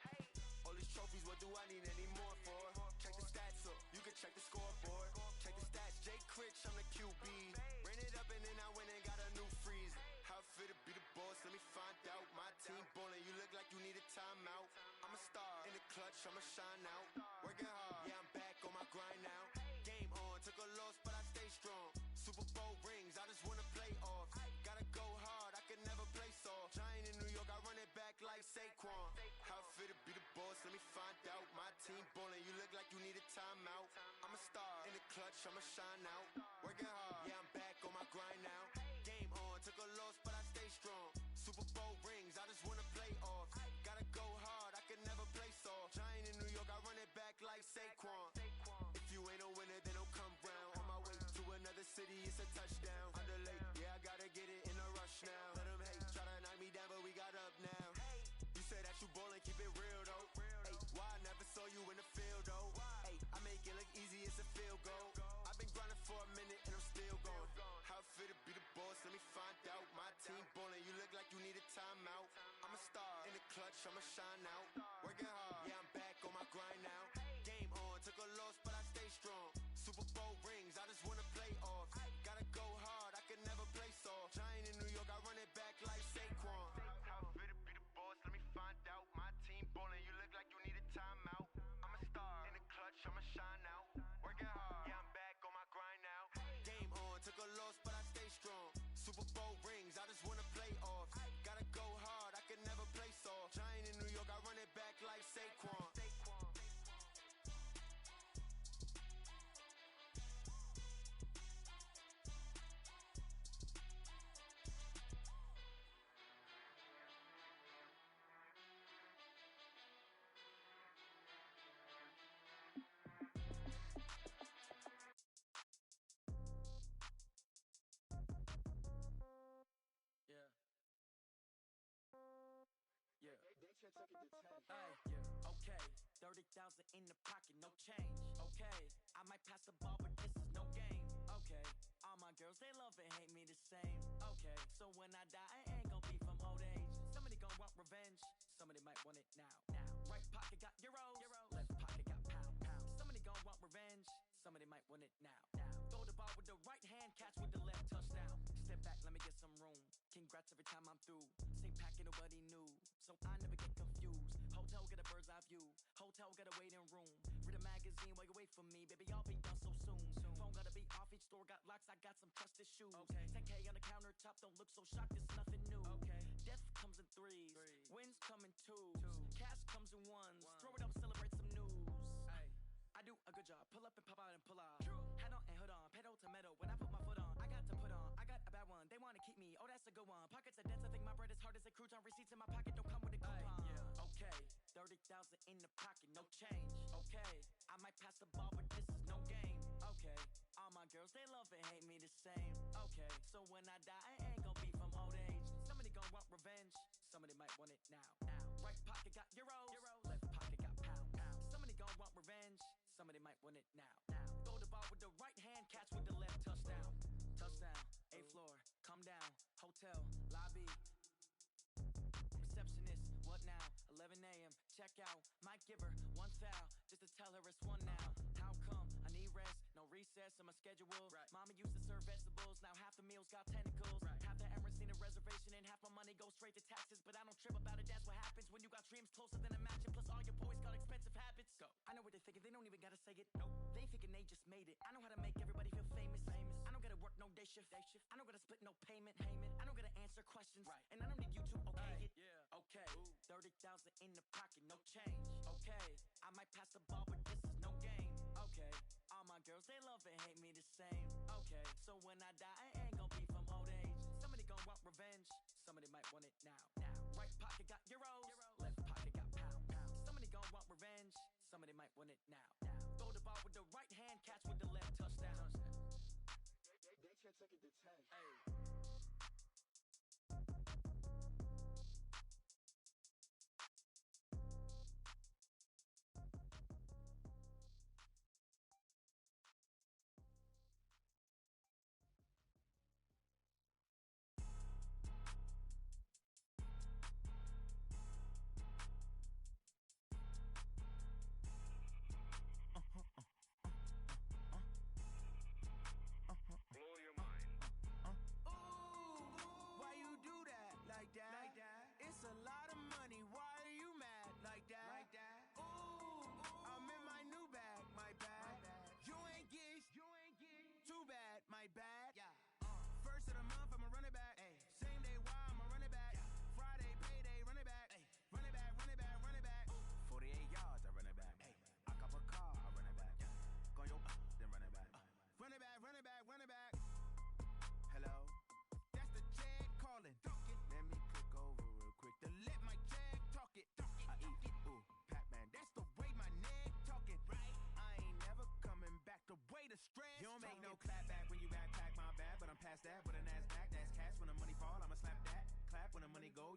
All these trophies, what do I need any more for? Check the stats up, you can check the scoreboard. Check the stats, Jay Critch, I'm the QB. Ran it up and then I went and got a new freeze. How fit to be the boss, let me find out. My team ballin', you look like you need a timeout. I'm a star in the clutch, I'ma shine out. Working hard, yeah, I'm back on my grind now. Game on, took a loss, but I stay strong. Super Bowl rings, I just wanna play off. Gotta go hard, I can never play soft. Giant in New York, I run it back like Saquon. How fit to be the boss, let me find out. My team ballin', you look like you need a timeout. I'm a star in the clutch, I'ma shine out. Working hard, yeah, I'm back on my grind now. Game on, took a loss, but I stay strong. Super Bowl rings, I just wanna play off. Gotta go hard, I can never play soft. Giant in New York, I run it back like Saquon. If you ain't a winner, then don't come round. On my way to another city, it's a touchdown. Underlay, yeah, I gotta get it in a rush now. Let them hate, try to knock me down, but we got up now. You say that you ballin', keep it real though. Hey, why I never saw you in the field though? Hey, I make it look easy, it's a field goal. I've been grinding for a minute and I'm still going. How fit to be the boss, let me find out. My team ballin', you look like you need a timeout. I'm a star in the clutch, I'ma shine out. Working hard, yeah, I'm back on my grind now. Game on, took a loss, but I stay strong. Super Bowl rings, I just wanna play off. Gotta go hard, I can never play soft. Giant in New York, I run it back like Saquon. How fit to be the boss, let me find out. My team ballin', you look like you need a timeout. I'm a star in the clutch, I'ma shine out. Working hard, yeah, I'm back on my grind now. Game on, took a loss, but I stay strong. Super Bowl rings, I just wanna play off. Gotta go hard, I can never play soft. Giant in New York, I run it back like Saquon. Yeah. Yeah. Okay. 30,000 in the pocket, no change. Okay, I might pass the ball, but this is no game. Okay, all my girls, they love and hate me the same. Okay, so when I die, I ain't gon' be from old age. Somebody gon' want revenge, somebody might want it now. Right pocket got euros, left pocket got pound. Somebody gon' want revenge, somebody might want it now. Throw the ball with the right hand, catch with the left, touchdown. Step back, let me get some room. Congrats every time I'm through. Same packet, nobody knew, so I never get confused. Hotel get a bird's eye view. Hotel got a waiting room. Read a magazine while you wait for me, baby. I'll be done so soon. Phone gotta be off. Each store got locks. I got some trusted shoes. 10K on the countertop. Don't look so shocked. It's nothing new. Death comes in threes. Wins come in twos. Cash comes in ones. Throw it up, celebrate some news. I do a good job. Pull up and pop out and pull off. Head on and hood on. Pedal to metal. When I put my foot on, I got to put on. I got a bad one. They wanna keep me. Oh, that's a good one. Pockets are dense. I think my bread is hard as a crouton. Receipts in my pocket don't come with a coupon. Okay, 30,000 in the pocket, no change. Okay, I might pass the ball, but this is no game. Okay, all my girls, they love and hate me the same. Okay, so when I die, I ain't gon' be from old age. Somebody gon' want revenge, somebody might want it now. Right pocket got euros, left pocket got pound. Somebody gon' want revenge, somebody might want it now. Throw the ball with the right hand, catch with the left, touchdown. Touchdown, 8th floor, come down, hotel, lobby. Receptionist, what now? 11 a.m. Check out. Might give her one foul just to tell her it's one now. How come? I need rest, no recess in my schedule. Mama used to serve vegetables, now half the meals got tentacles. Half the errands need a reservation and half my money goes straight to taxes. But I don't trip about it, that's what happens when you got dreams closer than a mansion. Plus all your boys got expensive habits. Go. I know what they're thinking, they don't even gotta say it. Nope. They thinking they just made it. I know how to make everybody feel famous. I don't gotta work no day shift. I don't gotta split no payment. I don't gotta answer questions. And I don't need you to okay it. Okay, 30,000 in the pocket, no change. Okay, I might pass the ball, but this is no game. Okay, all my girls, they love and hate me the same. Okay, so when I die, I ain't gon' be from old age. Somebody gon' want revenge, somebody might want it now. Right pocket got euros, left pocket got pound. Somebody gon' want revenge, somebody might want it now. Throw the ball with the right hand, catch with the left, touchdown. They can't take it to 10. Hey. Why you do that like that? It's a lot of money. Why are you mad like that? Ooh, I'm in my new bag, my bad. You ain't get too bad, my bad. First of the month, I'ma run it back. Same day, why I'ma run it back. Friday, payday, run it back. Run it back, run it back, run it back. 48 yards, I run it back. I cop a car, I run it back. Go yo, then run it back. Run it back, run it back, run it back. Hello, that's the jag calling. Let me click over real quick to let my jag talk it. I eat, ooh, Pac-Man, that's the way my neck talking. I ain't never coming back the way the stress. You don't make no clap back when you backpack, my bad, but I'm past that with an ass back. That's cash when the money fall, I'ma slap that. Clap when the money go,